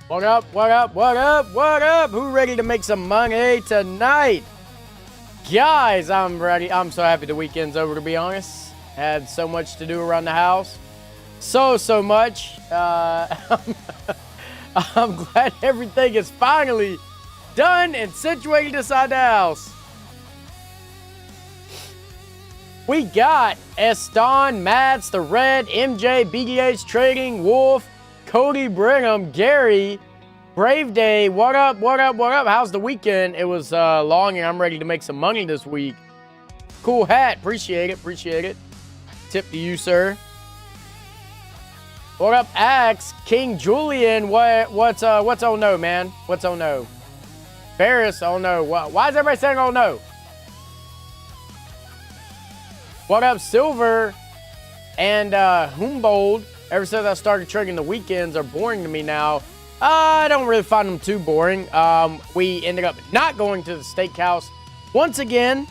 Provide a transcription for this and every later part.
What up, what up, what up, what up? Who ready to make some money tonight? Guys, I'm ready. I'm so happy the weekend's over, to be honest. Had so much to do around the house. So much. I'm glad everything is finally done and situated inside the house. We got Eston, Mats, The Red, MJ, BDH Trading, Wolf, Cody Brigham, Gary, Brave Day. What up, what up, what up? How's the weekend? It was long and I'm ready to make some money this week. Cool hat. Appreciate it. Appreciate it. Tip to you, sir. What up, Axe? King Julian. What's oh no, man? What's oh no? Ferris, oh no. Why is everybody saying oh no? What up, Silver? And Humboldt. Ever since I started trading, the weekends are boring to me now. I don't really find them too boring. We ended up not going to the steakhouse once again.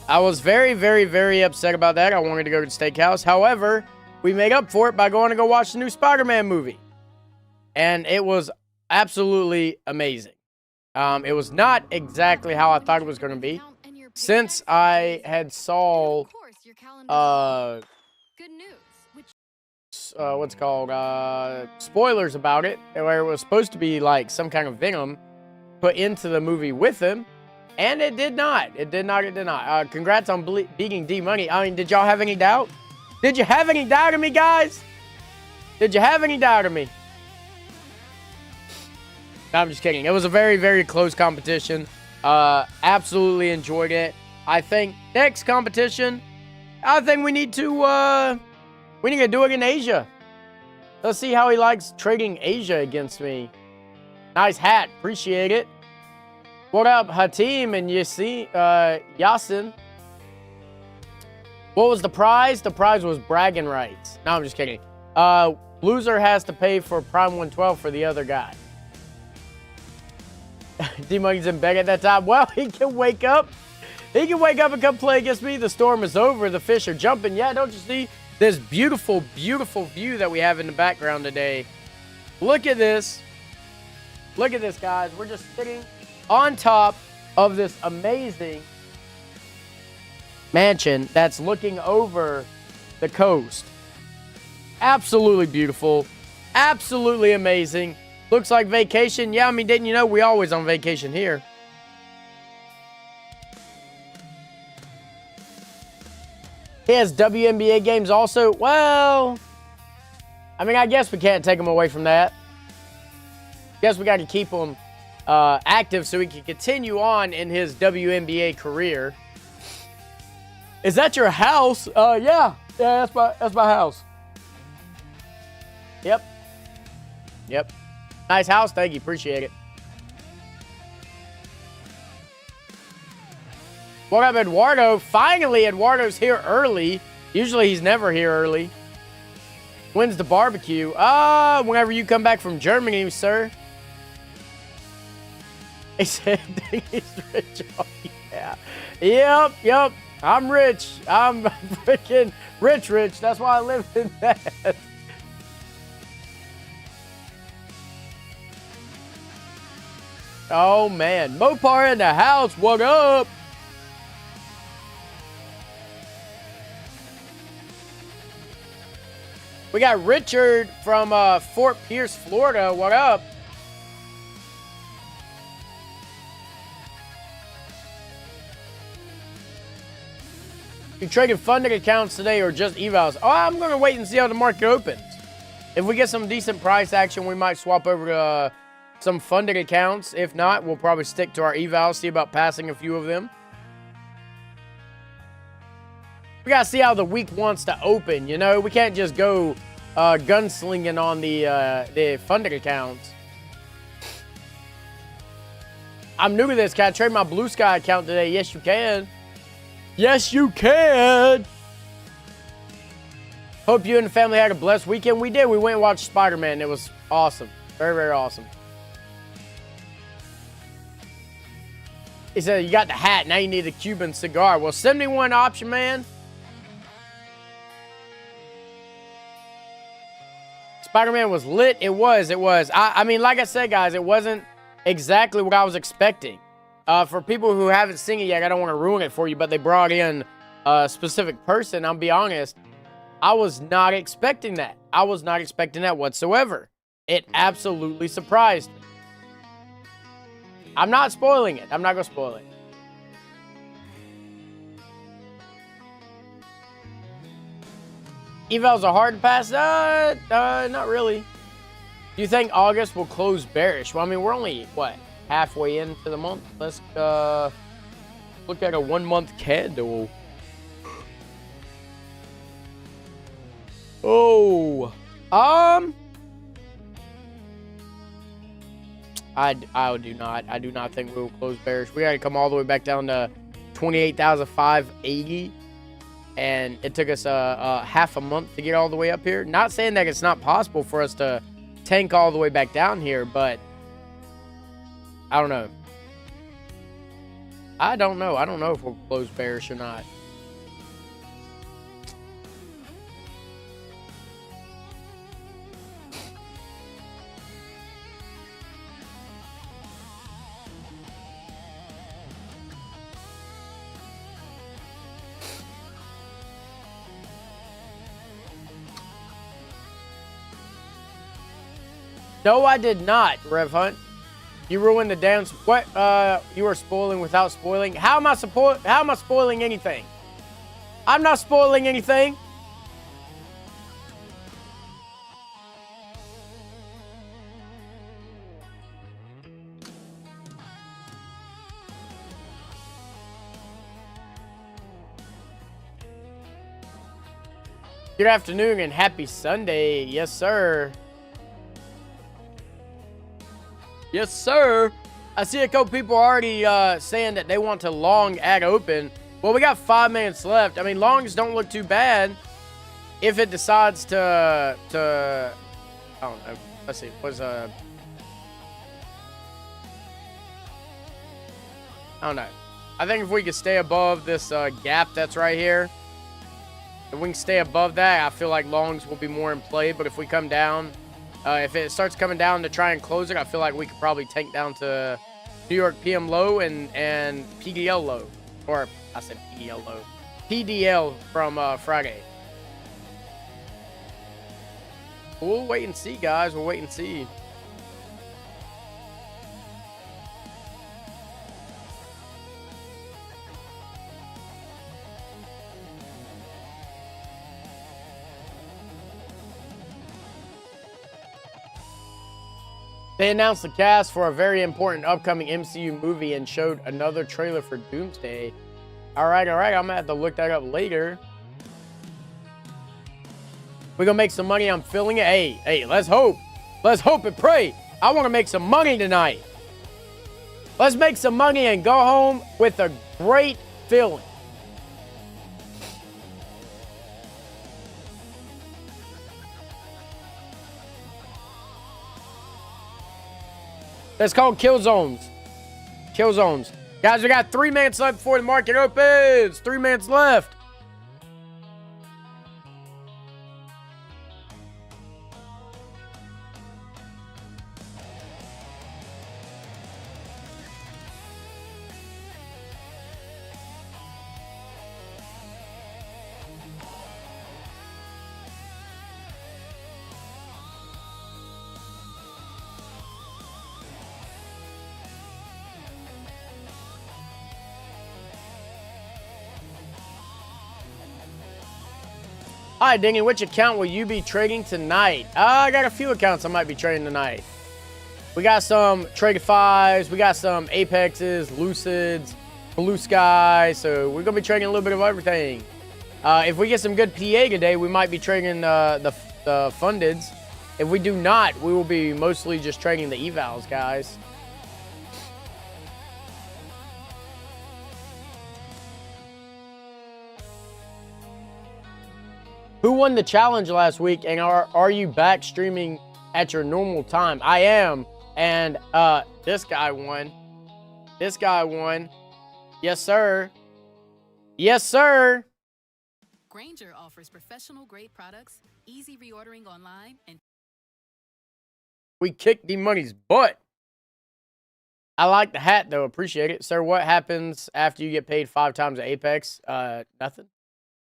I was very upset about that. I wanted to go to the steakhouse. However, we made up for it by going to go watch the new Spider-Man movie. And it was absolutely amazing. It was not exactly how I thought it was going to be. Since I had saw what's called spoilers about it, where it was supposed to be like some kind of Venom put into the movie with him, and it did not. It did not. Congrats on beating D Money. I mean, did y'all have any doubt? Did you have any doubt of me, guys? Did you have any doubt of me? No, I'm just kidding. It was a very close competition. Absolutely enjoyed it. I think next competition, I think we need to do it in Asia. Let's see how he likes trading Asia against me. Nice hat. Appreciate it. What up, Hatim and Yasin? What was the prize? The prize was bragging rights. No, I'm just kidding. Loser has to pay for Prime 112 for the other guy. D-Money's in bed at that time. Well, he can wake up. He can wake up and come play against me. The storm is over. The fish are jumping. Yeah, don't you see this beautiful view that we have in the background today? Look at this. Look at this, guys. We're just sitting on top of this amazing mansion that's looking over the coast. Absolutely beautiful. Absolutely amazing. Looks like vacation. Yeah, I mean, didn't you know we always on vacation here? He has WNBA games also. Well, I mean, I guess we can't take him away from that. Guess we got to keep him active so he can continue on in his WNBA career. Is that your house? Yeah, that's my house. Yep. Nice house. Thank you. Appreciate it. What up, Eduardo? Finally, Eduardo's here early. Usually he's never here early. When's the barbecue? Whenever you come back from Germany, sir. He said he's rich. Oh, yeah. Yep. I'm rich. I'm freaking rich. That's why I live in that. Oh, man. Mopar in the house. What up? We got Richard from Fort Pierce, Florida. What up? You trading funding accounts today or just evals? Oh, I'm going to wait and see how the market opens. If we get some decent price action, we might swap over to some funded accounts. If not, we'll probably stick to our evals, see about passing a few of them. We got to see how the week wants to open, you know? We can't just go gunslinging on the funded accounts. I'm new to this. Can I trade my Blue Sky account today? Yes, you can. Yes, you can. Hope you and the family had a blessed weekend. We did. We went and watched Spider-Man. It was awesome. Very awesome. He said, you got the hat. Now you need a Cuban cigar. Well, 71 option, man. Spider-Man was lit. It was. I mean, like I said, guys, it wasn't exactly what I was expecting. For people who haven't seen it yet, I don't want to ruin it for you, but they brought in a specific person. I'll be honest, I was not expecting that. I was not expecting that whatsoever. It absolutely surprised me. I'm not spoiling it. I'm not going to spoil it. Evals are hard to pass? Not really. Do you think August will close bearish? Well, I mean, we're only, what, halfway into the month? Let's look at a 1 month candle. Oh. I do not think we will close bearish. We got to come all the way back down to 28,580. And it took us a half a month to get all the way up here. Not saying that it's not possible for us to tank all the way back down here, but I don't know. I don't know if we'll close bearish or not. No, I did not, Rev Hunt. You ruined the dance. What? You were spoiling without spoiling. How am I spoiling anything? I'm not spoiling anything. Good afternoon and happy Sunday. Yes, sir. Yes, sir. I see a couple people already saying that they want to long at open. Well, we got 5 minutes left. I mean, longs don't look too bad if it decides to I don't know. Let's see. I don't know. I think if we could stay above this gap that's right here, if we can stay above that, I feel like longs will be more in play. But if we come down, if it starts coming down to try and close it, I feel like we could probably tank down to New York PM low and PDL low. Or, I said PDL low. PDL from Friday. We'll wait and see, guys. We'll wait and see. They announced the cast for a very important upcoming MCU movie and showed another trailer for Doomsday. All right. I'm going to have to look that up later. We're going to make some money. I'm feeling it. Hey, let's hope. Let's hope and pray. I want to make some money tonight. Let's make some money and go home with a great feeling. That's called kill zones. Kill zones. Guys, we got 3 minutes left before the market opens. 3 minutes left. Hi, Denny. Which account will you be trading tonight? I got a few accounts I might be trading tonight. We got some Trade5s. We got some Apexes, Lucids, Blue Sky. So we're going to be trading a little bit of everything. If we get some good PA today, we might be trading the fundeds. If we do not, we will be mostly just trading the evals, guys. Who won the challenge last week, and are you back streaming at your normal time? I am, and this guy won. This guy won. Yes, sir. Yes, sir. Grainger offers professional-grade products, easy reordering online, and We kicked the money's butt. I like the hat, though. Appreciate it. Sir, what happens after you get paid 5 times at Apex? Nothing.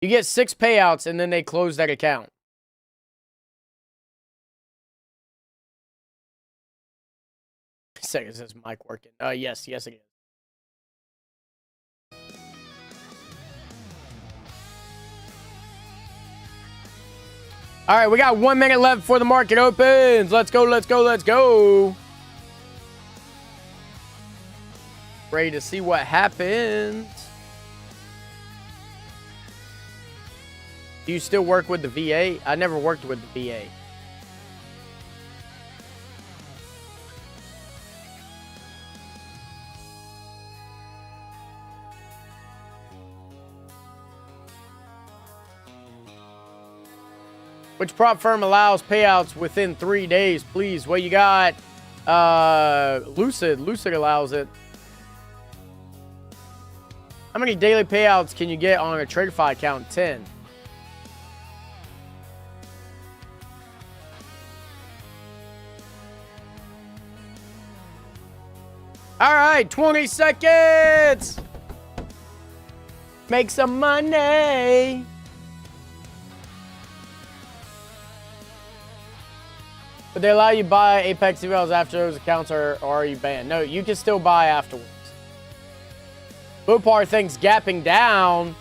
You get 6 payouts, and then they close that account. Is this mic working? Yes, it is. All right, we got 1 minute left before the market opens. Let's go, let's go, let's go. Ready to see what happens. Do you still work with the VA? I never worked with the VA. Which prop firm allows payouts within 3 days, please? Well, you got Lucid. Lucid allows it. How many daily payouts can you get on a TradeFi account? 10. All right, 20 seconds. Make some money. But they allow you to buy Apex emails after those accounts are you banned? No, you can still buy afterwards. Bopar thinks gapping down.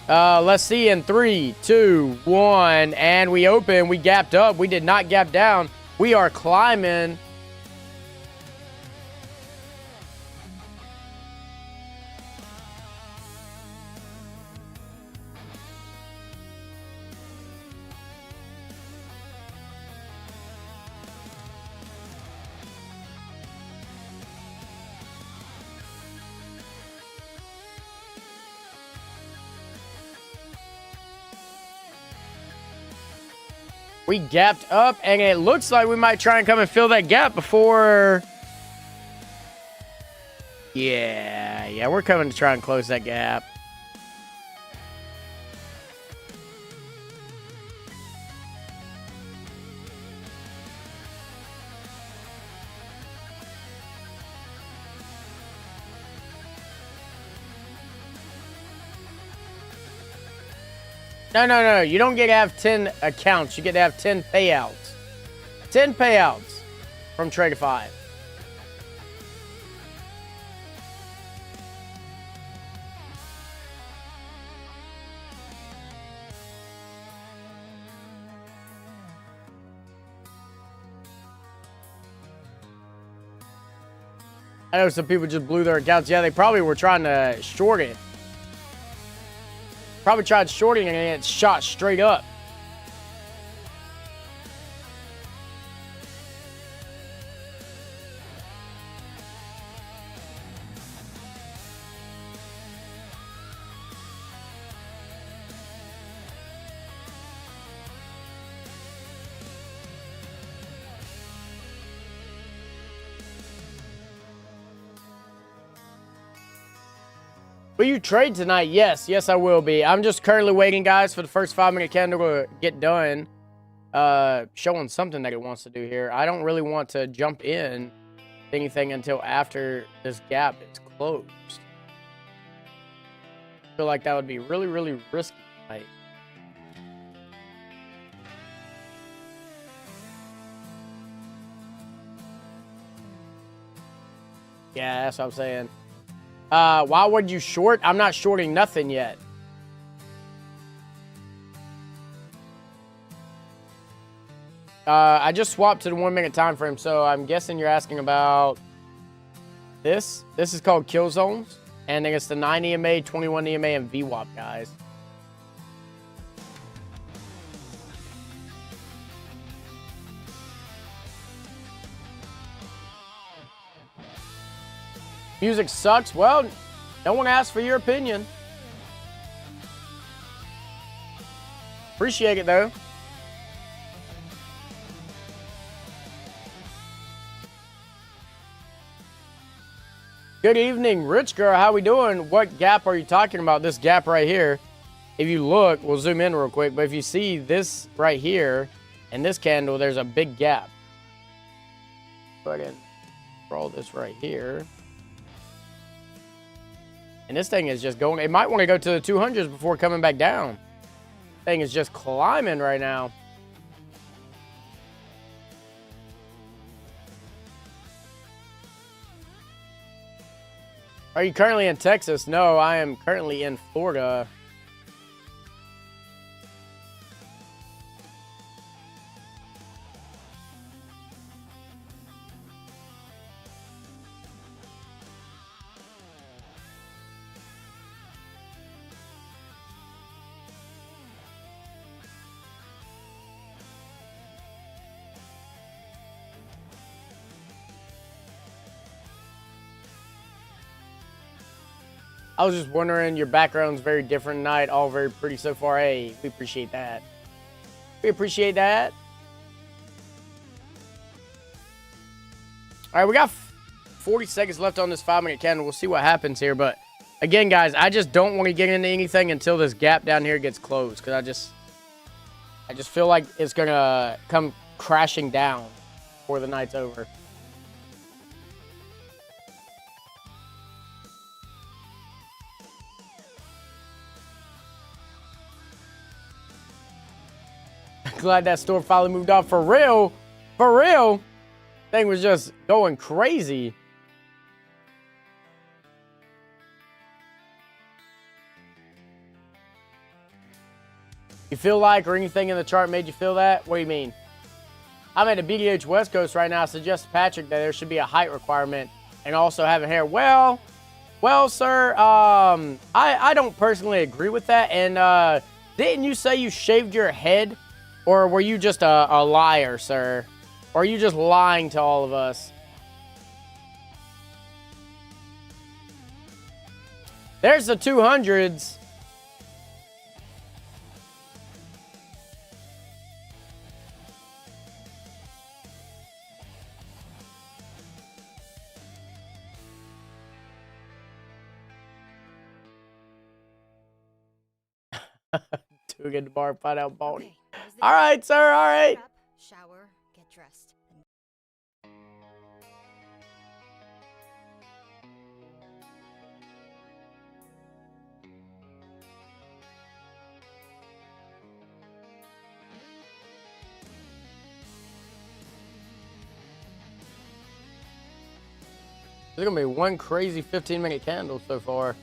Let's see in 3, 2, 1. And we open. We gapped up. We did not gap down. We are climbing. We gapped up, and it looks like we might try and come and fill that gap before... Yeah, we're coming to try and close that gap. No. You don't get to have 10 accounts. You get to have 10 payouts. 10 payouts from Tradeify. I know some people just blew their accounts. Yeah, they probably were trying to short it. Probably tried shorting and it shot straight up. Will you trade tonight? Yes, I will be. I'm just currently waiting, guys, for the first 5-minute candle to get done. Showing something that it wants to do here. I don't really want to jump in anything until after this gap is closed. I feel like that would be really, really risky tonight. Yeah, that's what I'm saying. Why would you short? I'm not shorting nothing yet. I just swapped to the 1-minute time frame, so I'm guessing you're asking about this. This is called kill zones, and then it's the 9 EMA, 21 EMA, and VWAP, guys. Music sucks. Well, no one asked for your opinion. Appreciate it, though. Good evening, Rich Girl. How we doing? What gap are you talking about? This gap right here. If you look, we'll zoom in real quick, but if you see this right here and this candle, there's a big gap. Go ahead and roll this right here. And this thing is just going. It might want to go to the 200s before coming back down. Thing is just climbing right now. Are you currently in Texas? No, I am currently in Florida. I was just wondering, your background's very different tonight, all very pretty so far. Hey, we appreciate that. We appreciate that. All right, we got 40 seconds left on this 5-minute candle. We'll see what happens here. But again, guys, I just don't want to get into anything until this gap down here gets closed, because I just feel like it's going to come crashing down before the night's over. Glad that store finally moved off. For real. For real. Thing was just going crazy. You feel like, or anything in the chart made you feel that? What do you mean? I'm at the BDH West Coast right now. I suggest to Patrick that there should be a height requirement and also having hair. Well, sir, I don't personally agree with that. And didn't you say you shaved your head? Or were you just a liar, sir? Or are you just lying to all of us? There's the 200s. Too good to bar, find out baldy. Okay. All right, sir. All right. Shower, get dressed. There's gonna be one crazy 15-minute candle so far.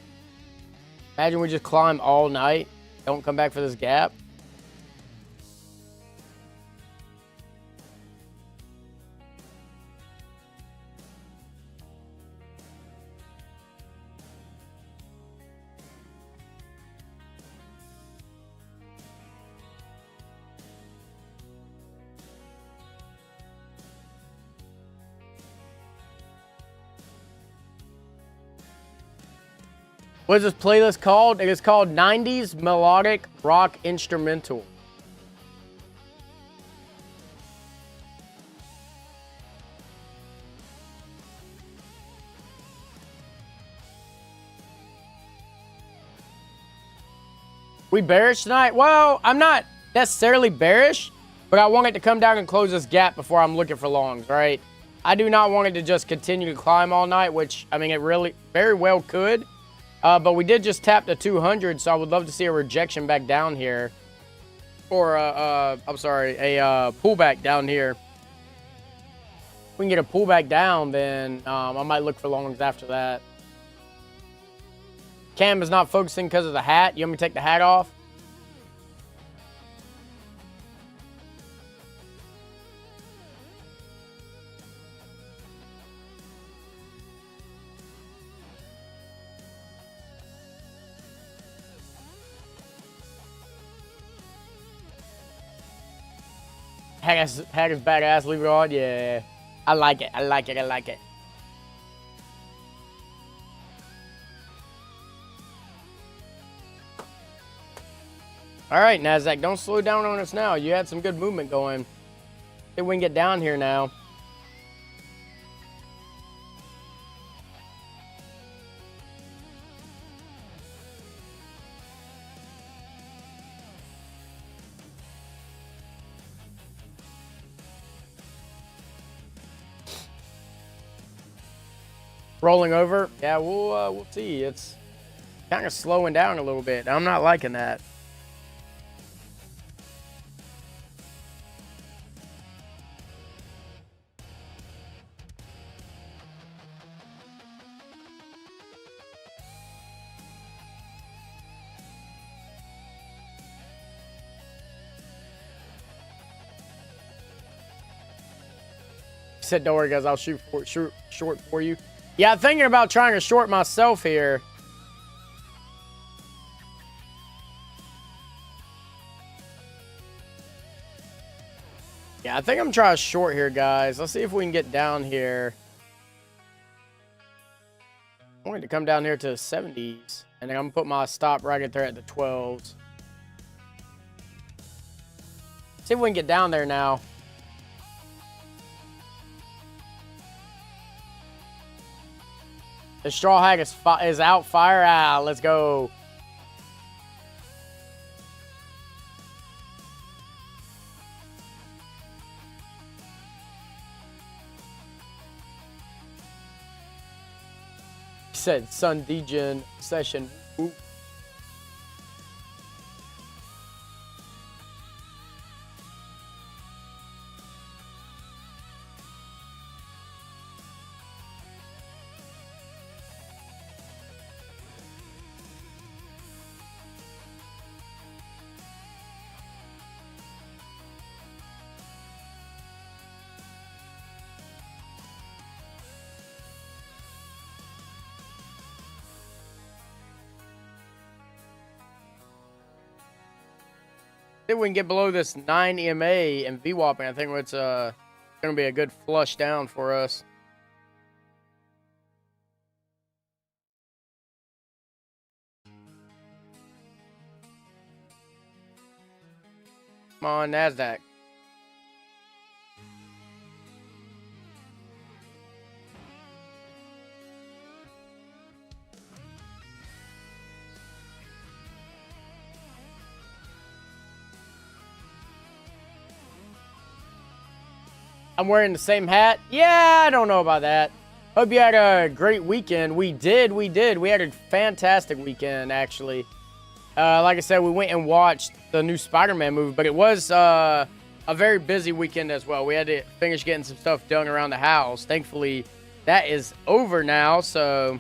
Imagine we just climb all night, don't come back for this gap. What is this playlist called? It is called 90s Melodic Rock Instrumental. We bearish tonight? Well, I'm not necessarily bearish, but I want it to come down and close this gap before I'm looking for longs, right? I do not want it to just continue to climb all night, which, I mean, it really very well could. But we did just tap the 200, so I would love to see a rejection back down here. Or, I'm sorry, a pullback down here. If we can get a pullback down, then I might look for longs after that. Cam is not focusing because of the hat. You want me to take the hat off? Hat is badass. Leave it on. Yeah. I like it. I like it. I like it. All right, NASDAQ, don't slow down on us now. You had some good movement going. See if we can get down here now. rolling over. Yeah, we'll see. It's kind of slowing down a little bit. I'm not liking that. Said, don't worry, guys. I'll shoot short for you. Yeah, I'm thinking about trying to short myself here. Yeah, I think I'm trying to short here, guys. Let's see if we can get down here. I want to come down here to the 70s. And then I'm going to put my stop right there at the 12s. See if we can get down there now. The straw hack is out. Fire out. Let's go. He said Sun Degen session. Ooh. If we can get below this 9 EMA and VWAP, I think it's going to be a good flush down for us. Come on, NASDAQ. I'm wearing the same hat. Yeah, I don't know about that. Hope you had a great weekend. We did. We had a fantastic weekend, actually. Like I said, we went and watched the new Spider-Man movie, but it was a very busy weekend as well. We had to finish getting some stuff done around the house. Thankfully, that is over now, so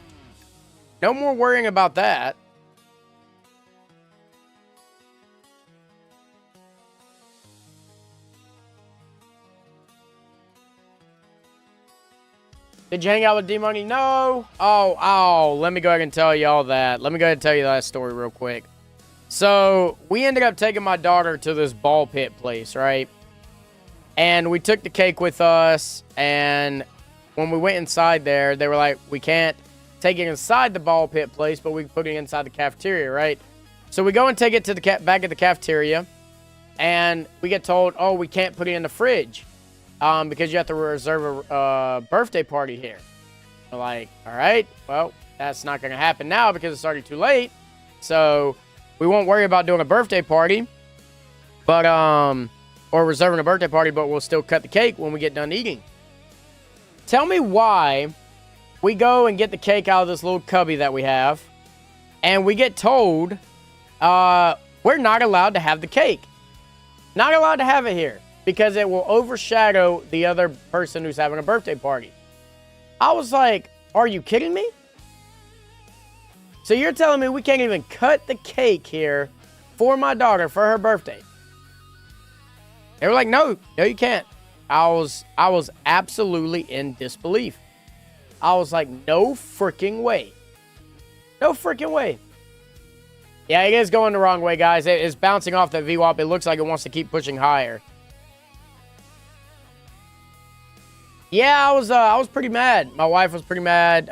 no more worrying about that. Did you hang out with D-Money? No. Oh, let me go ahead and tell you all that. Let me go ahead and tell you that story real quick. So, we ended up taking my daughter to this ball pit place, right? And we took the cake with us, and when we went inside there, they were like, we can't take it inside the ball pit place, but we can put it inside the cafeteria, right? So, we go and take it to the back of the cafeteria, and we get told, oh, we can't put it in the fridge. Because you have to reserve a birthday party here. We're like, all right, well, that's not going to happen now because it's already too late. So we won't worry about doing a birthday party, but or reserving a birthday party, but we'll still cut the cake when we get done eating. Tell me why we go and get the cake out of this little cubby that we have, and we get told we're not allowed to have the cake. Not allowed to have it here. Because it will overshadow the other person who's having a birthday party. I was like, are you kidding me? So you're telling me we can't even cut the cake here for my daughter for her birthday? They were like, no, you can't. I was absolutely in disbelief. I was like, no freaking way. No freaking way. Yeah, it is going the wrong way, guys. It is bouncing off that VWAP. It looks like it wants to keep pushing higher. Yeah, I was pretty mad. My wife was pretty mad.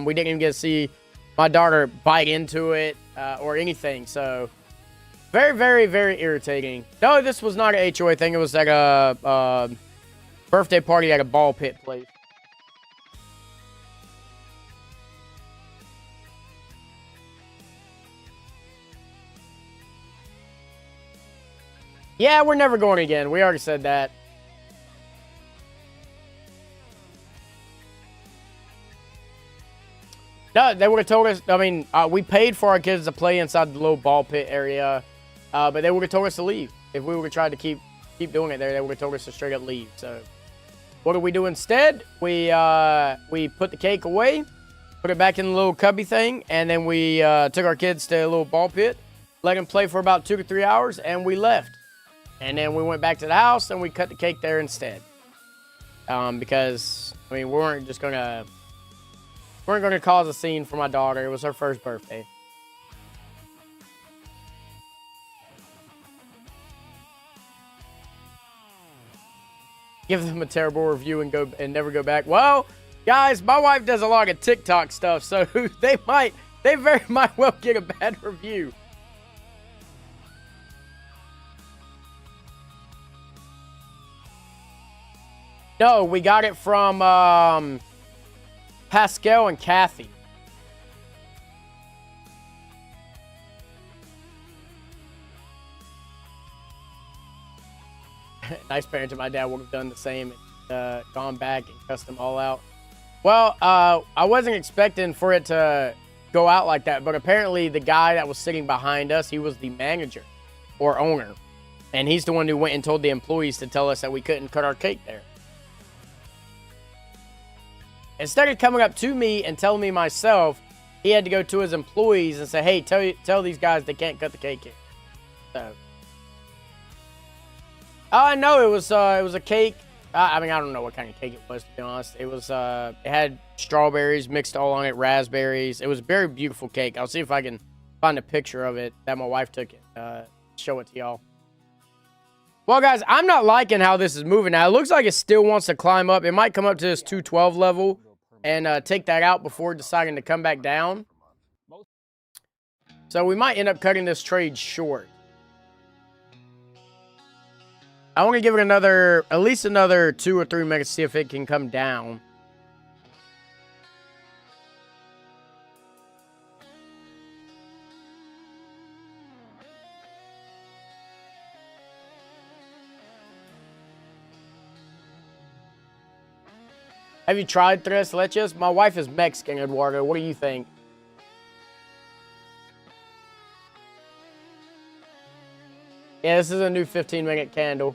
We didn't even get to see my daughter bite into it or anything. So, very, very, very irritating. No, this was not an HOA thing. It was like a birthday party at a ball pit place. Yeah, we're never going again. We already said that. No, they would have told us. I mean, we paid for our kids to play inside the little ball pit area, but they would have told us to leave. If we would try to keep doing it there, they would have told us to straight up leave. So, what did we do instead? We put the cake away, put it back in the little cubby thing, and then we took our kids to a little ball pit, let them play for about 2 to 3 hours, and we left. And then we went back to the house and we cut the cake there instead. Because I mean, we weren't gonna cause a scene for my daughter. It was her first birthday. Give them a terrible review and never go back. Well, guys, my wife does a lot of TikTok stuff, so they very might well get a bad review. No, we got it from Pascal and Kathy. Nice parenting. My dad would have done the same and gone back and cussed them all out. Well, I wasn't expecting for it to go out like that, but apparently the guy that was sitting behind us, he was the manager or owner. And he's the one who went and told the employees to tell us that we couldn't cut our cake there. Instead of coming up to me and telling me myself, he had to go to his employees and say, hey, tell these guys they can't cut the cake here. So, no, it was a cake. I mean, I don't know what kind of cake it was, to be honest. It was, it had strawberries mixed all on it, raspberries. It was a very beautiful cake. I'll see if I can find a picture of it that my wife took it. Show it to y'all. Well, guys, I'm not liking how this is moving now. It looks like it still wants to climb up. It might come up to this 212 level and take that out before deciding to come back down. So we might end up cutting this trade short. I want to give it at least another 2 or 3 minutes to see if it can come down. Have you tried tres leches? My wife is Mexican, Eduardo. What do you think? Yeah, this is a new 15-minute candle.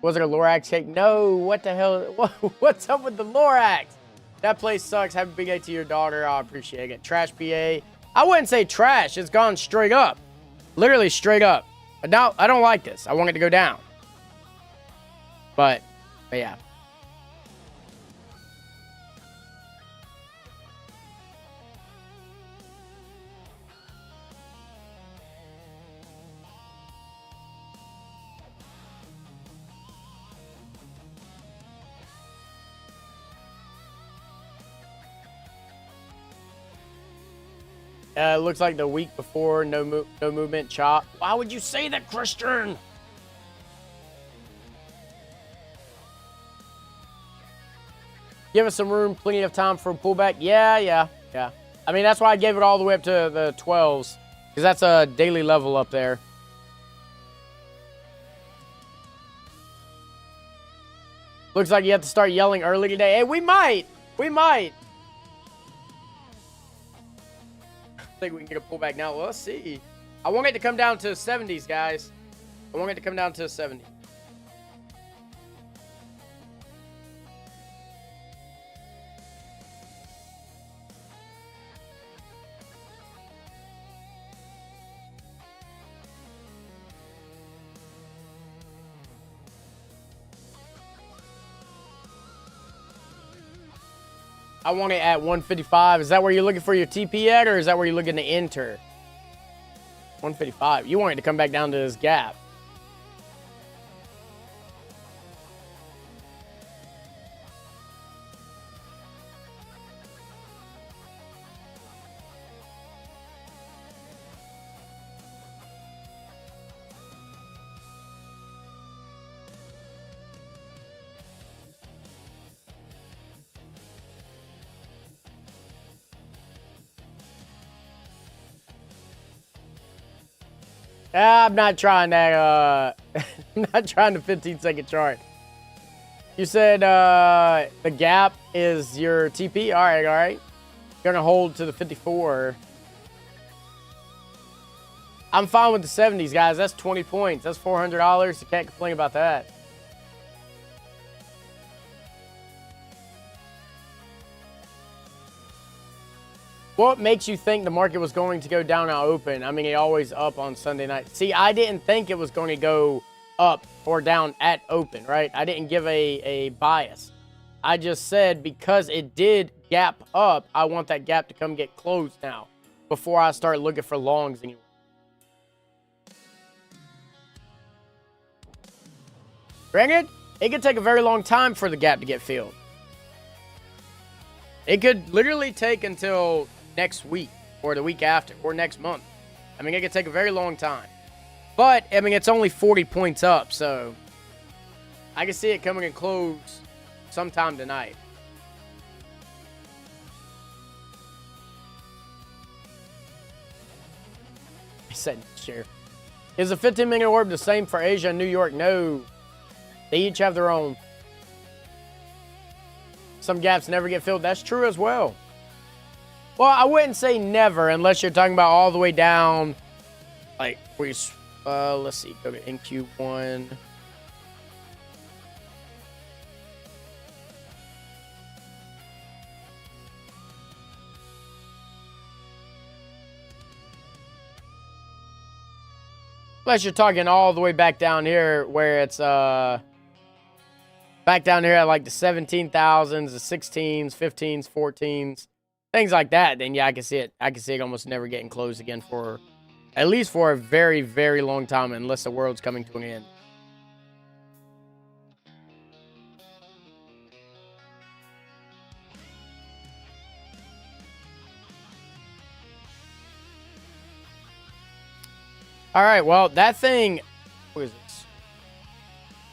Was it a Lorax cake? No, what the hell? What's up with the Lorax? That place sucks. Happy big day to your daughter. I appreciate it. Trash PA. I wouldn't say trash. It's gone straight up. Literally straight up. But now, I don't like this. I want it to go down. But yeah. Looks like the week before, no movement, chop. Why would you say that, Christian? Give us some room, plenty of time for a pullback. Yeah. I mean, that's why I gave it all the way up to the 12s, because that's a daily level up there. Looks like you have to start yelling early today. Hey, we might. I think we can get a pullback now. Well, let's see. I want it to come down to 70s, guys. I want it to come down to 70s. I want it at 155. Is that where you're looking for your TP at, or is that where you're looking to enter? 155. You want it to come back down to this gap. I'm not trying that, I'm not trying the 15-second chart. You said the gap is your TP? All right. Gonna hold to the 54. I'm fine with the 70s, guys. That's 20 points. That's $400. You can't complain about that. What makes you think the market was going to go down now open? I mean, it always up on Sunday night. See, I didn't think it was going to go up or down at open, right? I didn't give a bias. I just said because it did gap up, I want that gap to come get closed now before I start looking for longs anymore. Granted, it could take a very long time for the gap to get filled. It could literally take until next week or the week after or next month. I mean, it could take a very long time. But, I mean, it's only 40 points up, so I can see it coming in close sometime tonight. I said, sure. Is a 15-minute orb the same for Asia and New York? No. They each have their own. Some gaps never get filled. That's true as well. Well, I wouldn't say never unless you're talking about all the way down. Like, let's see. Go to NQ1. Unless you're talking all the way back down here where it's back down here at like the 17,000s, the 16s, 15s, 14s, things like that, then yeah, I can see it. I can see it almost never getting closed again for at least for a very, very long time unless the world's coming to an end. All right, well, that thing, what is this?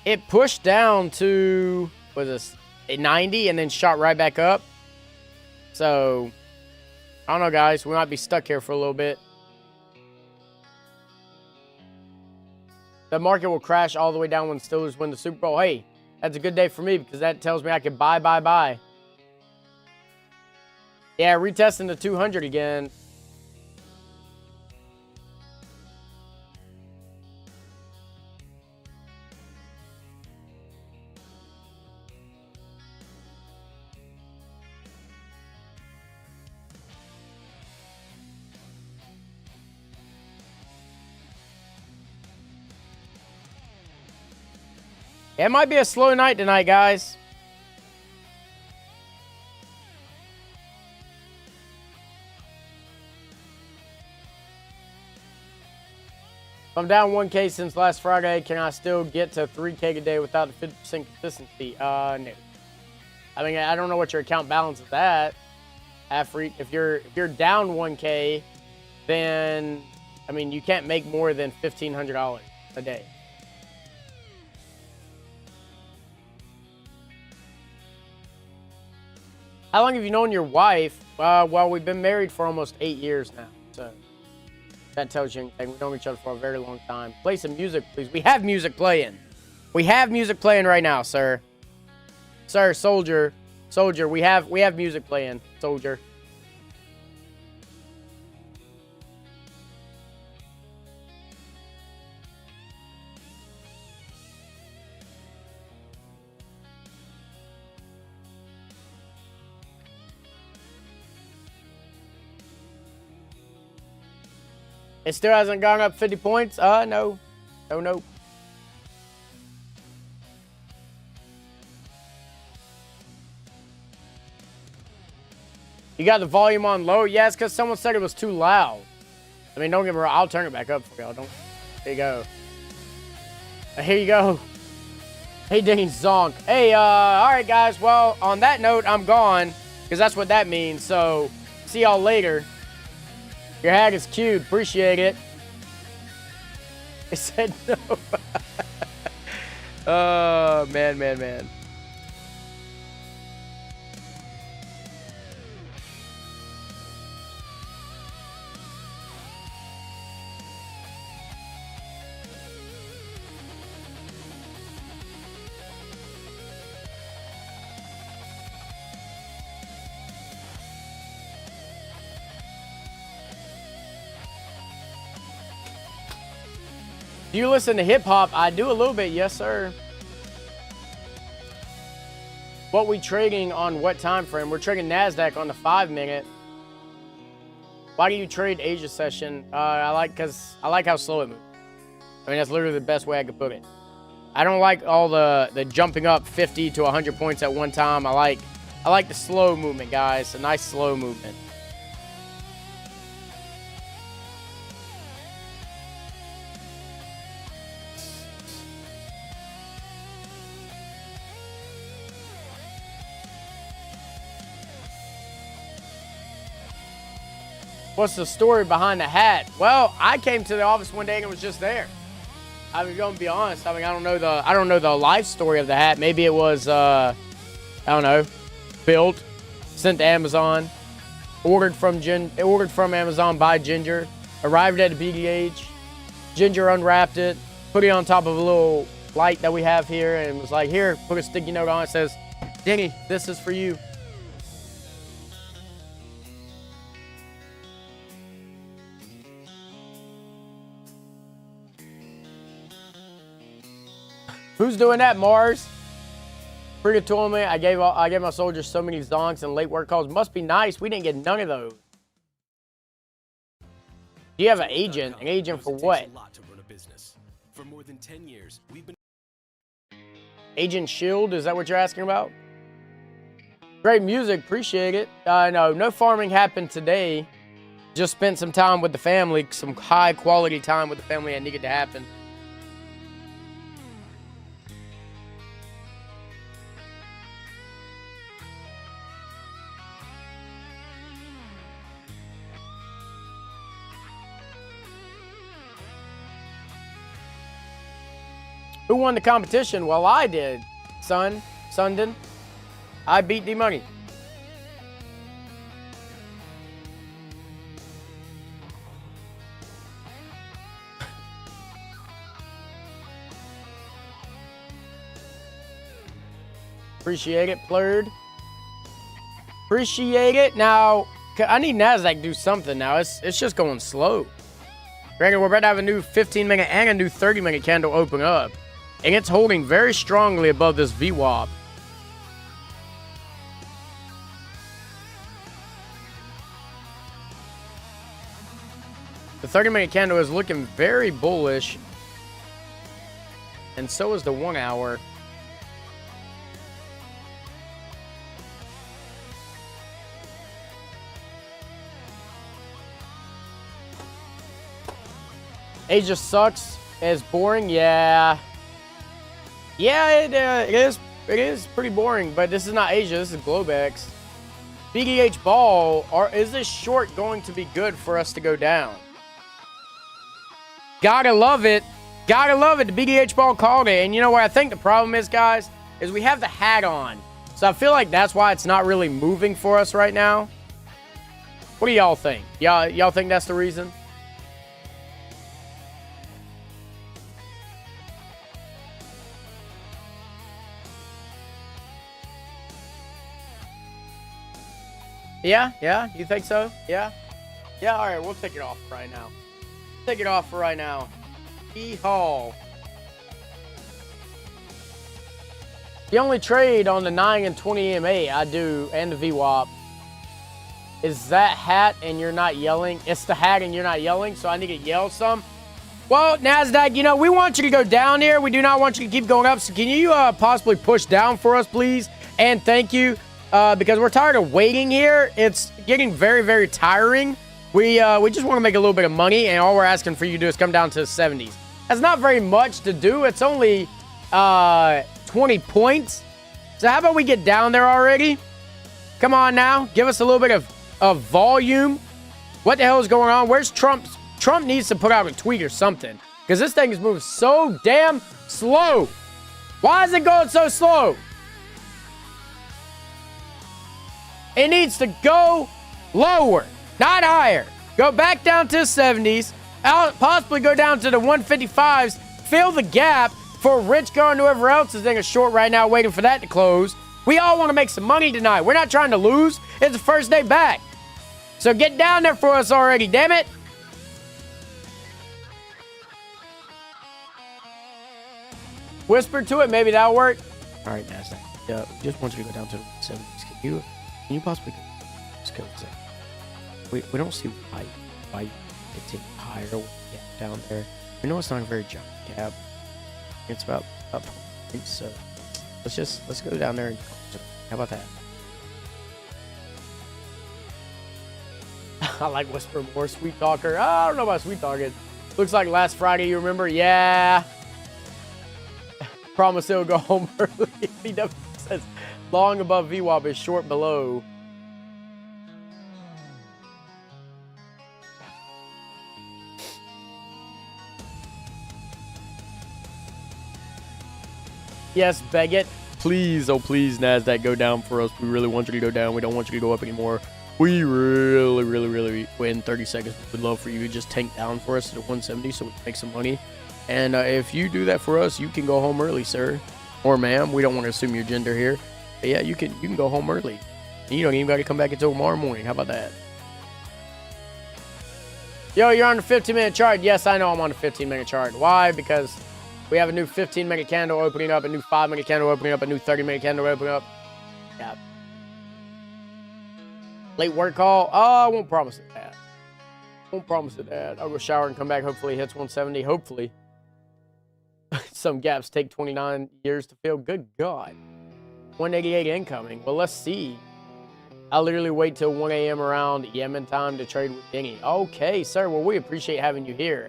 It pushed down to, what is this, a 90 and then shot right back up. So, I don't know, guys. We might be stuck here for a little bit. The market will crash all the way down when the Steelers win the Super Bowl. Hey, that's a good day for me because that tells me I can buy. Yeah, retesting the 200 again. It might be a slow night tonight, guys. If I'm down 1K since last Friday, can I still get to 3K a day without the 50% consistency? No. I mean, I don't know what your account balance is at. If you're down 1K, then I mean you can't make more than $1,500 a day. How long have you known your wife? Well, we've been married for almost 8 years now. So that tells you anything. We've known each other for a very long time. Play some music, please. We have music playing. We have music playing right now, sir. Sir, soldier, we have music playing, soldier. It still hasn't gone up 50 points? No. No. You got the volume on low? Yeah, it's because someone said it was too loud. I mean, don't get me wrong. I'll turn it back up for y'all. There you go. Here you go. Hey, Dean Zonk. Hey, all right, guys. Well, on that note, I'm gone because that's what that means. So, see y'all later. Your hag is cute. Appreciate it. It said no. Oh, man. Do you listen to hip hop? I do a little bit, yes, sir. What we trading on what time frame? We're trading NASDAQ on the 5-minute. Why do you trade Asia session? I like how slow it moves. I mean, that's literally the best way I could put it. I don't like all the jumping up 50 to 100 points at one time. I like the slow movement, guys. A nice slow movement. What's the story behind the hat? Well, I came to the office one day and it was just there. I'm gonna be honest. I mean, I don't know the life story of the hat. Maybe it was, I don't know, built, sent to Amazon, ordered from Amazon by Ginger, arrived at a BDH. Ginger unwrapped it, put it on top of a little light that we have here, and was like, "Here, put a sticky note on it. Says, Denny, this is for you." Who's doing that, Mars? Frigga told me I gave my soldiers so many zonks and late work calls. Must be nice. We didn't get none of those. Do you have an agent? An agent for what? For more than 10 years, we've been Agent Shield, is that what you're asking about? Great music, appreciate it. No farming happened today. Just spent some time with the family, some high quality time with the family that needed to happen. Who won the competition? Well, I did, Sundin. I beat the money. Appreciate it, Plurd. Appreciate it. Now, I need NASDAQ to do something now. It's just going slow. Granted, we're about to have a new 15-minute and a new 30-minute candle open up. And it's holding very strongly above this VWAP. The 30-minute candle is looking very bullish. And so is the 1 hour. Asia sucks. It's boring. Yeah. Yeah, it is pretty boring, but this is not Asia, this is Globex. BDH ball, is this short going to be good for us to go down? Gotta love it. Gotta love it. The BDH ball called it. And you know what I think the problem is, guys, is we have the hat on. So I feel like that's why it's not really moving for us right now. What do y'all think? Y'all think that's the reason? Yeah, you think so? Yeah, all right, we'll take it off right now. Take it off for right now. E-Hall. The only trade on the 9 and 20 EMA I do, and the VWAP, is that hat and you're not yelling. It's the hat and you're not yelling, so I need to yell some. Well, NASDAQ, we want you to go down here. We do not want you to keep going up, so can you possibly push down for us, please? And thank you. Because we're tired of waiting here. It's getting very, very tiring. We just want to make a little bit of money, and all we're asking for you to do is come down to the 70s. That's not very much to do. It's only 20 points. So how about we get down there already? Come on now. Give us a little bit of volume. What the hell is going on? Where's Trump? Trump needs to put out a tweet or something, because this thing is moving so damn slow. Why is it going so slow? It needs to go lower, not higher. Go back down to the 70s, possibly go down to the 155s, fill the gap for Rich Gar and whoever else is in a short right now waiting for that to close. We all want to make some money tonight. We're not trying to lose. It's the first day back. So get down there for us already, damn it. Whisper to it. Maybe that'll work. All right, NASDAQ. Yeah, just want you to go down to the 70s. Can you possibly just go to we don't see why it's higher down there. We know it's not a very giant gap. It's about 20 points, so let's go down there and how about that? I like Whisper more. Sweet Talker. Oh, I don't know about Sweet Talker. Looks like last Friday, you remember? Yeah. Promise he'll go home early. He definitely says long above VWAP is short below. Yes, beg it. Please, oh please, NASDAQ, go down for us. We really want you to go down. We don't want you to go up anymore. We really, in 30 seconds, would love for you to just tank down for us to the 170 so we can make some money. And if you do that for us, you can go home early, sir. Or ma'am. We don't want to assume your gender here. But yeah, you can go home early. You don't even got to come back until tomorrow morning. How about that? Yo, you're on the 15-minute chart. Yes, I know I'm on the 15-minute chart. Why? Because we have a new 15-minute candle opening up, a new 5-minute candle opening up, a new 30-minute candle opening up. Yeah. Late work call? Oh, I won't promise it that. Won't promise it that. I'll go shower and come back. Hopefully it hits 170. Hopefully. Some gaps take 29 years to fill. Good God. 188 incoming. Well, let's see. I'll literally wait till 1 a.m. around Yemen time to trade with Denny. Okay, sir. Well, we appreciate having you here.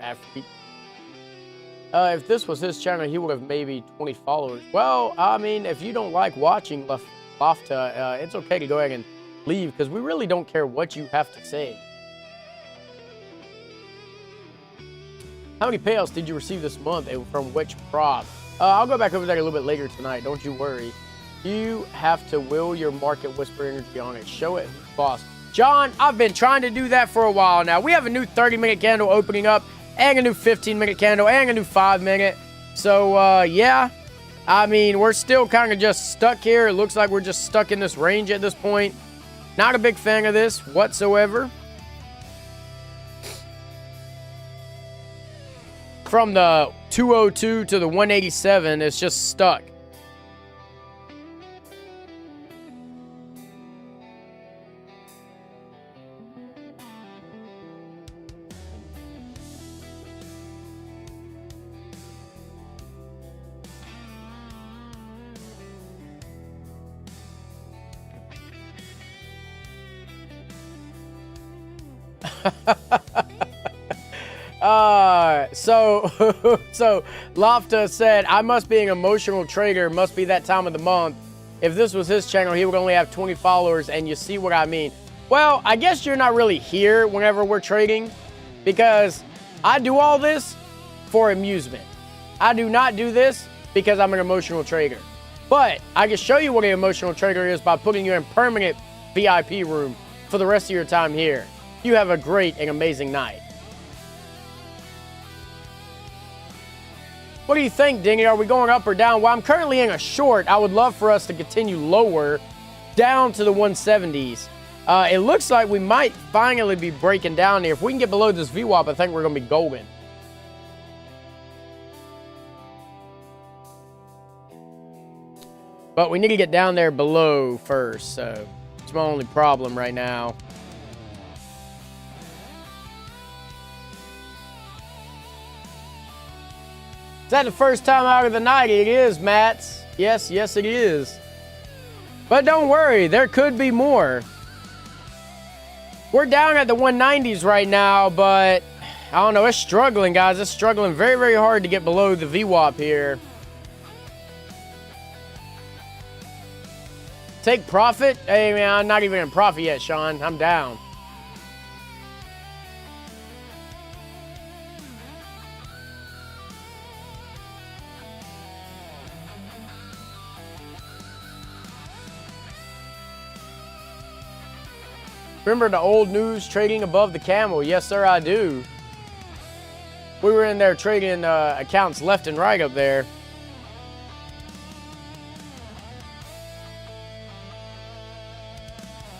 If this was his channel, he would have maybe 20 followers. Well, I mean, if you don't like watching Lofta, it's okay to go ahead and leave because we really don't care what you have to say. How many payouts did you receive this month and from which prop? I'll go back over there a little bit later tonight. Don't you worry. You have to will your market whisper energy on it. Show it, boss. John, I've been trying to do that for a while now. We have a new 30-minute candle opening up and a new 15-minute candle and a new 5-minute. So, yeah. I mean, we're still kind of just stuck here. It looks like we're just stuck in this range at this point. Not a big fan of this whatsoever. From the 202 to the 187, it's just stuck. So Lofta said, I must be an emotional trader. Must be that time of the month. If this was his channel, he would only have 20 followers, and you see what I mean. Well, I guess you're not really here whenever we're trading because I do all this for amusement. I do not do this because I'm an emotional trader. But I can show you what an emotional trader is by putting you in permanent VIP room for the rest of your time here. You have a great and amazing night. What do you think, Denny? Are we going up or down? Well, I'm currently in a short. I would love for us to continue lower down to the 170s. It looks like we might finally be breaking down here. If we can get below this VWAP, I think we're going to be golden. But we need to get down there below first, so it's my only problem right now. Is that the first time out of the night? It is, Mats. Yes, it is. But don't worry, there could be more. We're down at the 190s right now, but I don't know. It's struggling, guys. It's struggling very, very hard to get below the VWAP here. Take profit? Hey, man, I'm not even in profit yet, Sean. I'm down. Remember the old news trading above the camel? Yes, sir, I do. We were in there trading accounts left and right up there.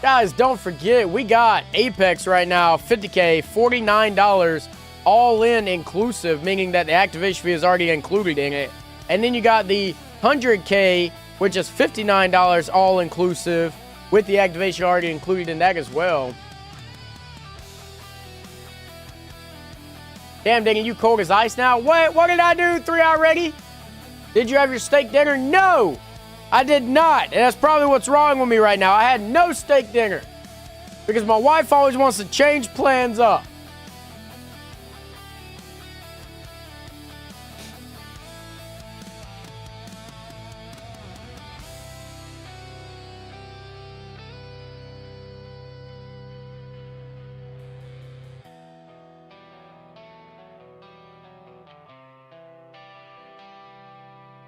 Guys, don't forget, we got Apex right now, 50K, $49, all in inclusive, meaning that the activation fee is already included in it. And then you got the 100K, which is $59 all inclusive, with the activation already included in that as well. Damn, Denny, you cold as ice now? What did I do? 3 already? Did you have your steak dinner? No, I did not. And that's probably what's wrong with me right now. I had no steak dinner because my wife always wants to change plans up.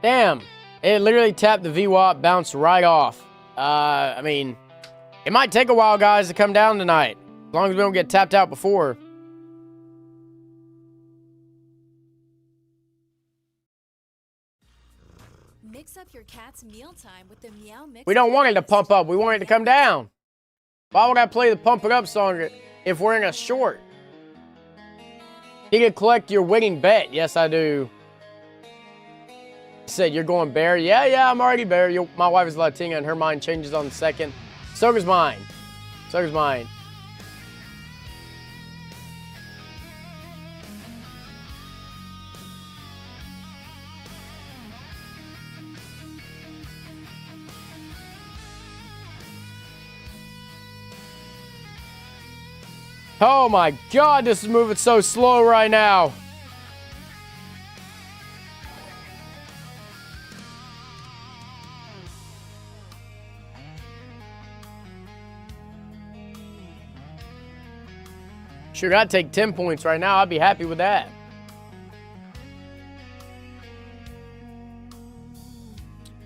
Damn, it literally tapped the VWAP, bounced right off. I mean, it might take a while, guys, to come down tonight. As long as we don't get tapped out before. Mix up your cat's mealtime with the Meow Mix. We don't want it to pump up. We want it to come down. Why would I play the pump it up song if we're in a short? You can collect your winning bet. Yes, I do. Said you're going bear. Yeah, I'm already bear. My wife is Latina and her mind changes on the second. So does mine. So does mine. Oh my God, this is moving so slow right now. Sure, I'd take 10 points right now. I'd be happy with that.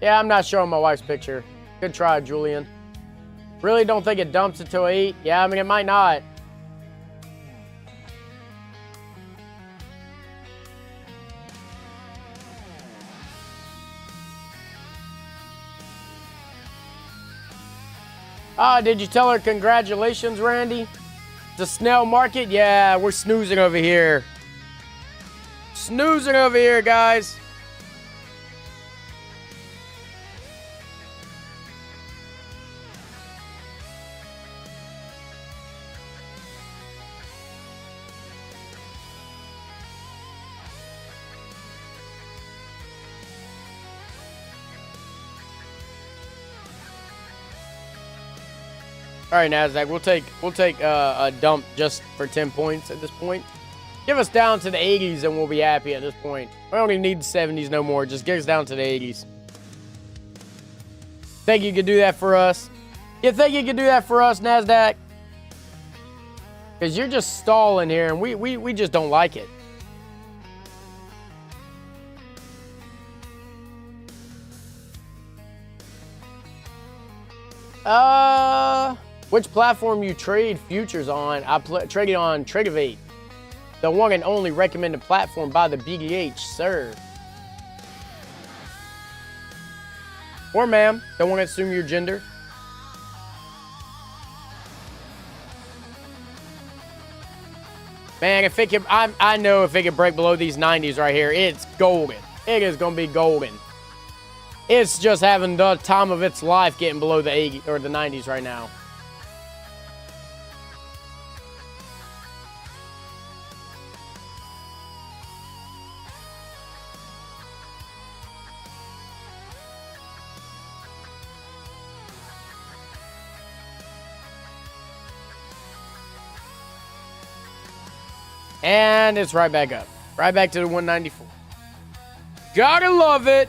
Yeah, I'm not showing my wife's picture. Good try, Julian. Really don't think it dumps until 8. Yeah, I mean, it might not. Did you tell her congratulations, Randy? The snail market? Yeah, we're snoozing over here. Snoozing over here, guys. All right, Nasdaq, we'll take a dump just for 10 points at this point. Give us down to the 80s and we'll be happy at this point. We don't even need the 70s no more. Just get us down to the 80s. Think you could do that for us? You think you could do that for us, Nasdaq? Because you're just stalling here and we just don't like it. Which platform you trade futures on? I traded on Tradevate, the one and only recommended platform by the BDH, sir. Or ma'am, don't want to assume your gender. Man, if it can, I know if it can break below these 90s right here, it's golden. It is gonna be golden. It's just having the time of its life getting below the 80 or the 90s right now. And it's right back up. Right back to the 194. Gotta love it.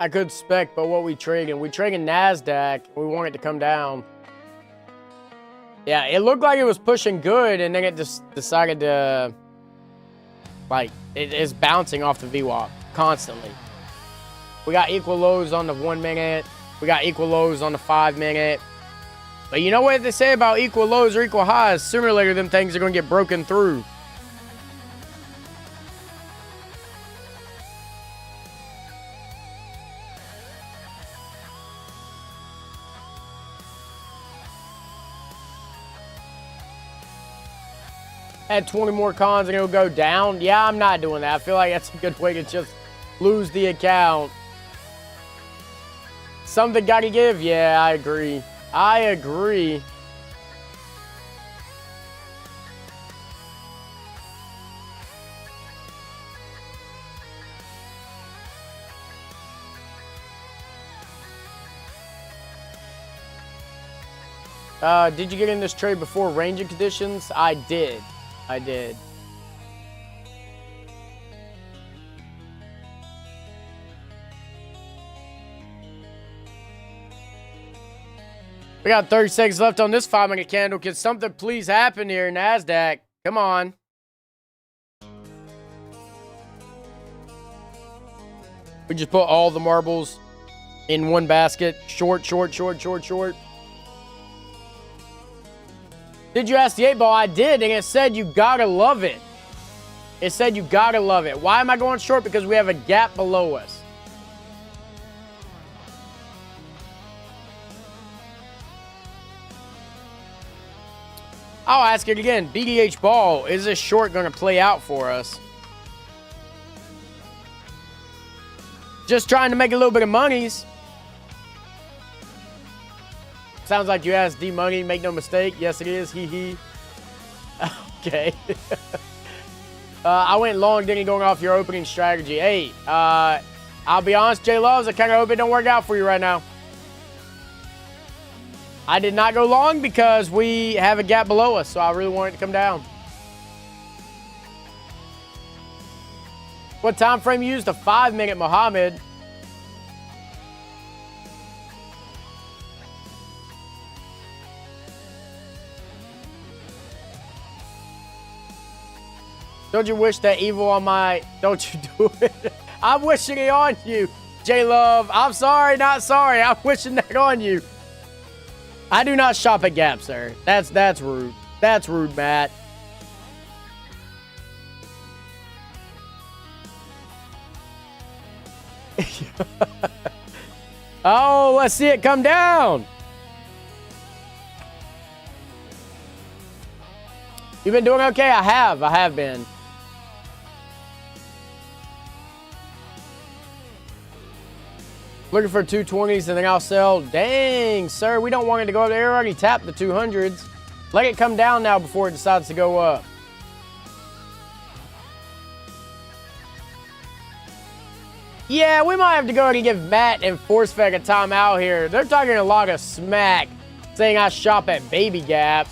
I could spec, but what we trading? We trading NASDAQ. We want it to come down. Yeah, it looked like it was pushing good, and then it just decided to, like, it is bouncing off the VWAP constantly. We got equal lows on the 1 minute. We got equal lows on the 5 minute. But you know what they say about equal lows or equal highs? Sooner or later, them things are going to get broken through. Add 20 more cons and it'll go down. Yeah, I'm not doing that. I feel like that's a good way to just lose the account. Something got to give. Yeah, I agree. I agree. Did you get in this trade before ranging conditions? I did. I did. We got 30 seconds left on this 5 minute candle. Can something please happen here, NASDAQ? Come on. We just put all the marbles in one basket. Short, short, short, short, short. Did you ask the 8-ball? I did, and it said you gotta love it. It said you gotta love it. Why am I going short? Because we have a gap below us. I'll ask it again. BDH ball, is this short going to play out for us? Just trying to make a little bit of monies. Sounds like you asked D Money. Make no mistake. Yes, it is. Hee hee. Okay. I went long, Denny, going off your opening strategy. Hey, I'll be honest, J Loves, I kind of hope it don't work out for you right now. I did not go long because we have a gap below us, so I really want it to come down. What time frame you used? The 5 minute, Mohammed. Don't you wish that evil on my... Don't you do it. I'm wishing it on you, J-Love. I'm sorry, not sorry. I'm wishing that on you. I do not shop at Gap, sir. That's rude. That's rude, Matt. Oh, let's see it come down. You've been doing okay? I have been. Looking for 220s and then I'll sell. Dang, sir, we don't want it to go up there. We already tapped the 200s. Let it come down now before it decides to go up. Yeah, we might have to go ahead and give Matt and ForceFed a timeout here. They're talking a lot of smack, saying I shop at Baby Gap.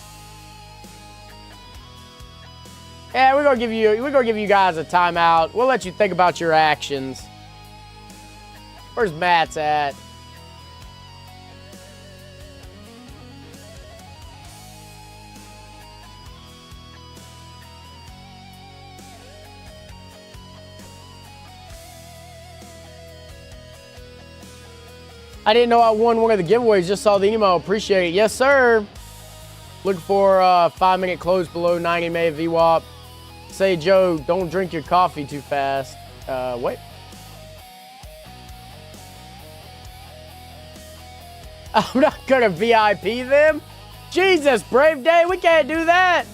Yeah, we're gonna give you guys a timeout. We'll let you think about your actions. Where's Matt's at? I didn't know I won one of the giveaways. Just saw the email. Appreciate it. Yes, sir. Looking for 5 minute close below 90 May VWAP. Say, Joe, don't drink your coffee too fast. Wait. I'm not gonna VIP them. Jesus, Brave Day, we can't do that.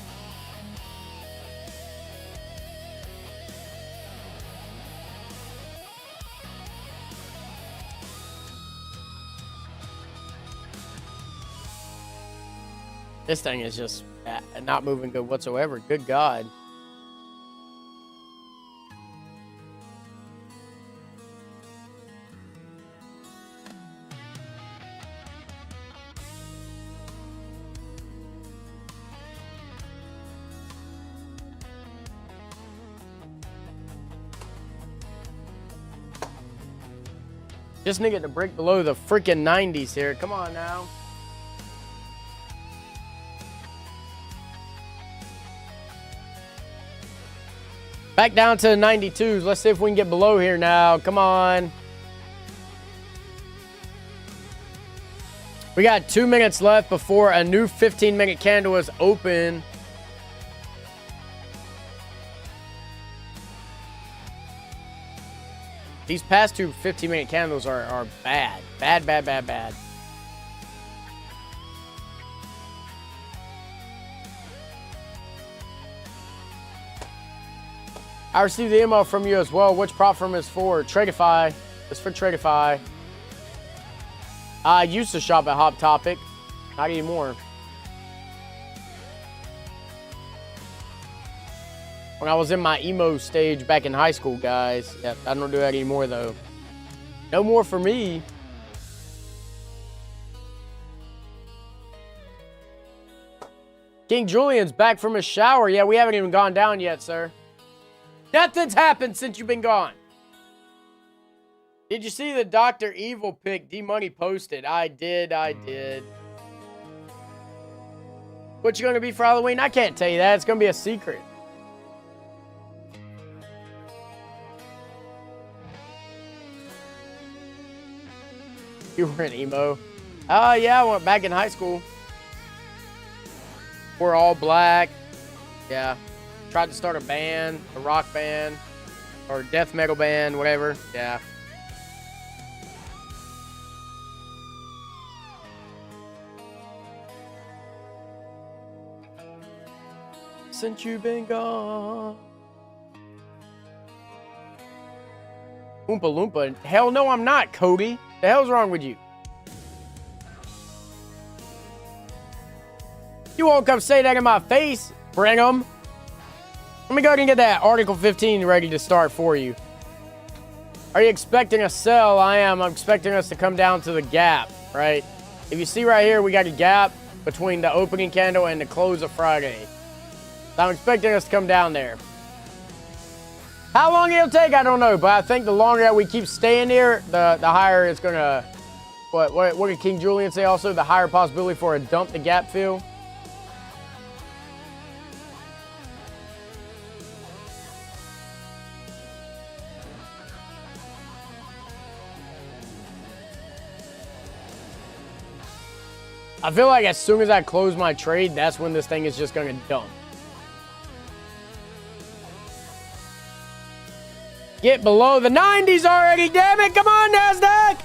This thing is just not moving good whatsoever. Good God. Just need it to break below the freaking 90s here. Come on now. Back down to the 92s. Let's see if we can get below here now. Come on. We got 2 minutes left before a new 15-minute candle is open. These past two 15-minute candles are bad. Bad, bad, bad, bad. I received the email from you as well. Which prop firm is for? Tradify. It's for Tradify. I used to shop at Hot Topic. Not anymore. When I was in my emo stage back in high school, guys. Yep, I don't do that anymore, though. No more for me. King Julian's back from his shower. Yeah, we haven't even gone down yet, sir. Nothing's happened since you've been gone. Did you see the Dr. Evil pic D-Money posted? I did. What you gonna be for Halloween? I can't tell you that. It's gonna be a secret. You were an emo. Oh, yeah, I went back in high school. We're all black. Yeah. Tried to start a band, a rock band, or death metal band, whatever. Yeah. Since you've been gone. Oompa Loompa. Hell no, I'm not, Cody. The hell's wrong with you? You won't come say that in my face, Brigham. Let me go ahead and get that Article 15 ready to start for you. Are you expecting a sell? I am. I'm expecting us to come down to the gap, right? If you see right here, we got a gap between the opening candle and the close of Friday. So I'm expecting us to come down there. How long it'll take, I don't know. But I think the longer that we keep staying here, the higher it's going to... What did King Julian say also? The higher possibility for a dump the gap fill. I feel like as soon as I close my trade, that's when this thing is just going to dump. Get below the 90s already, damn it! Come on, NASDAQ!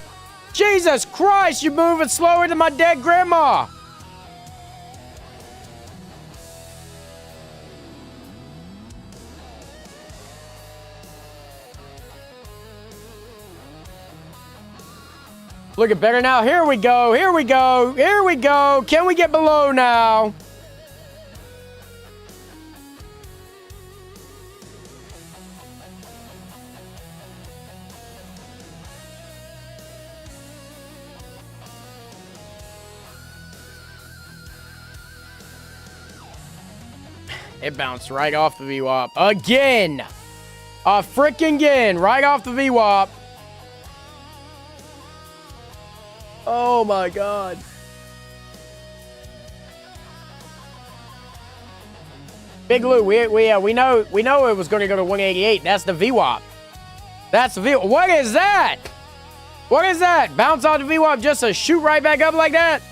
Jesus Christ, you're moving slower than my dead grandma! Looking better now. Here we go. Here we go. Here we go. Can we get below now? It bounced right off the VWAP. Again. Freaking again. Right off the VWAP. Oh my God. Big Lou, we know it was going to go to 188. That's the VWAP. That's the VWAP. What is that? What is that? Bounce off the VWAP just to shoot right back up like that?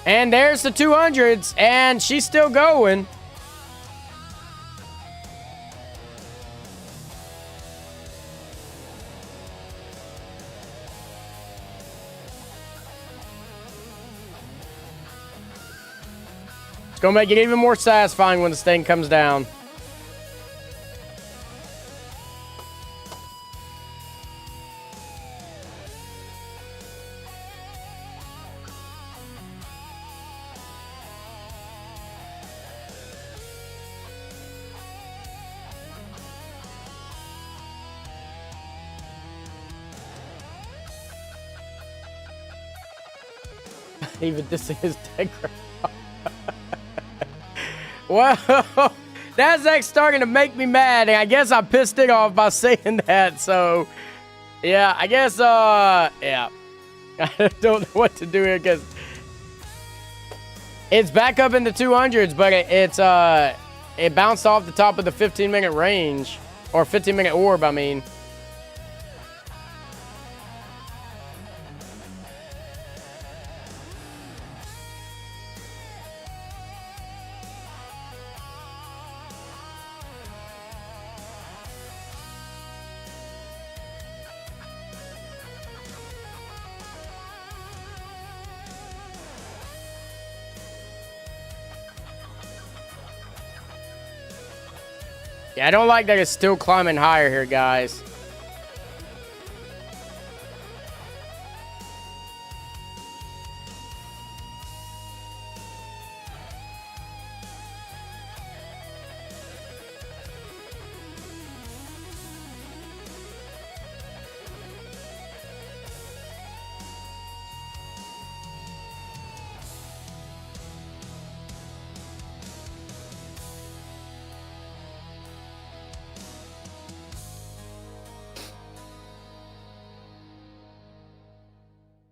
And there's the 200s, and she's still going. It's going to make it even more satisfying when this thing comes down. Even this is dead. Well, NASDAQ's starting to make me mad, and I guess I pissed it off by saying that. So, yeah, I guess, yeah. I don't know what to do here because it's back up in the 200s, but it bounced off the top of the 15-minute range, or 15-minute orb, I mean. Yeah, I don't like that it's still climbing higher here, guys.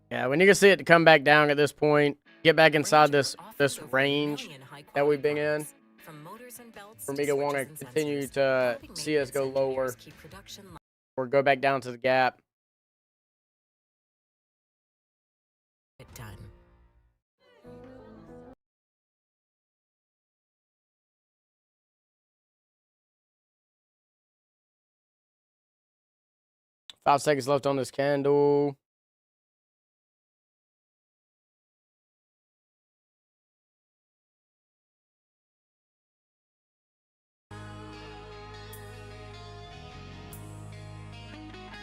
Yeah, we need to see it to come back down at this point. Get back inside this range that we've been in. For me to want to continue to see us go lower or go back down to the gap. Done. Five seconds left on this candle.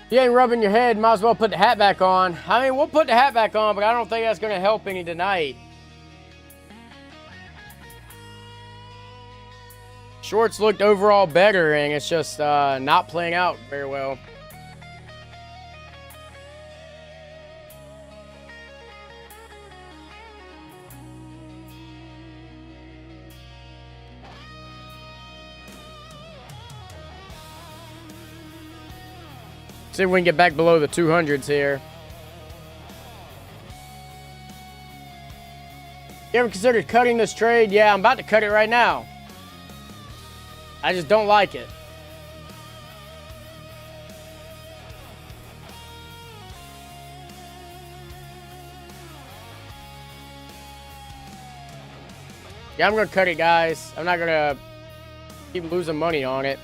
You ain't rubbing your head, might as well put the hat back on. I mean, we'll put the hat back on, but I don't think that's going to help any tonight. Shorts looked overall better, and it's just not playing out very well. See if we can get back below the 200s here. You ever considered cutting this trade? Yeah, I'm about to cut it right now. I just don't like it. Yeah, I'm going to cut it, guys. I'm not going to keep losing money on it.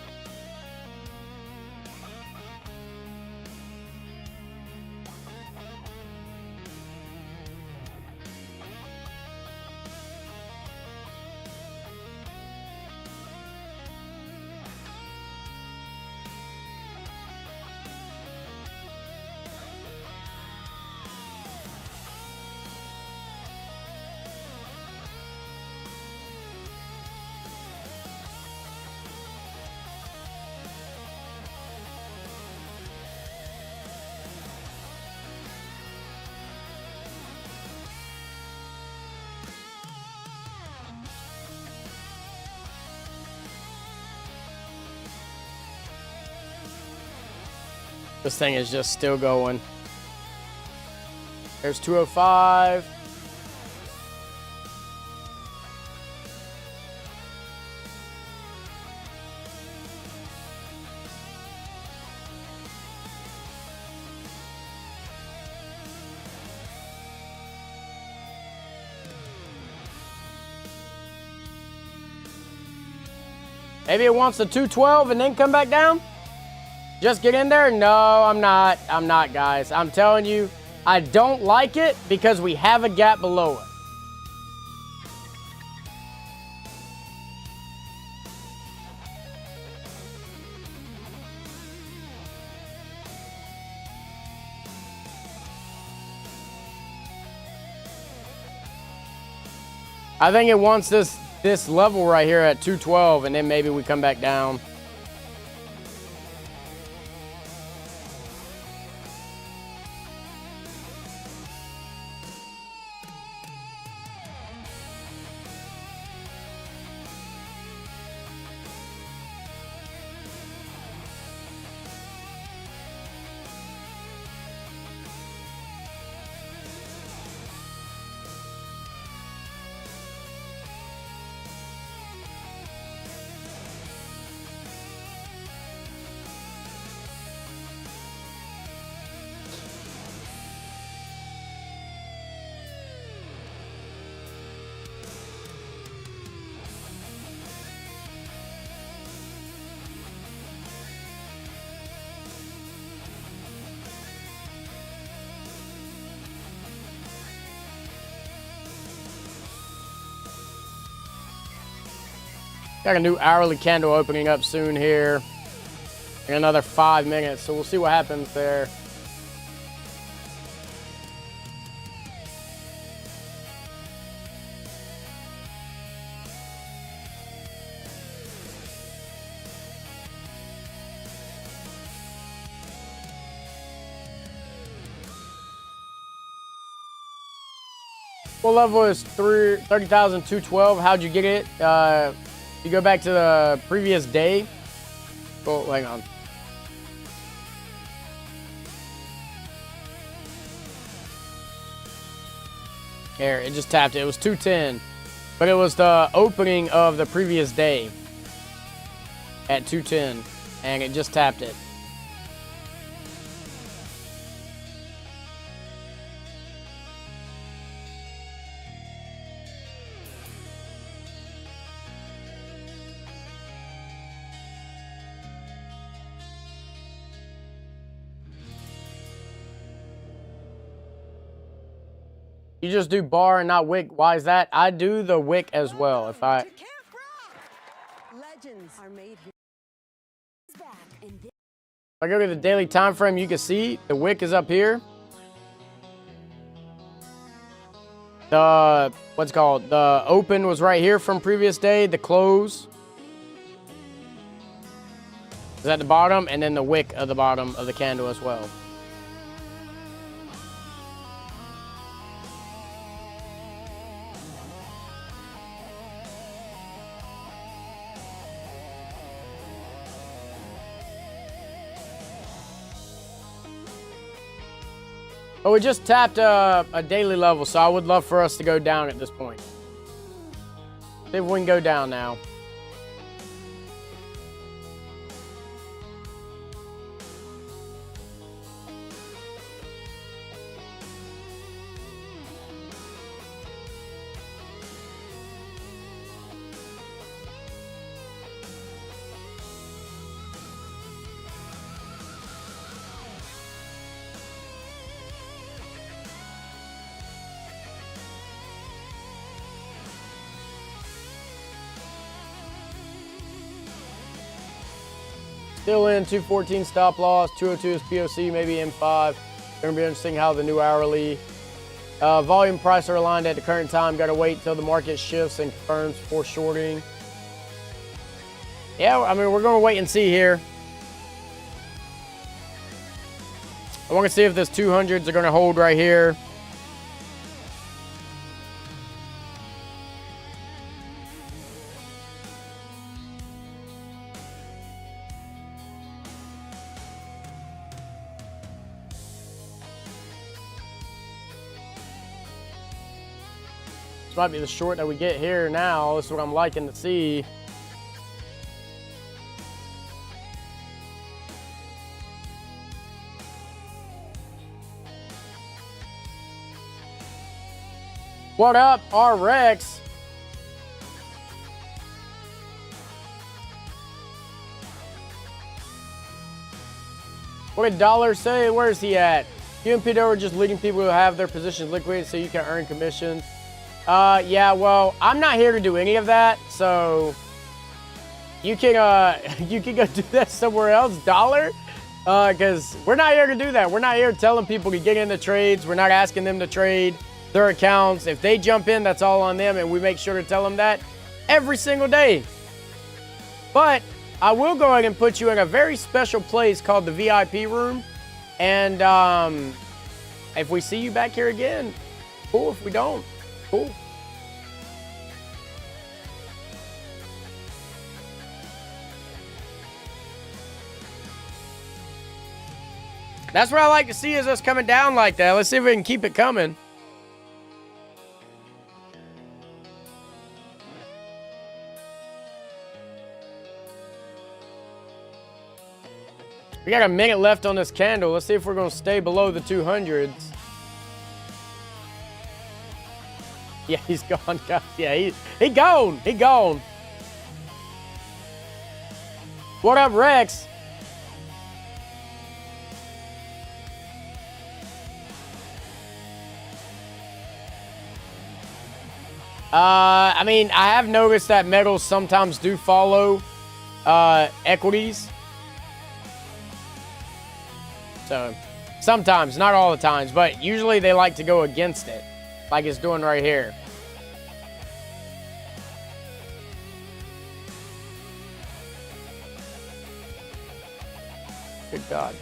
This thing is just still going. There's 205. Maybe it wants the 212 and then come back down? Just get in there? No, I'm not. I'm not, guys. I'm telling you, I don't like it because we have a gap below it. I think it wants this level right here at 212, and then maybe we come back down. Got a new hourly candle opening up soon here in another 5 minutes, so we'll see what happens there. Full level is 30,212. How'd you get it? You go back to the previous day. Oh, hang on. Here, it just tapped it. It was 210. But it was the opening of the previous day at 210. And it just tapped it. You just do bar and not wick. Why is that? I do the wick as well. If I go to the daily time frame, you can see the wick is up here. The what's it called? The open was right here from previous day. The close is at the bottom, and then the wick at the bottom of the candle as well. But we just tapped a daily level, so I would love for us to go down at this point. See if we can go down now. Still in 214 stop loss, 202 is POC, maybe M5. Gonna be interesting how the new hourly volume price are aligned at the current time. Got to wait till the market shifts and confirms before shorting. Yeah, I mean, we're gonna wait and see here. I want to see if this 200s are gonna hold right here. This might be the short that we get here now. This is what I'm liking to see. What up, RX? What did Dollar say? Where is he at? You and Peter are just leading people who have their positions liquidated so you can earn commissions. Yeah, well, I'm not here to do any of that, so you can go do that somewhere else, Dollar, because we're not here to do that. We're not here telling people to get into trades. We're not asking them to trade their accounts. If they jump in, that's all on them, and we make sure to tell them that every single day. But I will go ahead and put you in a very special place called the VIP room, and if we see you back here again, cool. If we don't, cool. That's what I like to see, is us coming down like that. Let's see if we can keep it coming. We got a minute left on this candle. Let's see if we're going to stay below the 200s. Yeah, he's gone, guys. Yeah, he gone. He gone. What up, Rex? I mean, I have noticed that metals sometimes do follow equities. So, sometimes, not all the times, but usually they like to go against it, like it's doing right here. Good God.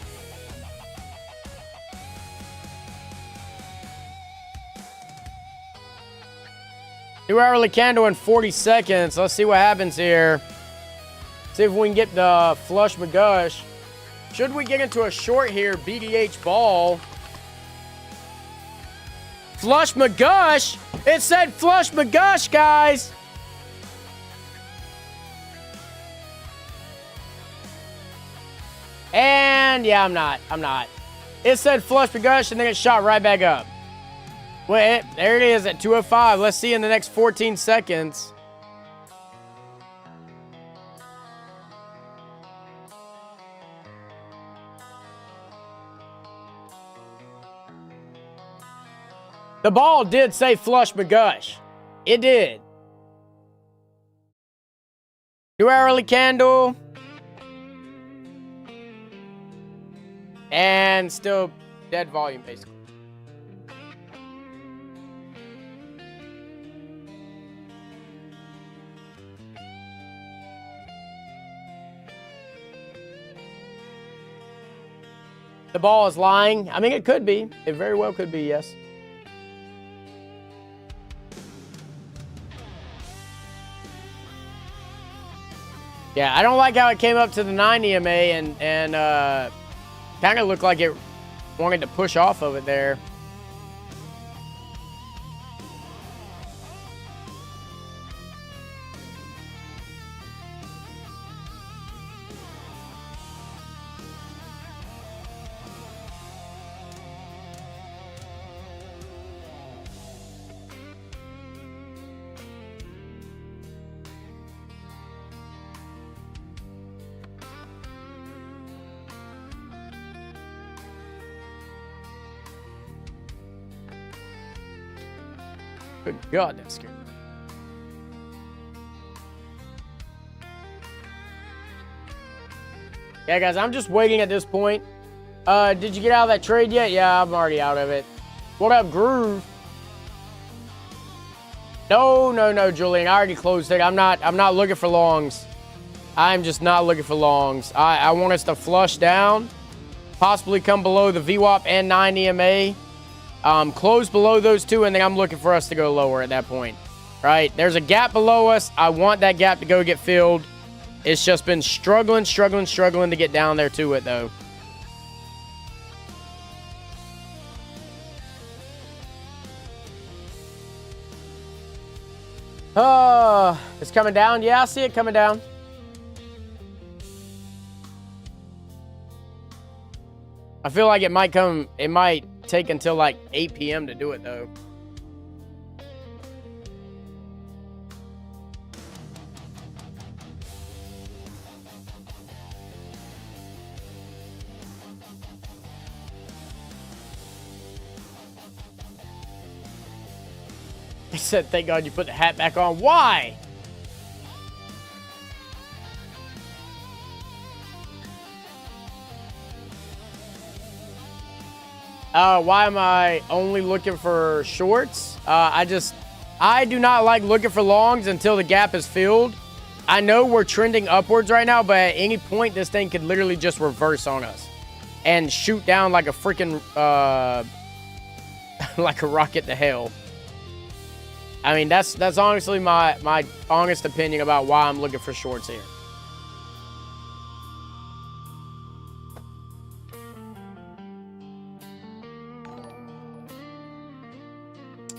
New hourly candle in 40 seconds. Let's see what happens here. See if we can get the flush McGush. Should we get into a short here, BDH ball? Flush McGush! It said flush McGush, guys! And yeah, I'm not. It said flush McGush and then it shot right back up. Wait, there it is at 205. Let's see in the next 14 seconds. The ball did say flush McGush. It did. New hourly candle. And still dead volume, basically. The ball is lying. I mean, it could be. It very well could be, yes. Yeah, I don't like how it came up to the 9 EMA and kind of looked like it wanted to push off of it there. Good God, that's scary. Yeah, guys, I'm just waiting at this point. Did you get out of that trade yet? Yeah, I'm already out of it. What up, Groove? No, Julian. I already closed it. I'm not looking for longs. I'm just not looking for longs. I want us to flush down, possibly come below the VWAP and 9 EMA. Close below those two, and then I'm looking for us to go lower at that point. Right? There's a gap below us. I want that gap to go get filled. It's just been struggling to get down there to it, though. It's coming down. Yeah, I see it coming down. I feel like it might take until like 8 p.m. to do it, though. He said, thank God you put the hat back on. Why? Why am I only looking for shorts? I do not like looking for longs until the gap is filled. I know we're trending upwards right now, but at any point, this thing could literally just reverse on us and shoot down like a freaking, like a rocket to hell. I mean, that's honestly my honest opinion about why I'm looking for shorts here.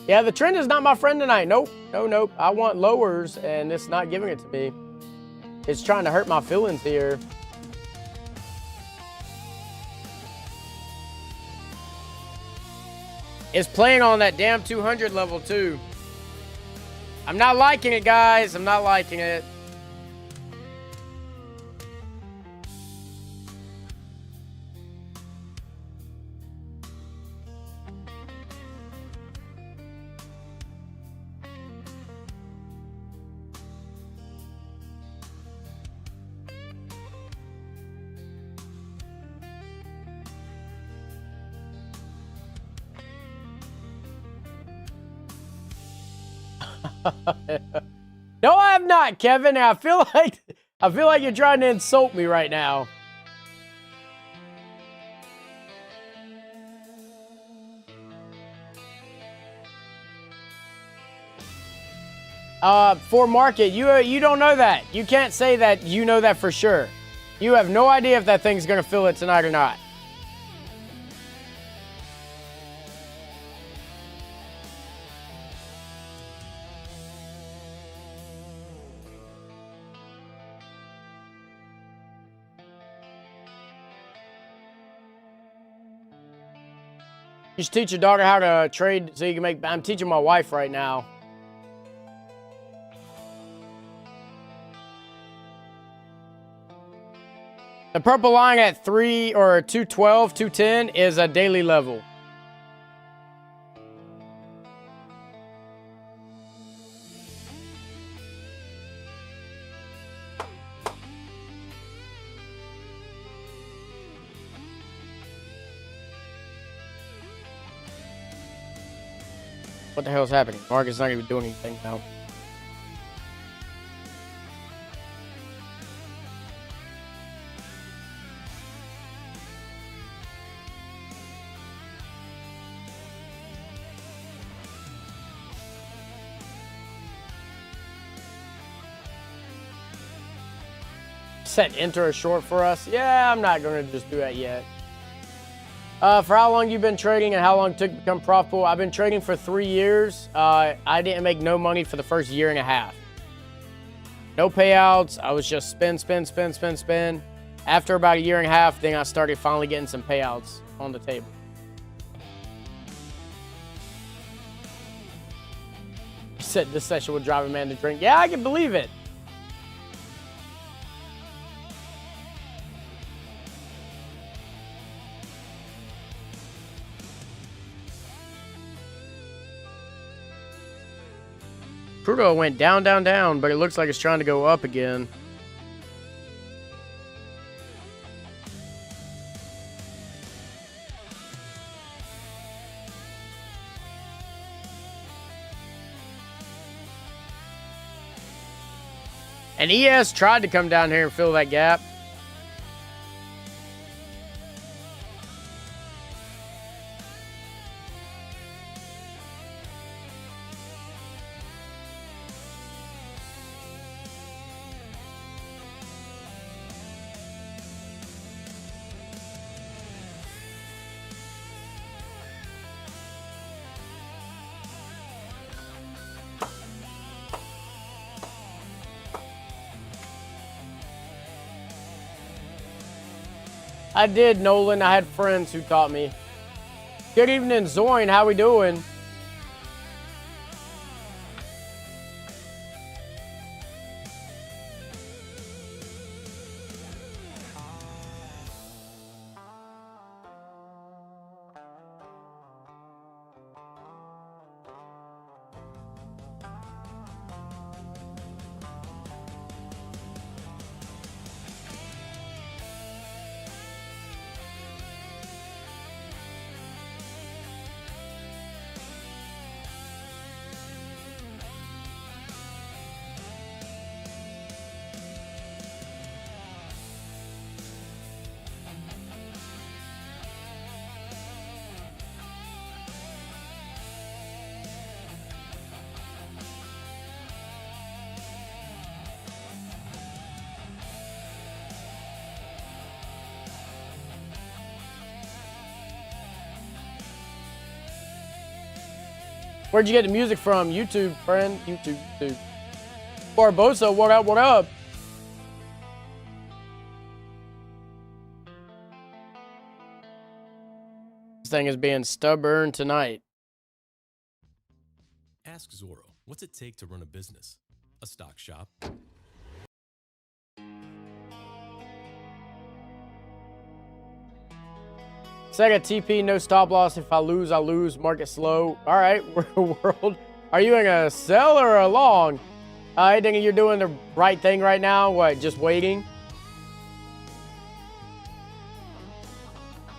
Yeah, the trend is not my friend tonight. Nope. I want lowers, and it's not giving it to me. It's trying to hurt my feelings here. It's playing on that damn 200 level, too. I'm not liking it, guys. I'm not liking it. No, I have not, Kevin. I feel like you're trying to insult me right now. For market, you don't know that. You can't say that you know that for sure. You have no idea if that thing's gonna fill it tonight or not. You should teach your daughter how to trade so you can make. I'm teaching my wife right now. The purple line at 3 or 212, 210 is a daily level. What the hell is happening? Market's not even doing anything now. Set enter a short for us. Yeah, I'm not going to just do that yet. For how long you've been trading and how long it took to become profitable? I've been trading for 3 years. I didn't make no money for the first year and a half. No payouts. I was just spin. After about a year and a half, then I started finally getting some payouts on the table. He said this session would drive a man to drink. Yeah, I can believe it. Crude oil went down, but it looks like it's trying to go up again. And ES tried to come down here and fill that gap. I did, Nolan. I had friends who taught me. Good evening, Zoin. How we doing? Where'd you get the music from? YouTube, friend. YouTube. Barbosa, what up, what up? This thing is being stubborn tonight. Ask Zorro, what's it take to run a business? A stock shop? Sega TP, no stop loss. If I lose, I lose. Market slow. All right, world. Are you in a sell or a long? I think you're doing the right thing right now. What, just waiting?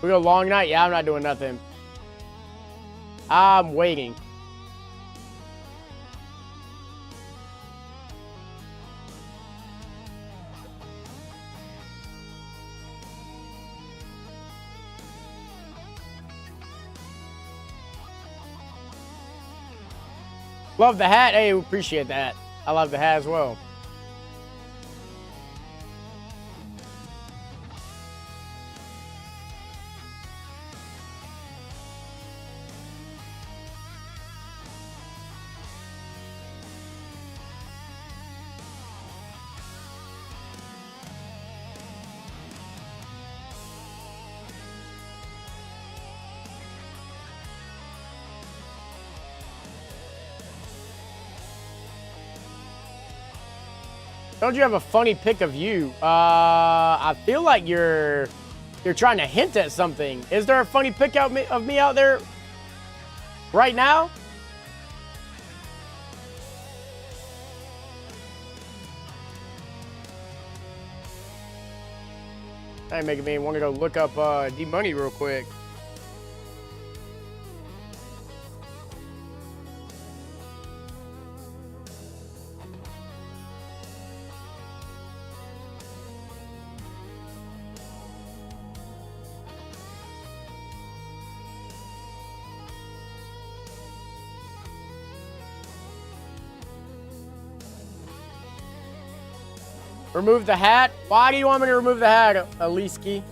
We go long night? Yeah, I'm not doing nothing. I'm waiting. Love the hat. Hey, appreciate that. I love the hat as well. Don't you have a funny pic of you? I feel like you're trying to hint at something. Is there a funny pic of me out there right now? That making me want to go look up D-Money real quick. Remove the hat? Why do you want me to remove the hat, Aliski?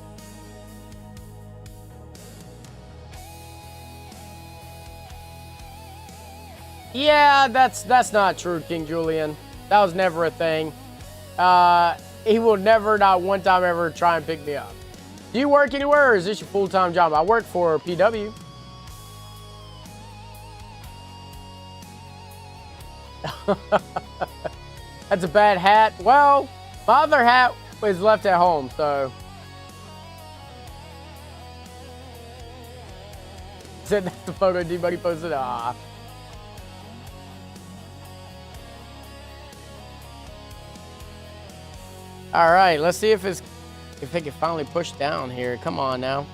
Yeah, that's not true, King Julian. That was never a thing. He will never, not one time ever, try and pick me up. Do you work anywhere, or is this your full-time job? I work for PW. That's a bad hat. Well, my other hat was left at home, so. Said that's the photo D-Buddy posted. Ah. All right, let's see if it can finally push down here. Come on now.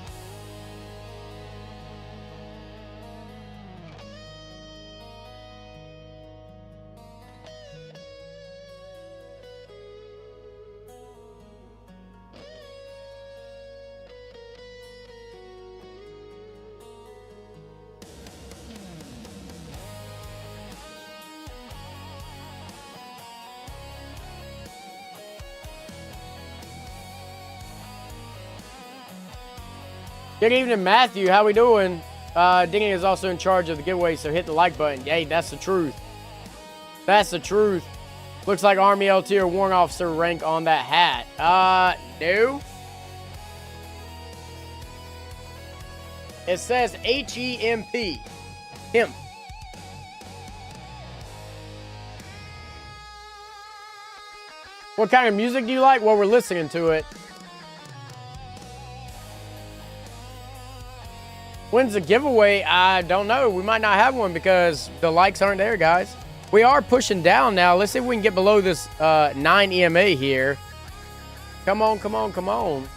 Good evening, Matthew. How we doing? Denny is also in charge of the giveaway, so hit the like button. Hey, that's the truth. That's the truth. Looks like Army LT or Warrant Officer rank on that hat. No. It says H-E-M-P. Hemp. What kind of music do you like? Well, we're listening to it. When's the giveaway? I don't know. We might not have one because the likes aren't there, guys. We are pushing down now. Let's see if we can get below this 9 EMA here. Come on, come on, come on.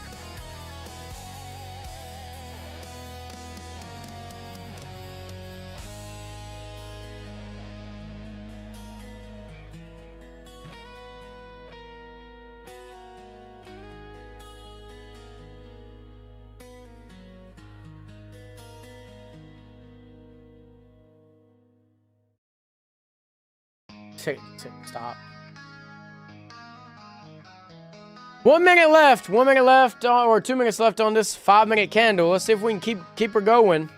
Stop. 1 minute left. 1 minute left, or 2 minutes left on this 5-minute candle. Let's see if we can keep her going.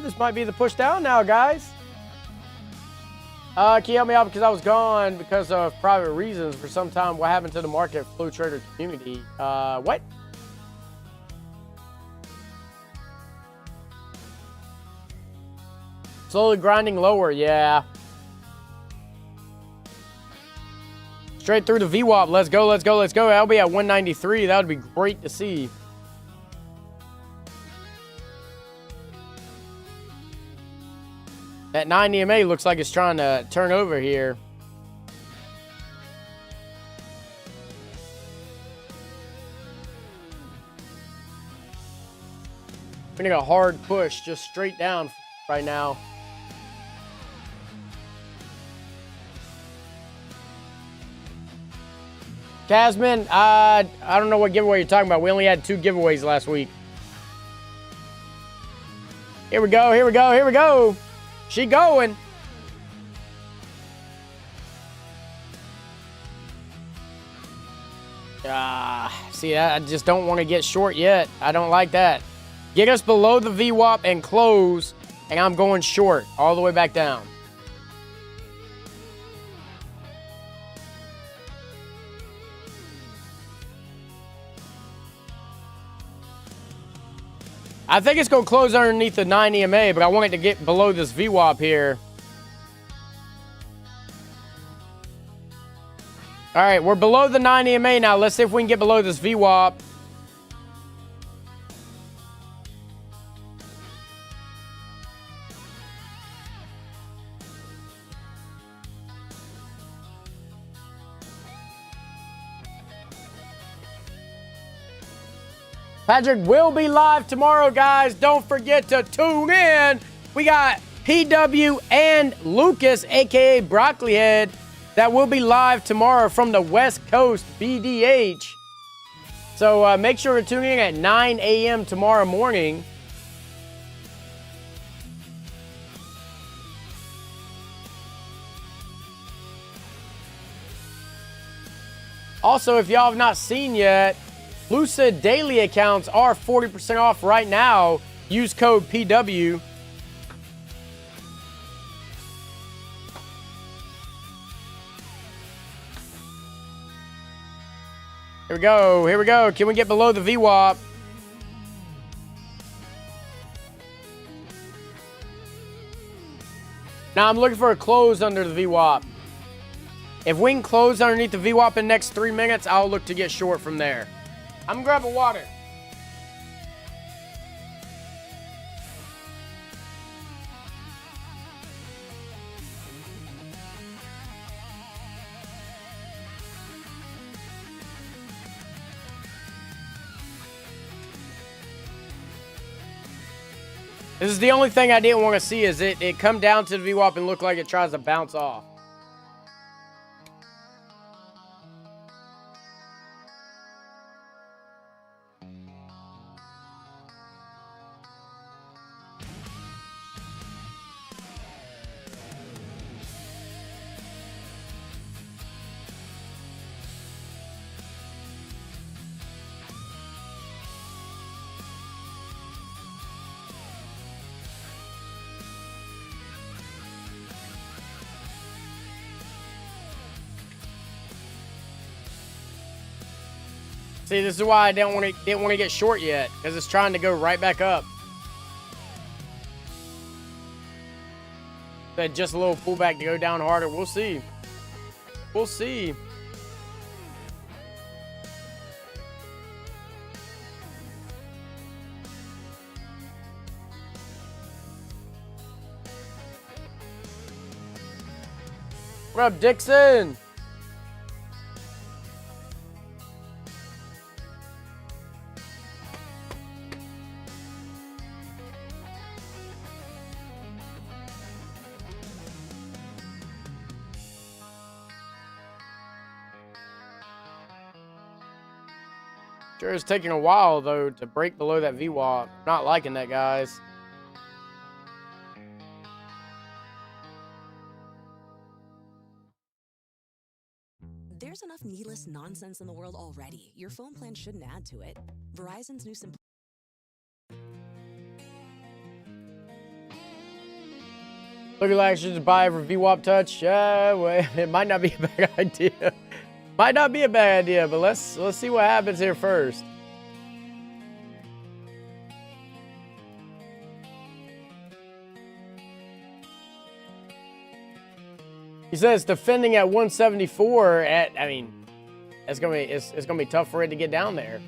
This might be the push down now, guys. Can you help me out because I was gone because of private reasons for some time? What happened to the market flow trader community? What? Slowly grinding lower, yeah. Straight through the VWAP. Let's go, let's go, let's go. That'll be at 193. That would be great to see. That 9 EMA looks like it's trying to turn over here. We need a hard push just straight down right now. Tasman, I don't know what giveaway you're talking about. We only had 2 giveaways last week. Here we go, here we go, here we go. She going. See, I just don't want to get short yet. I don't like that. Get us below the VWAP and close, and I'm going short all the way back down. I think it's going to close underneath the 9 EMA, but I want it to get below this VWAP here. All right, we're below the 9 EMA now. Let's see if we can get below this VWAP. Patrick will be live tomorrow, guys. Don't forget to tune in. We got PW and Lucas, a.k.a. Broccoli Head, that will be live tomorrow from the West Coast BDH. So make sure to tune in at 9 a.m. tomorrow morning. Also, if y'all have not seen yet, Lucid daily accounts are 40% off right now. Use code PW. Here we go. Here we go. Can we get below the VWAP? Now I'm looking for a close under the VWAP. If we can close underneath the VWAP in the next 3 minutes, I'll look to get short from there. I'm grabbing water. This is the only thing I didn't want to see is it come down to the VWAP and look like it tries to bounce off. See, this is why I didn't want to get short yet, because it's trying to go right back up. But just a little pullback to go down harder. We'll see. We'll see. What up, Dixon? Sure is taking a while, though, to break below that VWAP. Not liking that, guys. There's enough needless nonsense in the world already. Your phone plan shouldn't add to it. Verizon's new simple. Look at like should just buy for VWAP touch. Yeah, well, it might not be a bad idea. Might not be a bad idea, but let's see what happens here first. He says defending at 174 at, I mean, it's gonna be tough for it to get down there.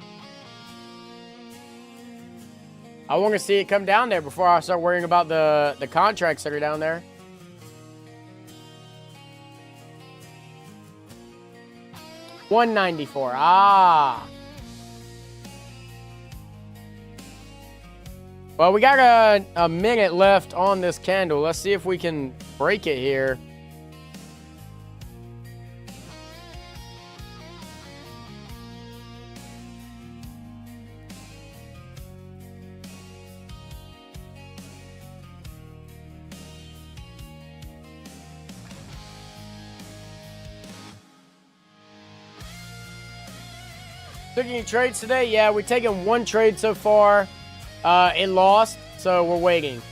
I want to see it come down there before I start worrying about the contracts that are down there. $194. Ah. Well, we got a minute left on this candle. Let's see if we can break it here. Took any trades today? Yeah, we've taken one trade so far. It lost, so we're waiting.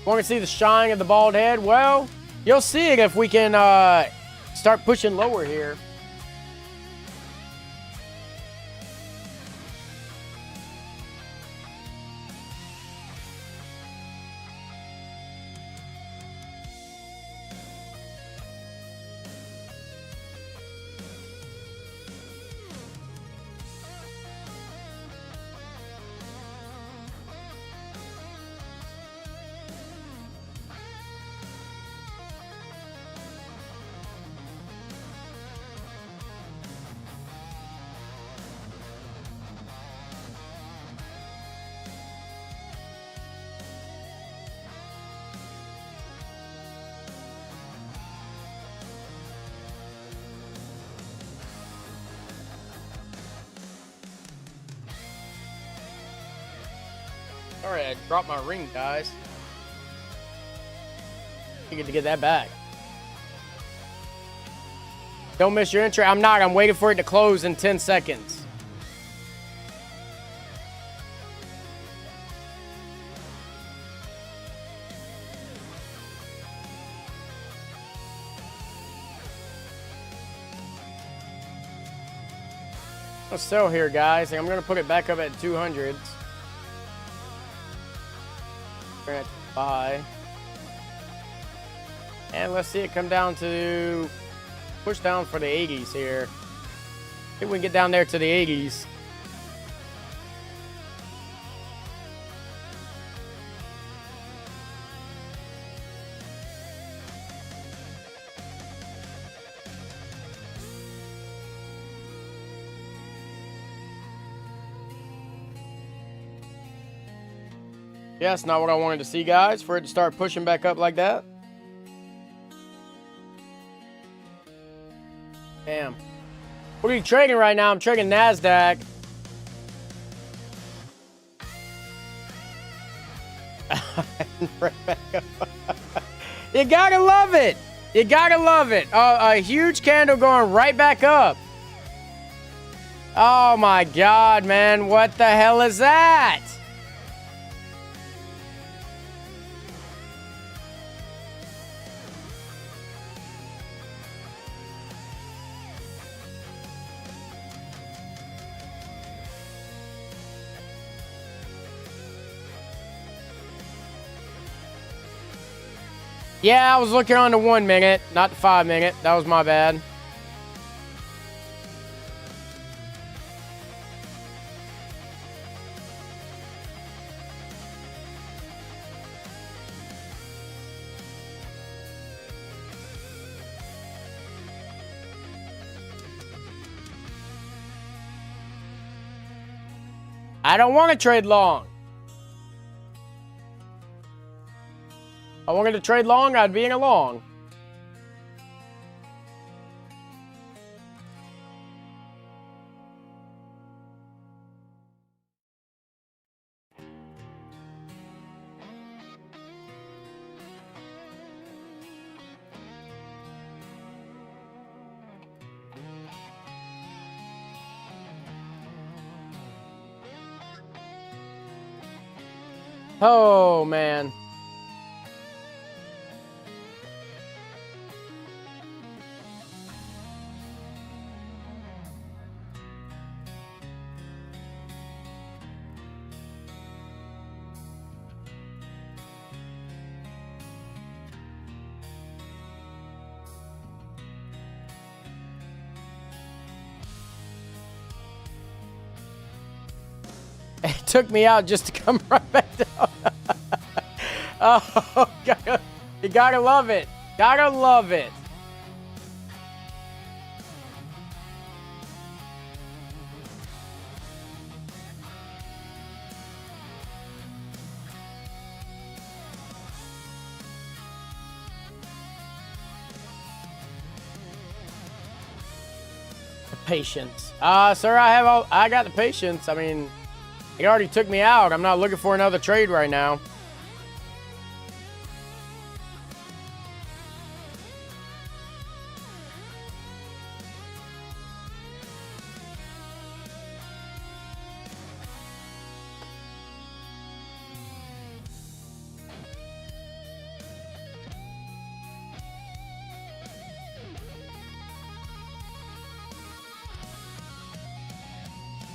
Want to see the shine of the bald head? Well, you'll see it if we can start pushing lower here. Sorry, I dropped my ring, guys. You get to get that back. Don't miss your entry. I'm not. I'm waiting for it to close in 10 seconds. Let's sell here, guys. I'm going to put it back up at 200s. We're going to buy. And let's see it come down to push down for the 80s here. See if we can get down there to the 80s. Yeah, that's not what I wanted to see, guys, for it to start pushing back up like that. Damn. What are you trading right now? I'm trading NASDAQ. You gotta love it. You gotta love it. A huge candle going right back up. Oh my God, man. What the hell is that? Yeah, I was looking on the 1 minute, not the 5 minute. That was my bad. I don't want to trade long. If I wanted to trade long, I'd be in a long. Oh, man. It took me out just to come right back down. Oh, you gotta love it. Gotta love it. The patience. Sir, I got the patience. I mean, he already took me out. I'm not looking for another trade right now.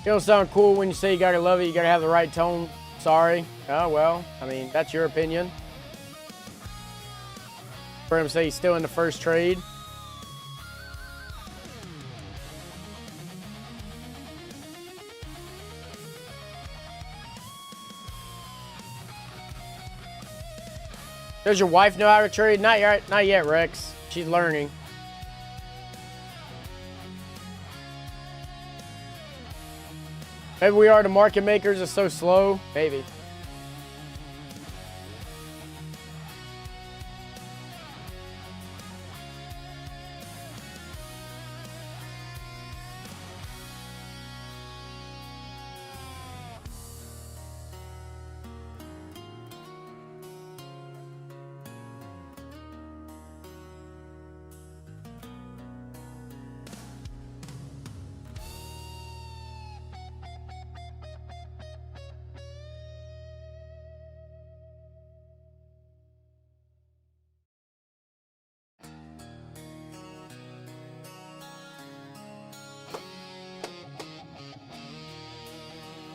You don't sound cool when you say you gotta love it. You gotta have the right tone. Sorry. Oh, well, I mean, that's your opinion. For him to say he's still in the first trade. Does your wife know how to trade? Not yet, Rex. She's learning. Maybe we are the market makers. It's so slow. Maybe.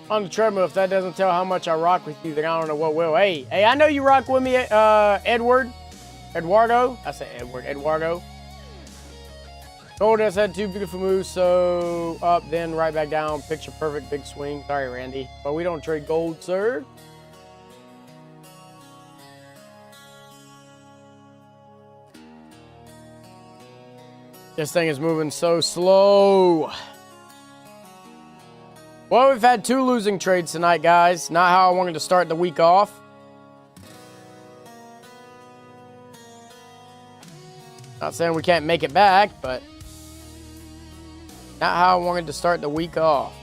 On the treadmill, if that doesn't tell how much I rock with you, then I don't know what will. Hey, I know you rock with me, Eduardo. I said Edward, Eduardo. Dollas had 2 beautiful moves, so up, then right back down. Picture perfect, big swing. Sorry, Randy, but we don't trade gold, sir. This thing is moving so slow. Well, we've had 2 losing trades tonight, guys. Not how I wanted to start the week off. Not saying we can't make it back, but not how I wanted to start the week off.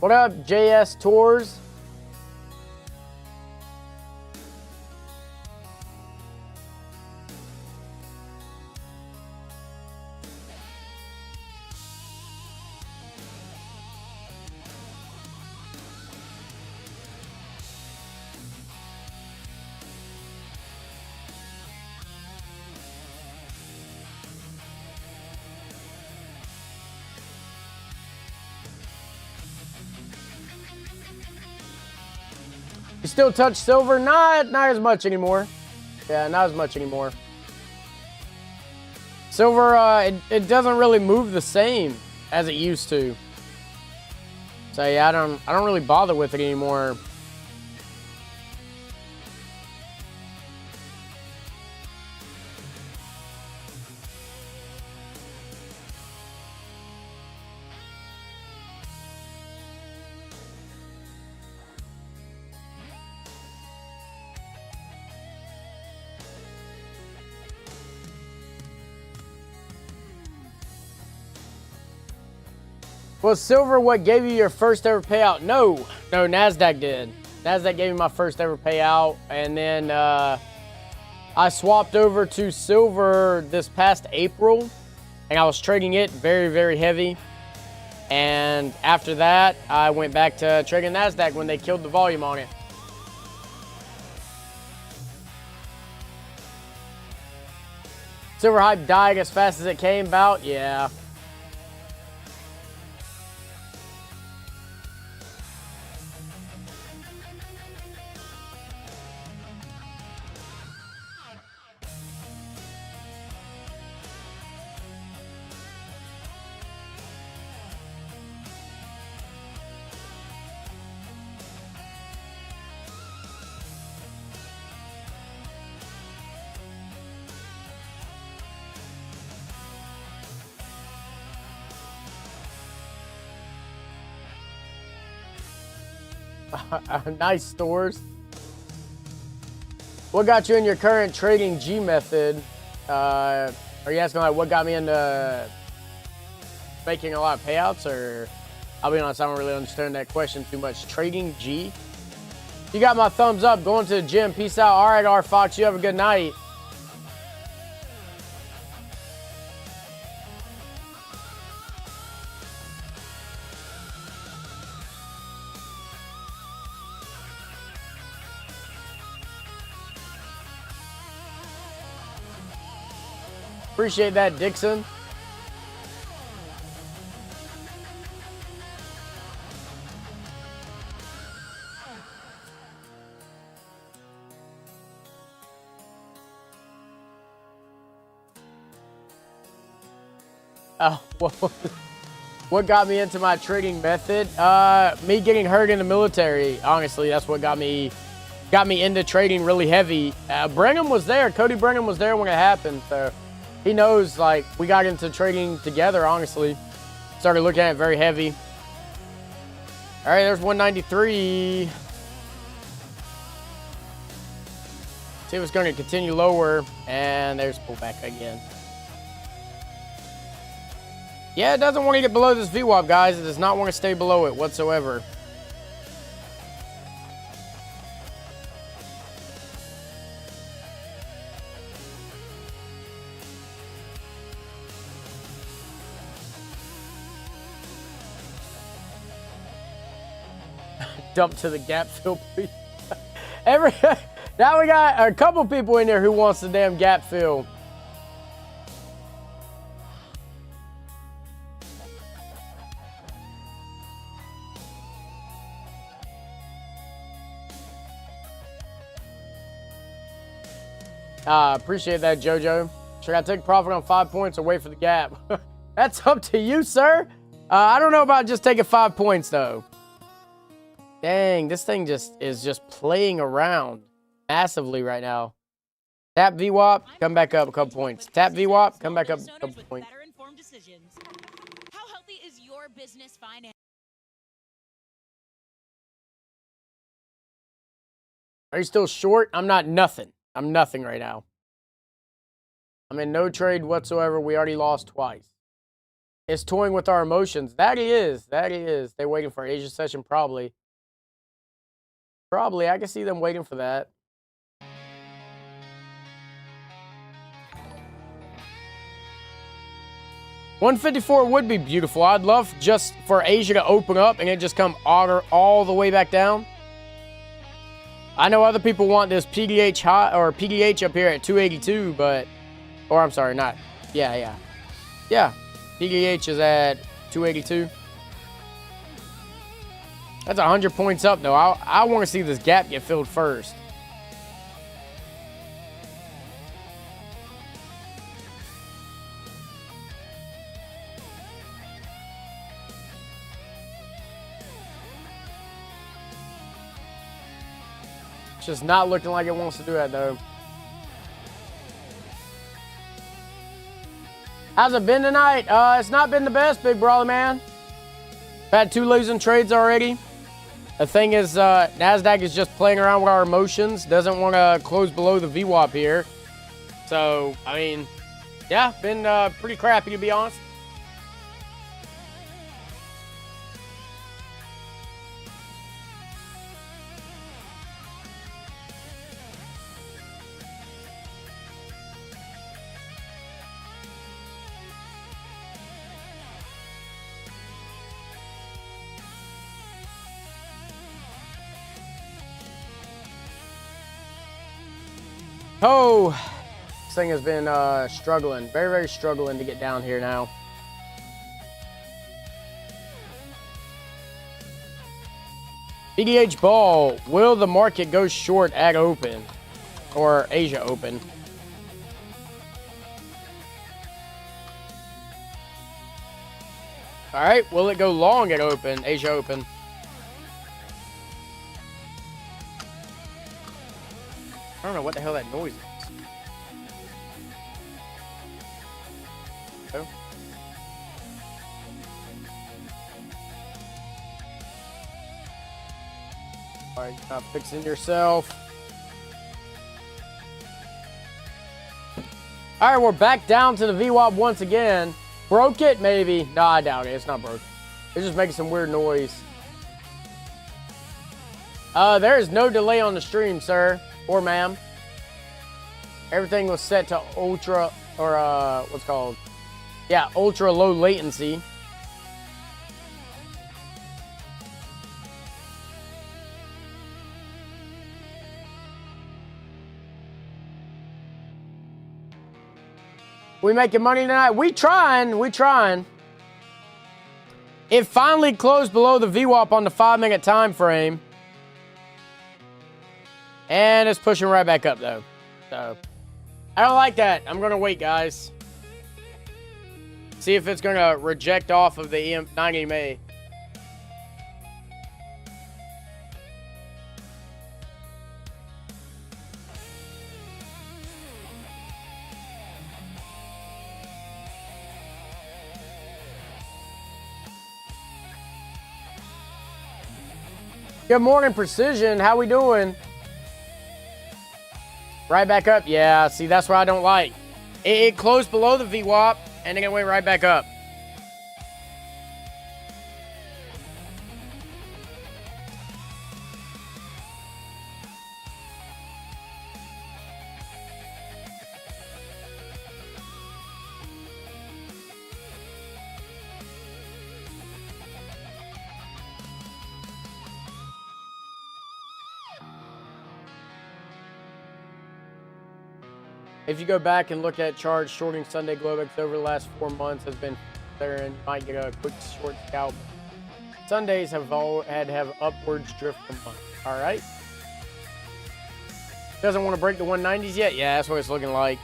What up, JS Tours? You still touch silver? Not as much anymore. Yeah, not as much anymore. Silver, it doesn't really move the same as it used to. So yeah, I don't really bother with it anymore. Was silver what gave you your first ever payout? No, NASDAQ did. NASDAQ gave me my first ever payout, and then I swapped over to silver this past April, and I was trading it very, very heavy. And after that, I went back to trading NASDAQ when they killed the volume on it. Silver hype died as fast as it came about? Yeah. Nice stores. What got you in your current trading G method? Are you asking like what got me into making a lot of payouts, or I'll be honest, I don't really understand that question too much. Trading G? You got my thumbs up. Going to the gym. Peace out. All right, R Fox. You have a good night. Appreciate that, Dixon. Oh, what got me into my trading method? Me getting hurt in the military. Honestly, that's what got me into trading really heavy. Brigham was there. Cody Brigham was there when it happened, so he knows. Like, we got into trading together. Honestly, started looking at it very heavy. All right, there's 193. See if it's going to continue lower, and there's pullback again. Yeah, it doesn't want to get below this VWAP, guys. It does not want to stay below it whatsoever. Dump to the gap fill, please. Now we got a couple people in there who wants the damn gap fill. Appreciate that, JoJo. Should I take profit on 5 points or wait for the gap? That's up to you, sir. I don't know about just taking 5 points, though. Dang, this thing is just playing around massively right now. Tap VWAP, come back up a couple points. Tap VWAP, come back up a couple points. How healthy is your business finance? Are you still short? I'm not nothing. I'm nothing right now. I'm in no trade whatsoever. We already lost twice. It's toying with our emotions. That is. They're waiting for Asia session, probably. Probably. I can see them waiting for that. $154 would be beautiful. I'd love just for Asia to open up and it just come all the way back down. I know other people want this PDH high or PDH up here at 282, but, or I'm sorry, not. Yeah. PDH is at 282. That's 100 points up, though. I want to see this gap get filled first. It's just not looking like it wants to do that, though. How's it been tonight? It's not been the best, big brother, man. Had 2 losing trades already. The thing is, NASDAQ is just playing around with our emotions. Doesn't want to close below the VWAP here. So, I mean, yeah, been pretty crappy, to be honest. Oh, this thing has been struggling, very struggling to get down here now. BDH ball, will the market go short at open or Asia open? All right, will it go long at open, Asia open? I don't know what the hell that noise is. Oh. All right, you're not fixing yourself. All right, we're back down to the VWAP once again. Broke it, maybe. No, I doubt it. It's not broken. It's just making some weird noise. There is no delay on the stream, sir. Or ma'am. Everything was set to ultra, or what's called? Yeah, ultra low latency. We making money tonight? We trying. We trying. It finally closed below the VWAP on the 5-minute time frame. And it's pushing right back up, though. So, I don't like that. I'm going to wait, guys. See if it's going to reject off of the 90 EMA. Good morning, Precision. How we doing? Right back up. Yeah, see, that's what I don't like. It closed below the VWAP, and then it went right back up. If you go back and look at charts, shorting Sunday Globex over the last 4 months has been there, and you might get a quick short scalp. Sundays have have upwards drift for months. All right. Doesn't want to break the 190s yet? Yeah, that's what it's looking like.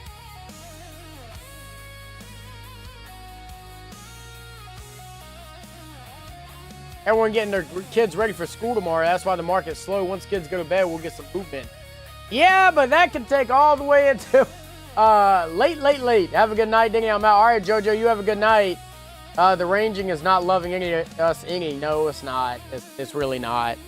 Everyone getting their kids ready for school tomorrow. That's why the market's slow. Once kids go to bed, we'll get some movement. Yeah, but that can take all the way into late. Have a good night, Denny. I'm out. All right, JoJo, you have a good night. The ranging is not loving us any. No, it's not. It's really not.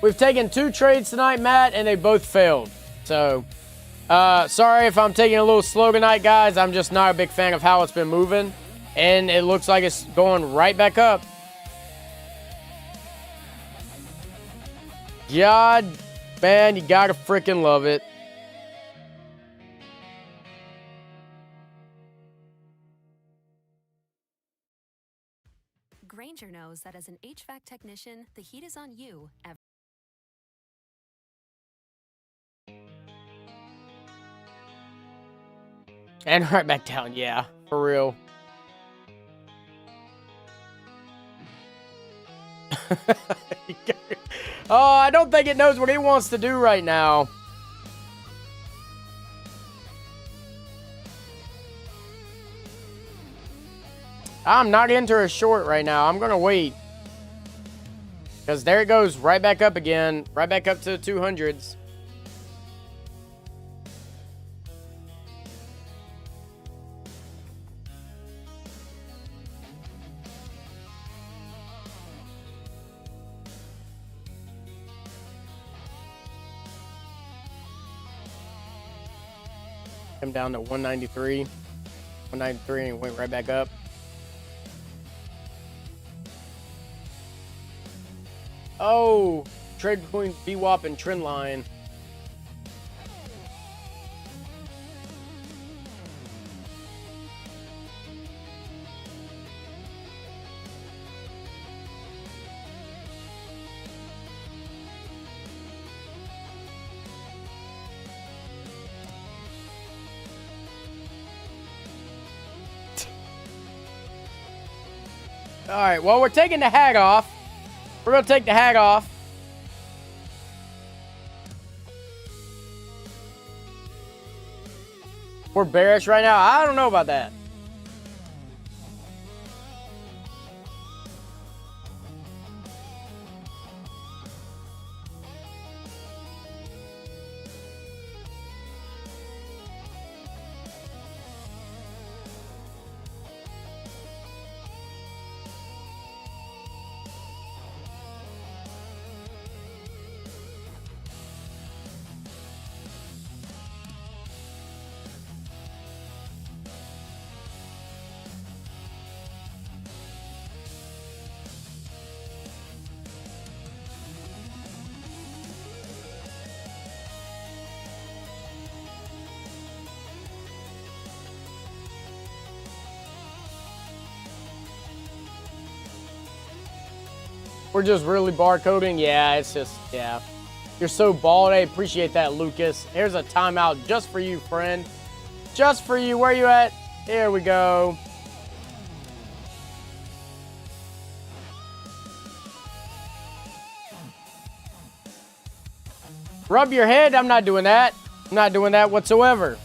We've taken 2 trades tonight, Matt, and they both failed. So, sorry if I'm taking a little slow tonight, guys. I'm just not a big fan of how it's been moving. And it looks like it's going right back up. God, man, you gotta freaking love it. Granger knows that as an HVAC technician, the heat is on you. And right back down, yeah, for real. Oh, I don't think it knows what it wants to do right now. I'm not into a short right now. I'm going to wait. Because there it goes, right back up again. Right back up to the 200s. Come down to 193. 193 and went right back up. Oh, trade between VWAP and trend line. All right, well, we're taking the hag off. We're going to take the hag off. We're bearish right now. I don't know about that. We're just really barcoding. Yeah, it's just, yeah. You're so bald. I appreciate that, Lucas. Here's a timeout just for you, friend. Just for you. Where you at? Here we go. Rub your head. I'm not doing that. I'm not doing that whatsoever.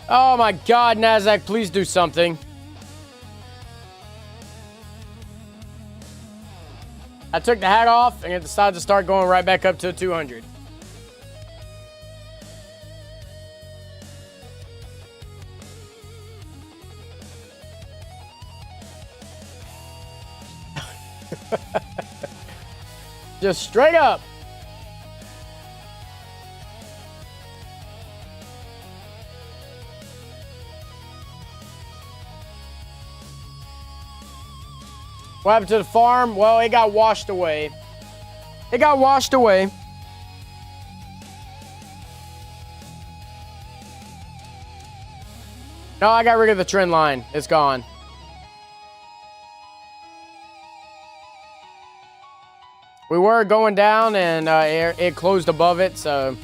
Oh my God, NASDAQ, please do something. I took the hat off and it decided to start going right back up to 200. Just straight up. What happened to the farm? Well, it got washed away. It got washed away. No, I got rid of the trend line. It's gone. We were going down and it closed above it, so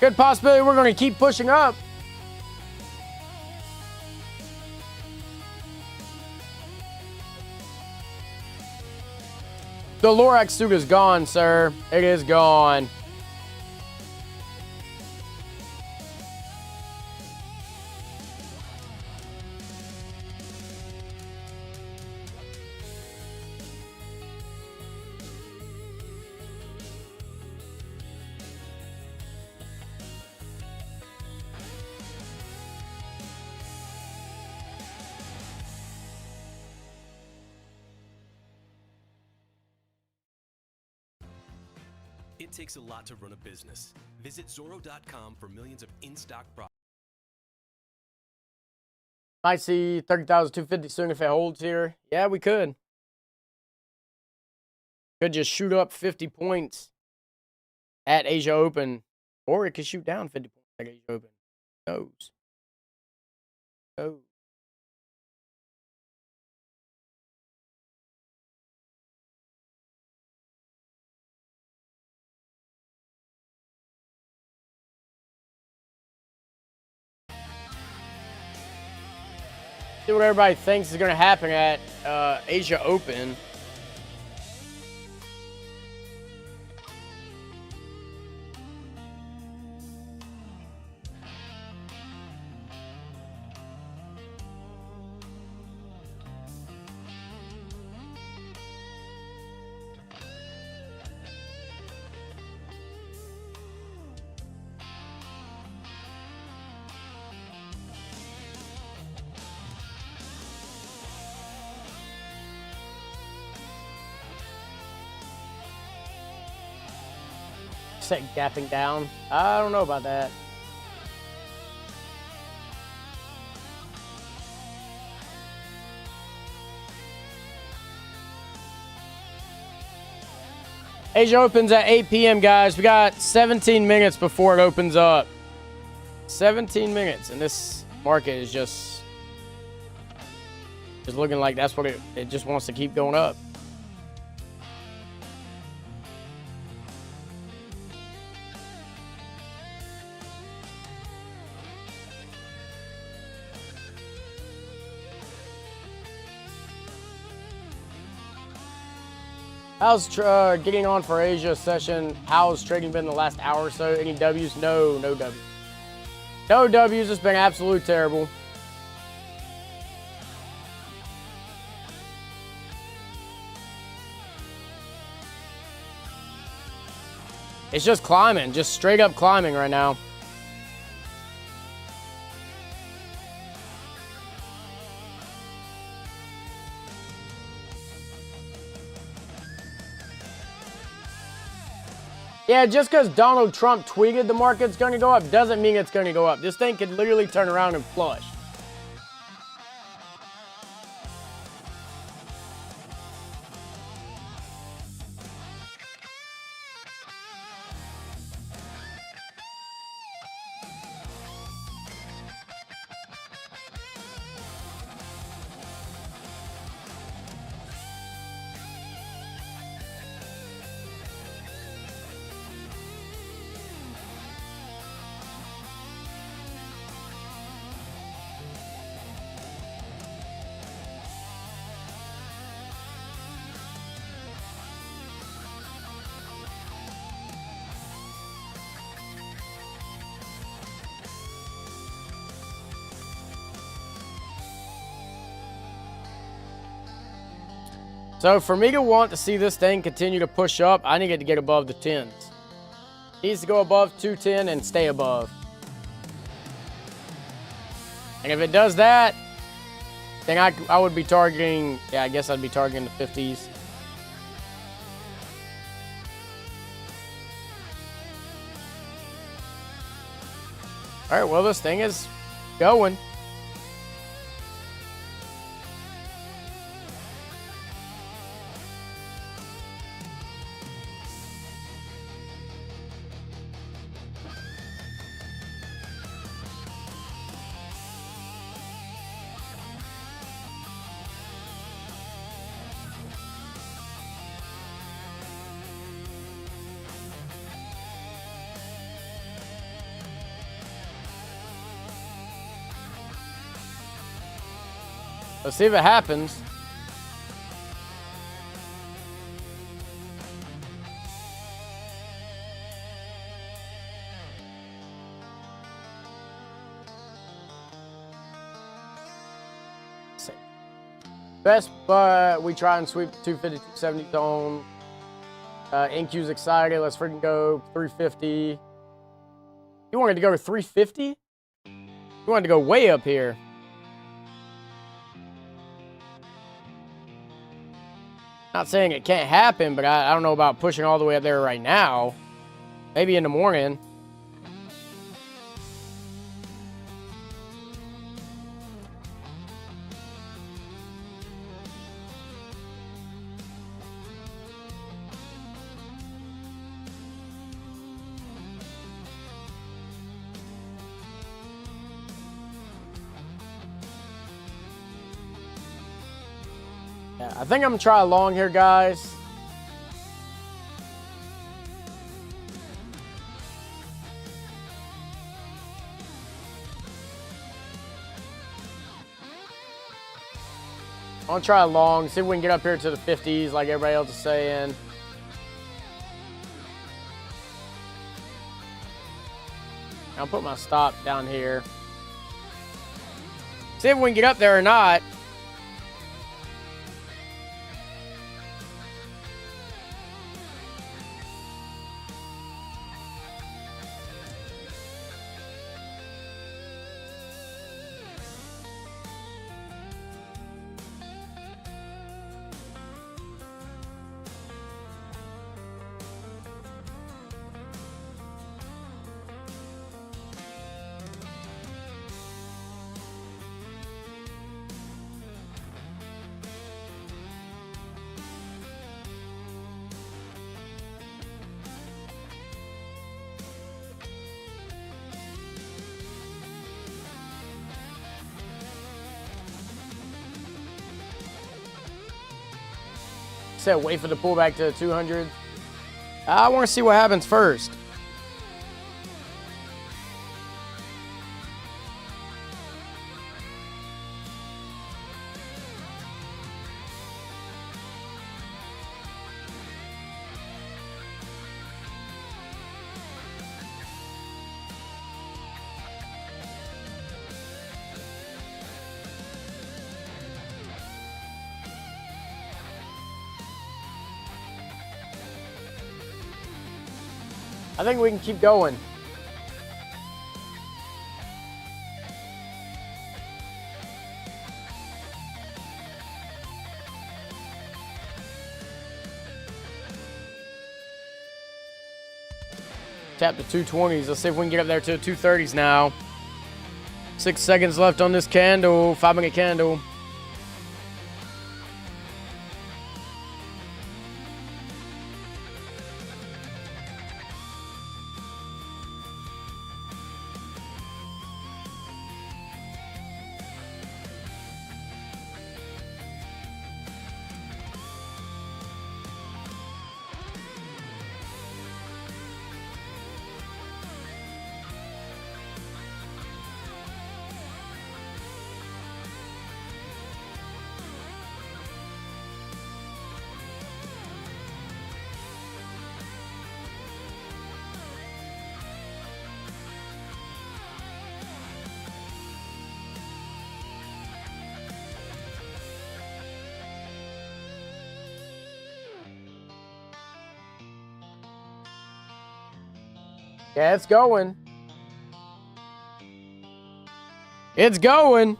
good possibility we're going to keep pushing up. The Lorax suit is gone, sir. It is gone. It takes a lot to run a business. Visit Zorro.com for millions of in-stock products. Might see 30,250 soon if it holds here. Yeah, we could. Could just shoot up 50 points at Asia Open. Or it could shoot down 50 points at Asia Open. Who knows? Oh. See what everybody thinks is going to happen at Asia Open. Set gapping down. I don't know about that. Asia opens at 8 p.m., guys. We got 17 minutes before it opens up. 17 minutes, and this market is just looking like that's what it just wants to keep going up. How's getting on for Asia session? How's trading been the last hour or so? Any W's? No, no W's. No W's. It's been absolutely terrible. It's just climbing, just straight up climbing right now. Yeah, just because Donald Trump tweeted the market's going to go up doesn't mean it's going to go up. This thing could literally turn around and flush. So for me to want to see this thing continue to push up, I need it to get above the 10s. It needs to go above 210 and stay above. And if it does that, then I would be targeting, yeah, I guess I'd be targeting the 50s. All right, well, this thing is going. Let's see if it happens. Let's see. Best, but we try and sweep the 250, 270 zone. NQ's excited. Let's freaking go 350. You wanted to go to 350? You wanted to go way up here. Not saying it can't happen, but I don't know about pushing all the way up there right now. Maybe in the morning. Yeah, I think I'm gonna try a long here, guys. I'm gonna try a long, see if we can get up here to the 50s like everybody else is saying. I'll put my stop down here. See if we can get up there or not. Said wait for the pullback to the 200. I want to see what happens first. I think we can keep going. Tap the 220s. Let's see if we can get up there to the 230s now. 6 seconds left on this candle, 5-minute candle. Yeah, it's going. It's going.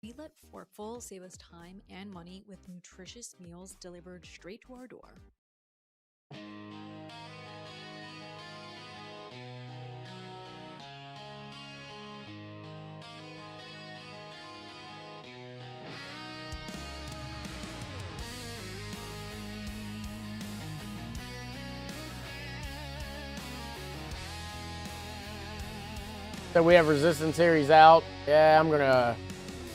We let Forkful save us time and money with nutritious meals delivered straight to our door. So we have resistance here. He's out. Yeah, I'm gonna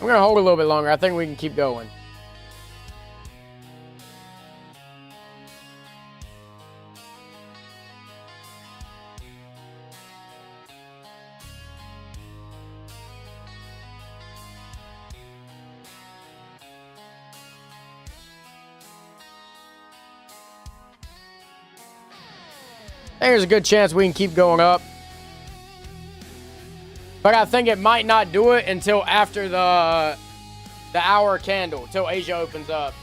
hold a little bit longer. I think we can keep going. There's a good chance we can keep going up. But I think it might not do it until after the hour candle, till Asia opens up.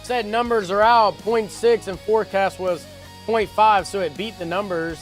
Said numbers are out, 0.6 and forecast was 0.5, so it beat the numbers.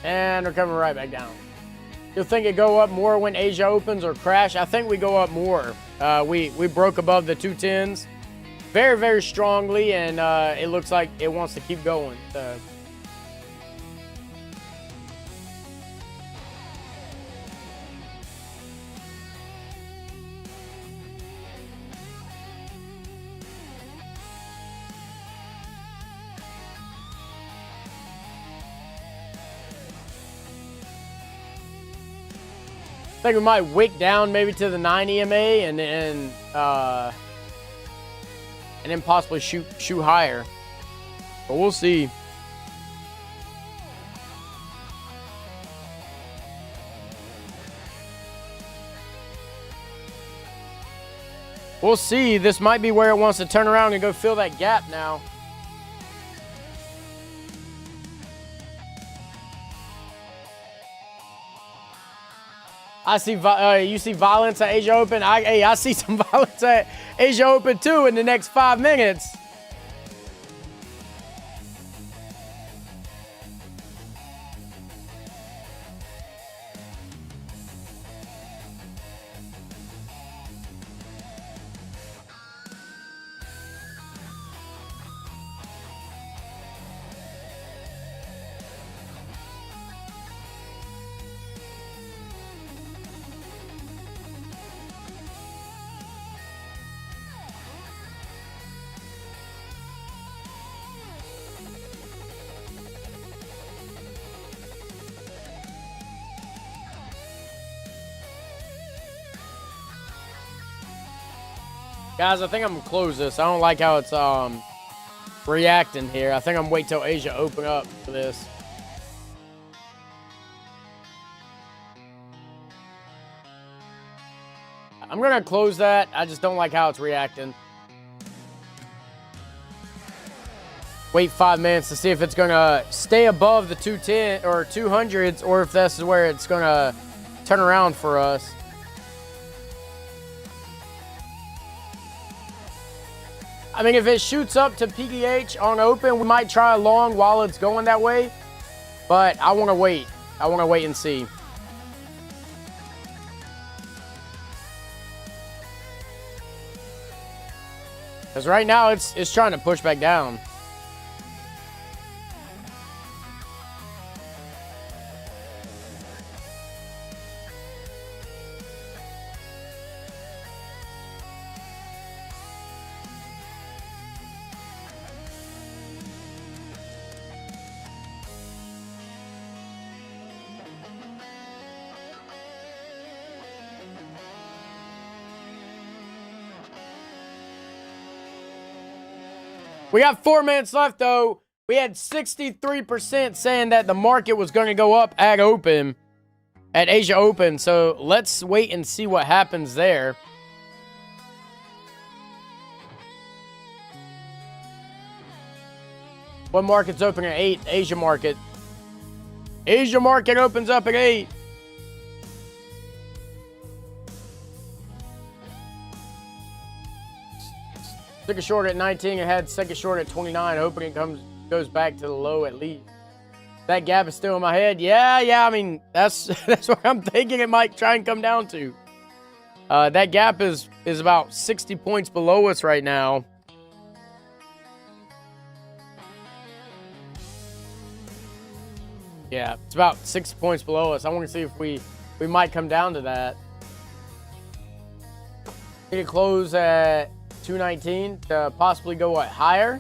And we're coming right back down. You'll think it go up more when Asia opens or crash. I think we go up more. We broke above the 210s very, very strongly, and it looks like it wants to keep going. So. I think we might wick down maybe to the 9 EMA and then possibly shoot higher. But we'll see. We'll see. This might be where it wants to turn around and go fill that gap now. I see, you see violence at Asia Open. I see some violence at Asia Open too in the next 5 minutes. Guys, I think I'm gonna close this. I don't like how it's reacting here. I think I'm wait till Asia open up for this. I'm gonna close that. I just don't like how it's reacting. Wait 5 minutes to see if it's gonna stay above the 210 or 200s, or if this is where it's gonna turn around for us. I mean, if it shoots up to PDH on open, we might try a long while it's going that way. But I want to wait. I want to wait and see. Because right now, it's trying to push back down. We got 4 minutes left, though. We had 63% saying that the market was going to go up at open, at Asia Open. So let's wait and see what happens there. What market's open at 8? Asia market. Asia market opens up at 8. Took a short at 19 and had second short at 29. Hoping it goes back to the low at least. That gap is still in my head. Yeah. I mean, that's what I'm thinking it might try and come down to. That gap is about 60 points below us right now. Yeah, it's about 60 points below us. I want to see if we might come down to that. Need to close at 219 to possibly go what, higher?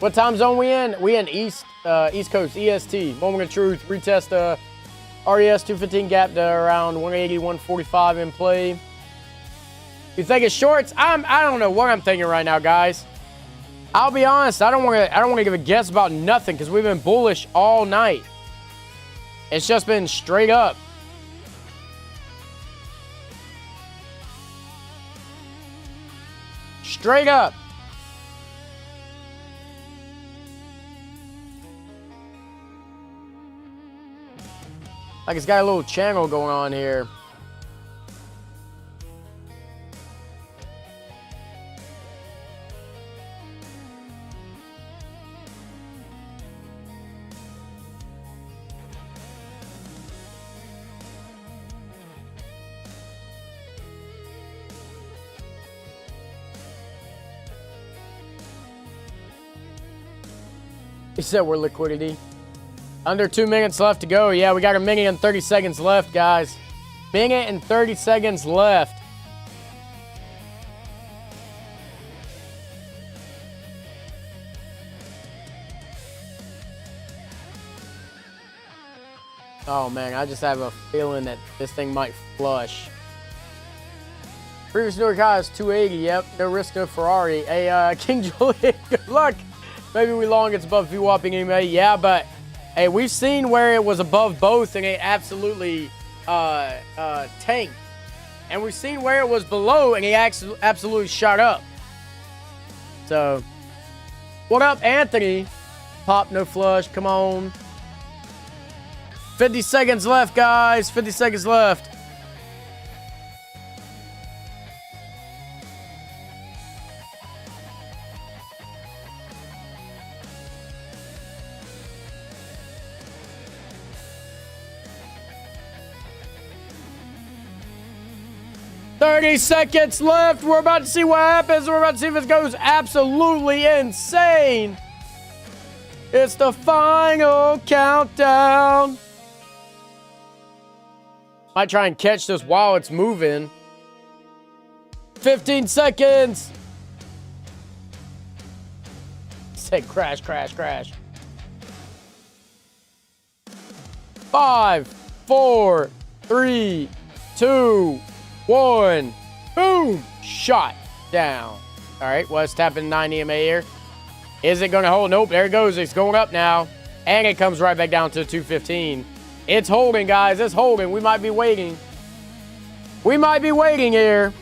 What time zone we in? We in East Coast, EST. Moment of truth. Retest RES 215 gap to around 180, 145 in play. You think it's shorts? I don't know what I'm thinking right now, guys. I'll be honest. I don't want to give a guess about nothing because we've been bullish all night. It's just been straight up. Straight up. Like it's got a little channel going on here. He said we're liquidity. Under 2 minutes left to go. Yeah, we got a minute and 30 seconds left, guys. Minute and 30 seconds left. Oh, man, I just have a feeling that this thing might flush. Previous New York high is 280. Yep, no risk, no Ferrari. Hey, King Julian, good luck. Maybe we long it's above VWAP anyway. Yeah, but hey, we've seen where it was above both and it absolutely tanked. And we've seen where it was below and it absolutely shot up. So, what up, Anthony? Pop, no flush. Come on. 50 seconds left, guys. 50 seconds left. $30 seconds left. We're about to see what happens. We're about to see if it goes absolutely insane. It's the final countdown. Might try and catch this while it's moving. 15 seconds. Said crash, crash, crash. 5, 4, 3, 2, 1. Boom. Shot down. All right. Well, it's tapping 9 EMA here. Is it going to hold? Nope. There it goes. It's going up now. And it comes right back down to 215. It's holding, guys. It's holding. We might be waiting. We might be waiting here.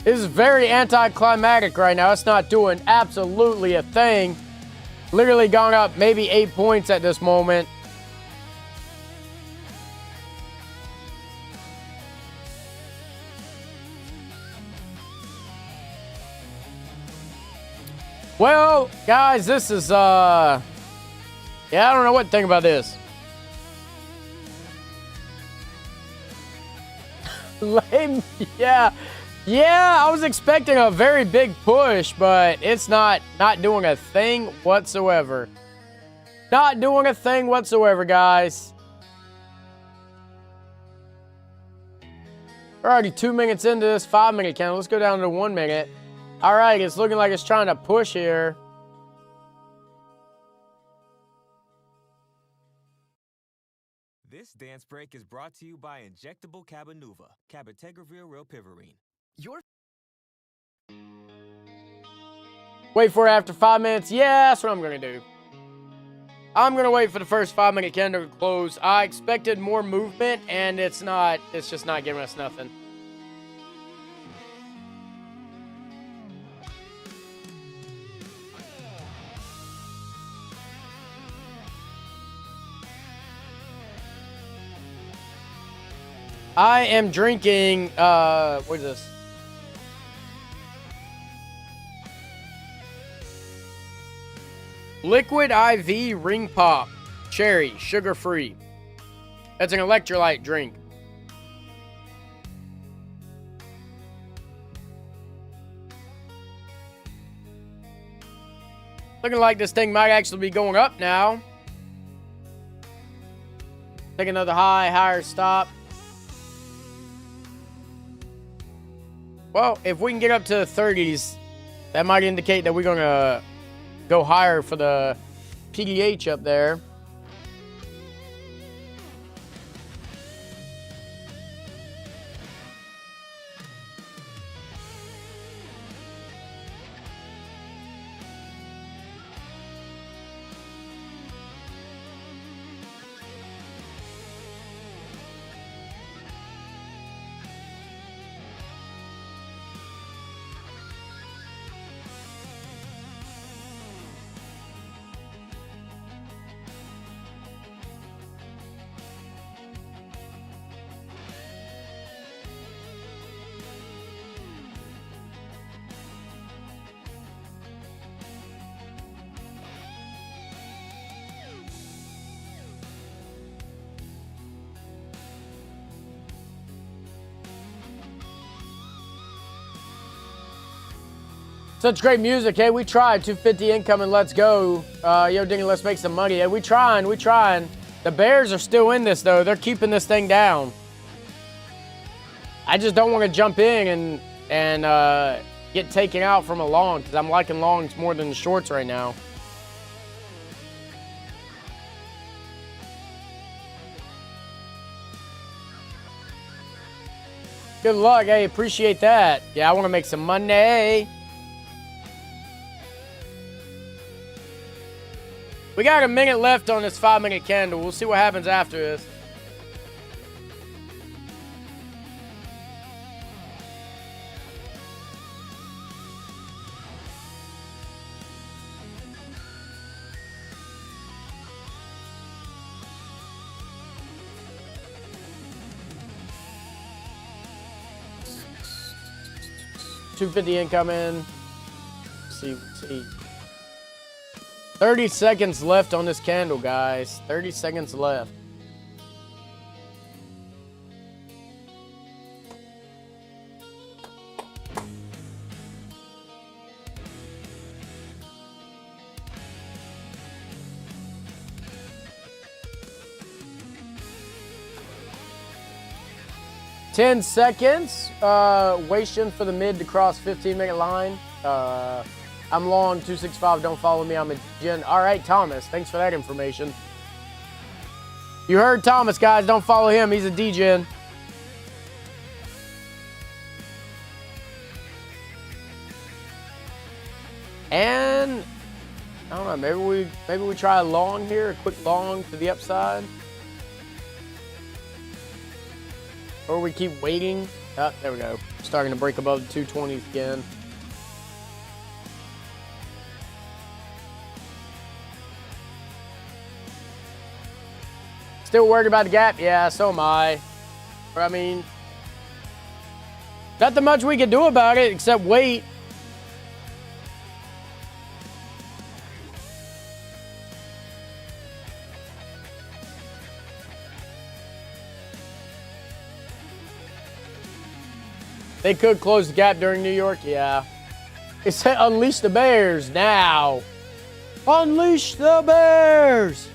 This is very anticlimactic right now. It's not doing absolutely a thing. Literally gone up maybe 8 points at this moment. Well, guys, this is, yeah, I don't know what to think about this. Lame, yeah. Yeah, I was expecting a very big push, but it's not doing a thing whatsoever. Not doing a thing whatsoever, guys. We're already 2 minutes into this 5-minute candle. Let's go down to 1 minute. All right, it's looking like it's trying to push here. This dance break is brought to you by Injectable Cabenuva, Cabotegravir Rilpivirine. Wait for it after 5 minutes. Yeah, that's what I'm going to do. I'm going to wait for the first 5-minute candle to close. I expected more movement, and it's just not giving us nothing. I am drinking, what is this? Liquid IV Ring Pop, cherry, sugar-free. That's an electrolyte drink. Looking like this thing might actually be going up now. Take another higher stop. Well, if we can get up to the 30s, that might indicate that we're going to go higher for the PDH up there. Such great music. Hey, we tried. 250 incoming. Let's go. Yo, Denny, let's make some money. Hey, we trying. The Bears are still in this, though. They're keeping this thing down. I just don't want to jump in and get taken out from a long, because I'm liking longs more than the shorts right now. Good luck. Hey, appreciate that. Yeah, I want to make some money. We got a minute left on this 5-minute candle. We'll see what happens after this. $250 incoming. Let's see. 30 seconds left on this candle, guys. 30 seconds left. Ten seconds. Waiting for the mid to cross 15-minute line. I'm long, 265, don't follow me, I'm a gen. All right, Thomas, thanks for that information. You heard Thomas, guys, don't follow him, he's a DGen. And, I don't know, maybe we try a long here, a quick long to the upside. Or we keep waiting. Oh, there we go. Starting to break above the 220s again. Still worried about the gap? Yeah, so am I. I mean, nothing much we can do about it except wait. They could close the gap during New York, yeah. It said unleash the Bears now. Unleash the Bears.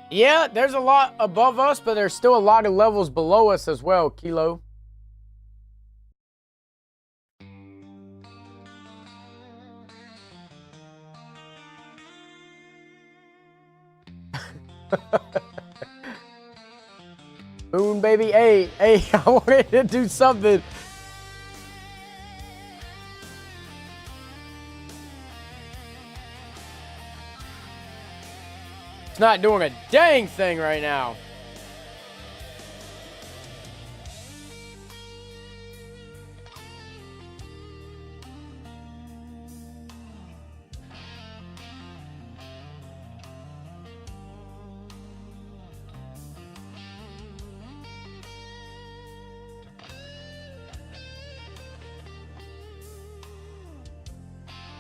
Yeah, there's a lot above us, but there's still a lot of levels below us as well, Kilo. Moon, baby. Hey, I wanted to do something. It's not doing a dang thing right now.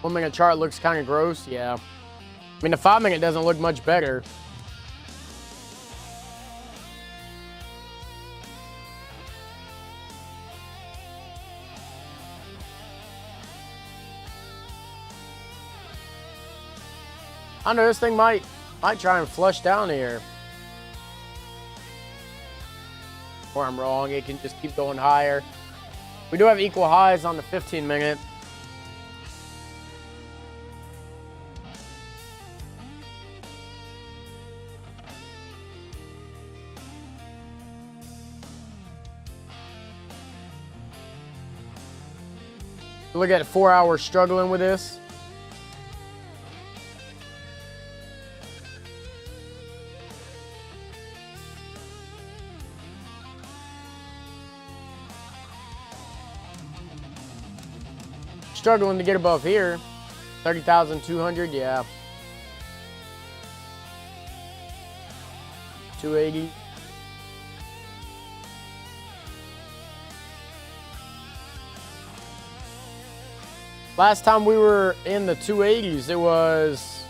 One minute chart looks kind of gross, yeah. I mean, the 5 minute doesn't look much better. I know this thing might try and flush down here. Or I'm wrong, it can just keep going higher. We do have equal highs on the 15 minute. Look at 4 hours struggling with this. Struggling to get above here. 30,200, yeah. 280. Last time we were in the 280s, it was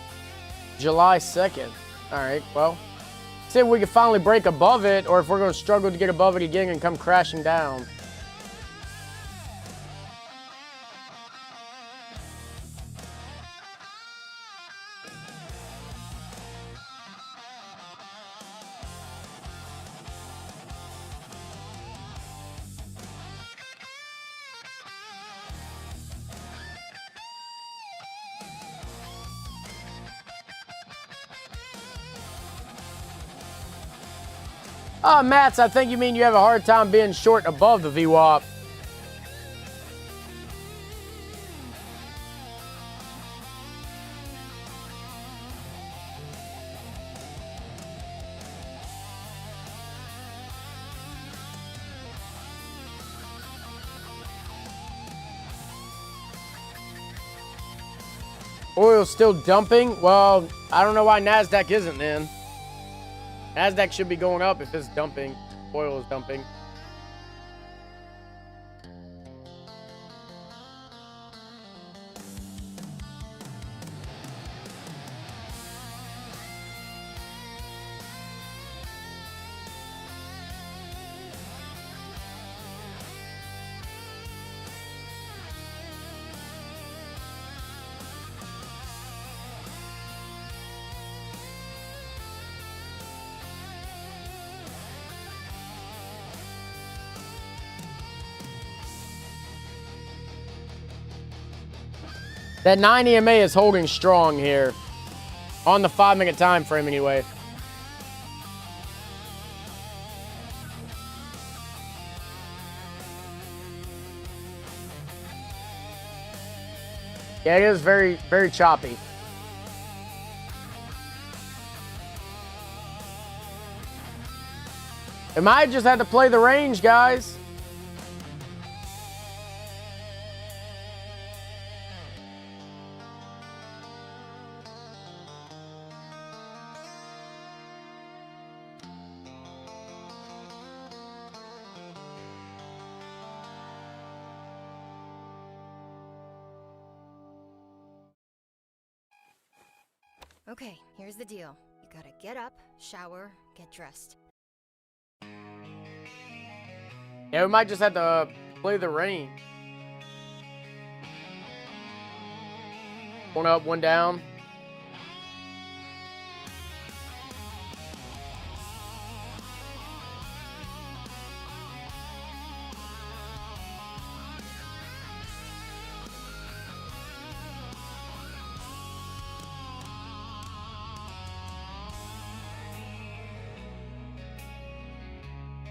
July 2nd. All right, well, see if we can finally break above it or if we're going to struggle to get above it again and come crashing down. Mats, I think you mean you have a hard time being short above the VWAP. Oil's still dumping? Well, I don't know why NASDAQ isn't then. NASDAQ should be going up if it's dumping. Oil is dumping. That 9 EMA is holding strong here. On the 5 minute time frame anyway. Yeah, it is very, very choppy. It might just have to play the range, guys. Okay, here's the deal. You gotta get up, shower, get dressed. Yeah, we might just have to play the rain. One up, one down.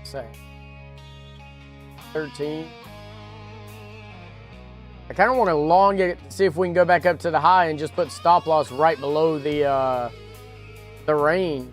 Say 13. I kind of want to long it, see if we can go back up to the high and just put stop loss right below the range.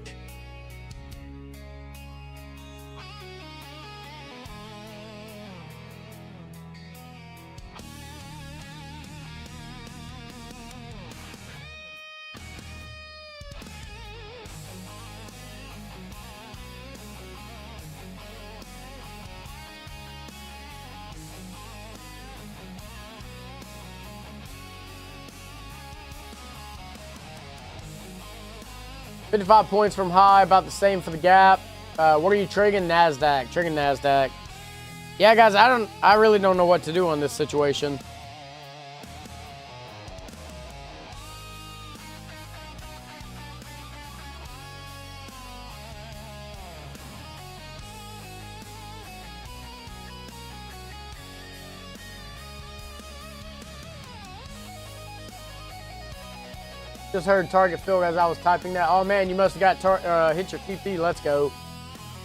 $55 points from high, about the same for the gap. What are you triggering? NASDAQ. Triggering NASDAQ. Yeah, guys, I really don't know what to do on this situation. Just heard target filled as I was typing that. Oh man, you must have got hit your TP. Let's go.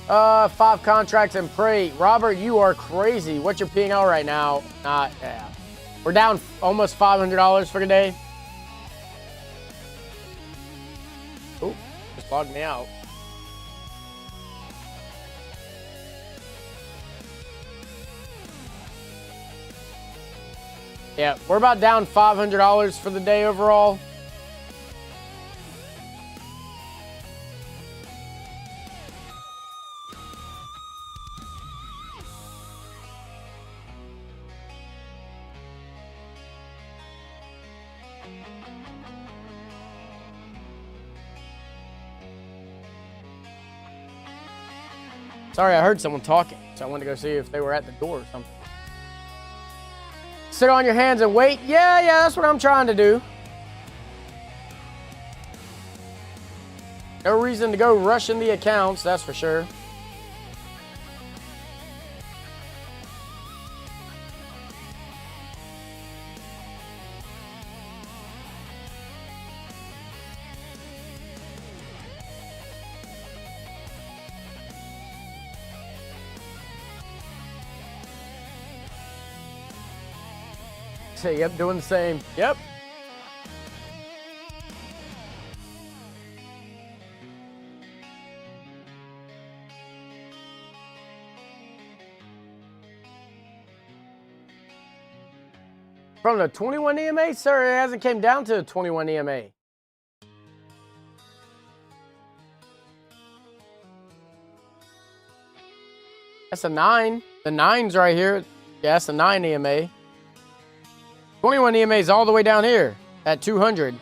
5 contracts and pray. Robert, you are crazy. What's your P&L right now? Yeah. We're down almost $500 for the day. Oh, just logged me out. Yeah, we're about down $500 for the day overall. Sorry, I heard someone talking, so I wanted to go see if they were at the door or something. Sit on your hands and wait. Yeah, that's what I'm trying to do. No reason to go rushing the accounts, that's for sure. Yep, doing the same. Yep. From the 21 EMA? Sir, it hasn't came down to the 21 EMA. That's a 9. The 9's right here. Yeah, that's a 9 EMA. 21 EMA is all the way down here at 200.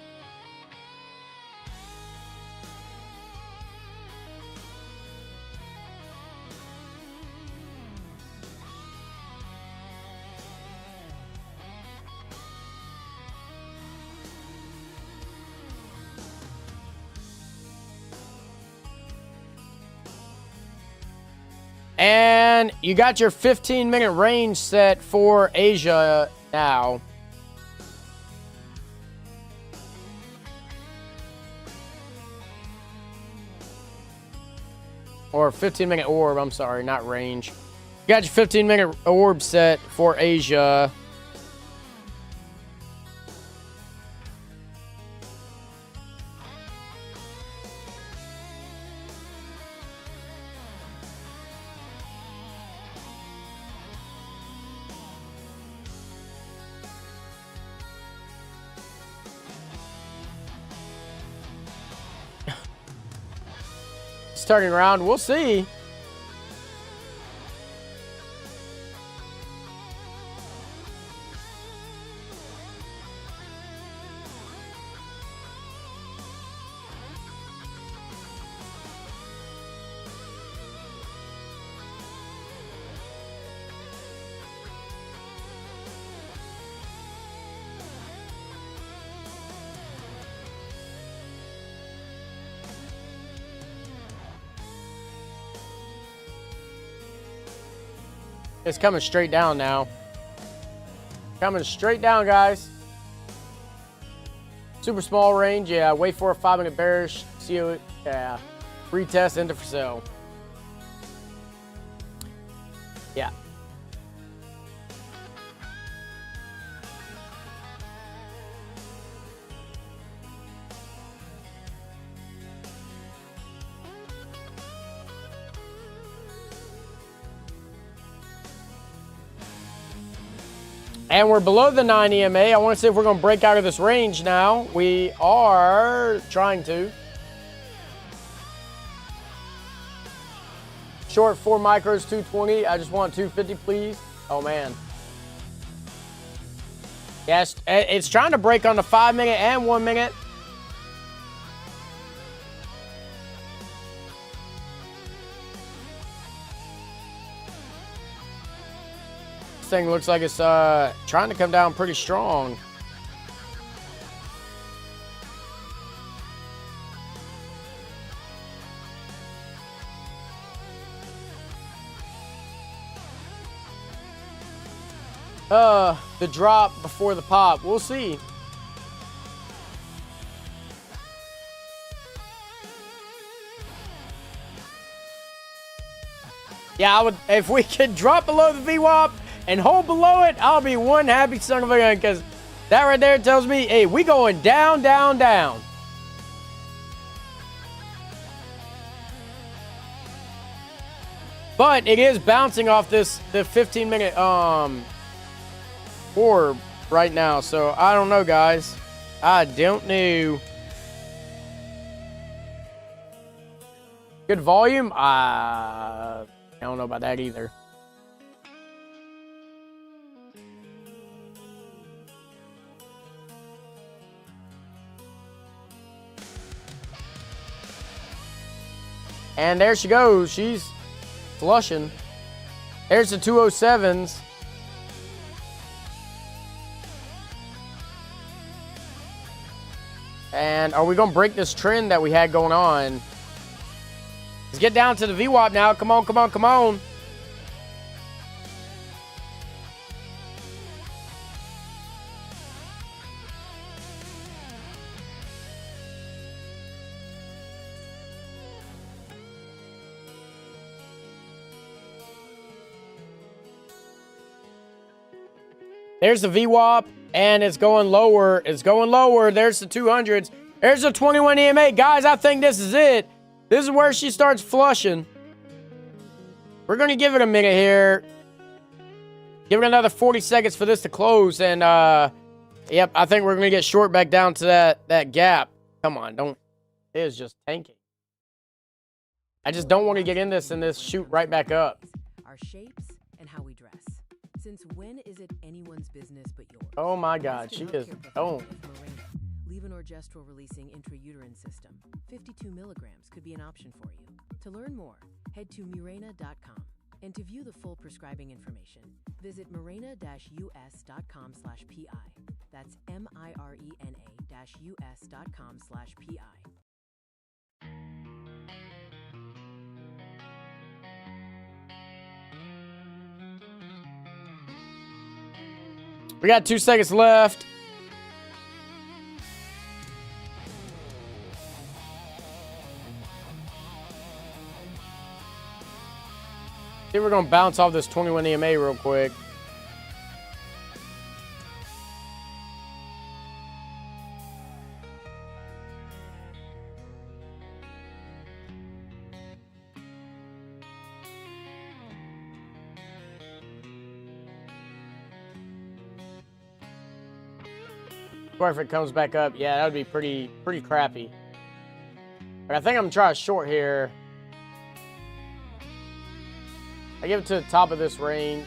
And you got your 15-minute range set for Asia now. Or 15-minute orb, I'm sorry, not range. You got your 15-minute orb set for Asia. Turning around, we'll see. It's coming straight down now. Coming straight down, guys. Super small range. Yeah, wait for a 5-minute bearish. See it. Yeah. Retest into for sale. And we're below the 9 EMA. I want to see if we're going to break out of this range now. We are trying to. Short 4 micros, 220. I just want 250, please. Oh, man. Yes, it's trying to break on the 5 minute and 1 minute. This thing looks like it's trying to come down pretty strong. The drop before the pop. We'll see. Yeah, I would, if we could drop below the VWAP and hold below it, I'll be one happy son of a gun, because that right there tells me, hey, we going down, down, down. But it is bouncing off the 15-minute orb right now, so I don't know, guys. I don't know. Good volume? I don't know about that either. And there she goes. She's flushing. There's the 207s. And are we going to break this trend that we had going on? Let's get down to the VWAP now. Come on, come on, come on. There's the VWAP, and it's going lower. It's going lower. There's the 200s. There's the 21 EMA. Guys, I think this is it. This is where she starts flushing. We're going to give it a minute here. Give it another 40 seconds for this to close. And, yep, I think we're going to get short back down to that gap. Come on, don't. It is just tanking. I just don't want to get in this and this shoot right back up. Our shapes and how we dress. Since when is it anyone's business but yours? Oh my God, she is. Oh. Levonorgestrel releasing intrauterine system. 52 milligrams could be an option for you. To learn more, head to Mirena.com. And to view the full prescribing information, visit Mirena-us.com/PI. That's MIRENA-US.com/PI. We got 2 seconds left. I think we're going to bounce off this 21 EMA real quick. Or if it comes back up, yeah, that would be pretty crappy. But I think I'm going to try a short here. I give it to the top of this range.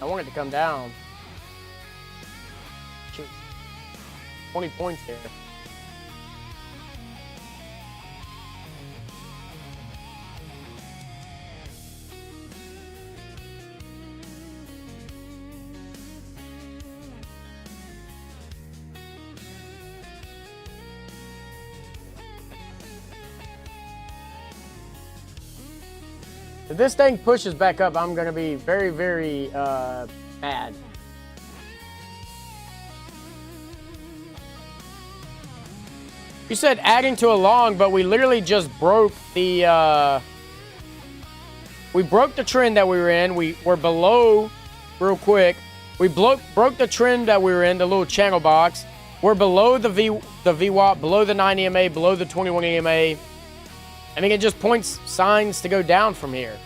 I want it to come down. Shoot. 20 points here. If this thing pushes back up, I'm going to be very, very mad. You said adding to a long, but we literally just broke the... we broke the trend that we were in. We were below, real quick. We broke the trend that we were in, the little channel box. We're below the VWAP, below the 9 EMA, below the 21 EMA. I mean, it just points signs to go down from here.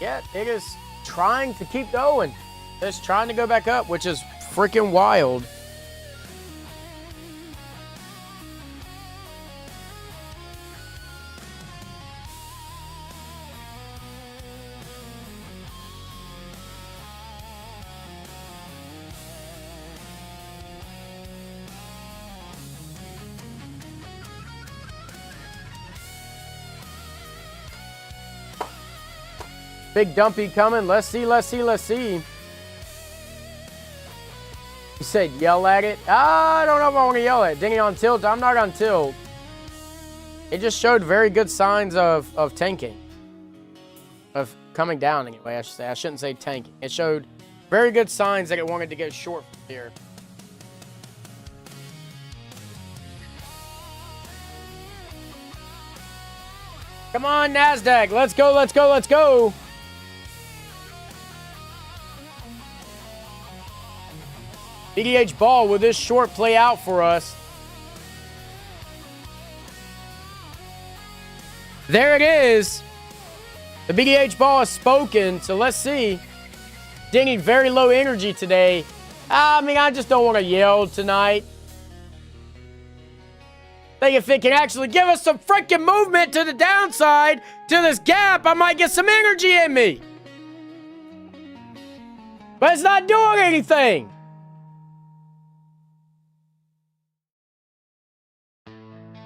Yeah, it is trying to keep going. It's trying to go back up, which is freaking wild. Big dumpy coming. Let's see, let's see, let's see. You said yell at it. I don't know if I want to yell at it. Denny on tilt. I'm not on tilt. It just showed very good signs of tanking. Of coming down anyway, I should say. I shouldn't say tanking. It showed very good signs that it wanted to get short from here. Come on, NASDAQ. Let's go, let's go, let's go. BDH ball, will this short play out for us? There it is. The BDH ball is spoken, so let's see. Denny, very low energy today. I mean, I just don't want to yell tonight. Think if it can actually give us some freaking movement to the downside, to this gap, I might get some energy in me. But it's not doing anything.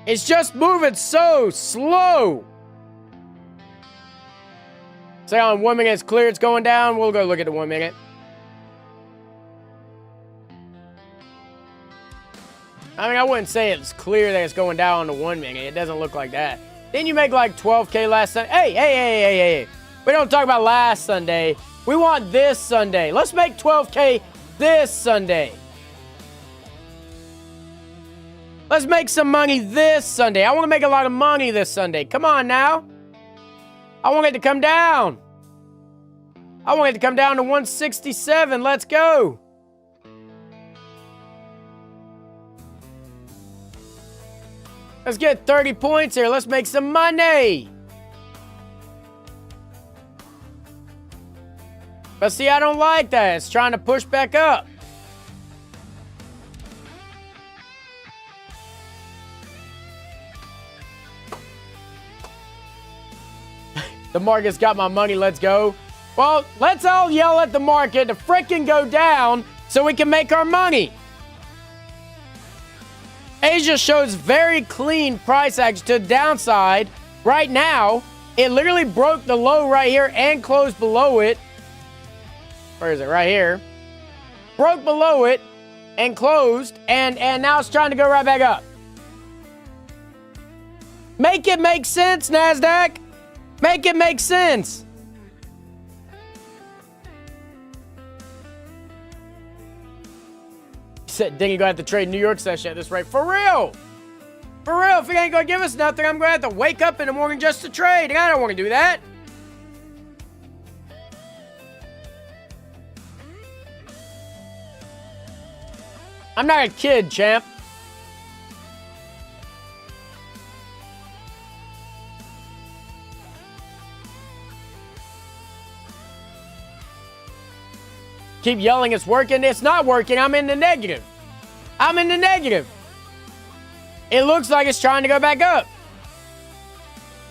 It's just moving so slow. Say on 1 minute it's clear, it's going down. We'll go look at the 1 minute. I mean, I wouldn't say it's clear that it's going down on the 1 minute. It doesn't look like that. Didn't you make like 12K last Sunday? Hey. We don't talk about last Sunday. We want this Sunday. Let's make 12K this Sunday. Let's make some money this Sunday. I want to make a lot of money this Sunday. Come on now. I want it to come down. I want it to come down to 167. Let's go. Let's get 30 points here. Let's make some money. But see, I don't like that. It's trying to push back up. The market's got my money, let's go. Well, let's all yell at the market to frickin' go down so we can make our money. Asia shows very clean price action to the downside. Right now, it literally broke the low right here and closed below it. Where is it? Right here. Broke below it and closed, and now it's trying to go right back up. Make it make sense, NASDAQ. Make it make sense. He said, Denny gonna have to trade New York session at this rate. For real. For real. If he ain't gonna give us nothing, I'm gonna have to wake up in the morning just to trade. And I don't want to do that. I'm not a kid, champ. Keep yelling it's working. It's not working. I'm in the negative. I'm in the negative. It looks like it's trying to go back up.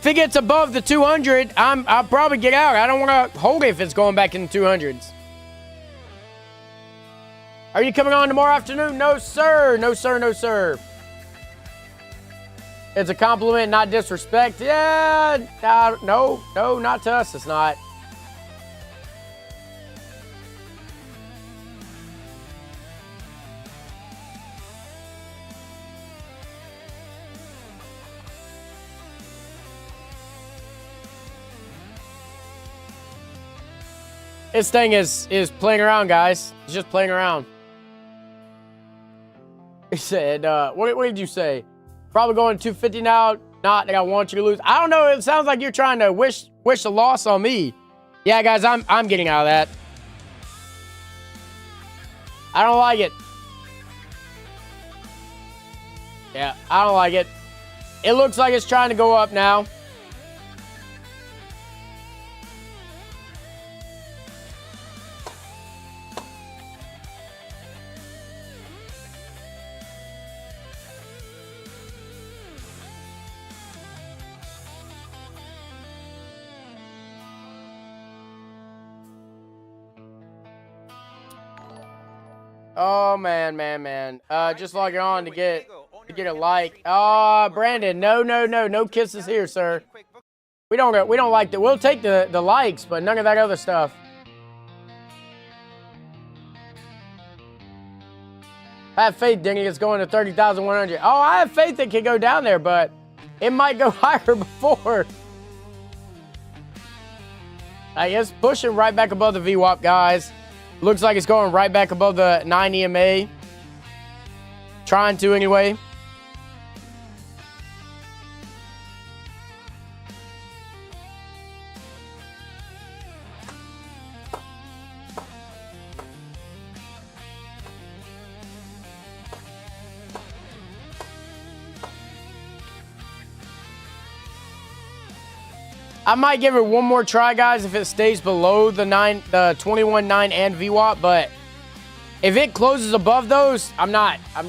If it gets above the 200, I'll probably get out. I don't want to hold it if it's going back in the 200s. Are you coming on tomorrow afternoon? No, sir. No, sir. No, sir. It's a compliment, not disrespect. Yeah. No, not to us. It's not. This thing is playing around, guys. It's just playing around. He said, what did you say? Probably going 250 now. Not that I want you to lose. I don't know. It sounds like you're trying to wish a loss on me. Yeah, guys, I'm getting out of that. I don't like it. Yeah, I don't like it. It looks like it's trying to go up now. Oh, man. Just logging on to get a like. Oh, Brandon, no kisses here, sir. We don't like that. We'll take the likes, but none of that other stuff. I have faith, Denny, it's going to 30,100. Oh, I have faith it can go down there, but it might go higher before. I guess pushing right back above the VWAP, guys. Looks like it's going right back above the 9 EMA. Trying to anyway. I might give it one more try, guys, if it stays below the 21.9 and VWAP, but if it closes above those, I'm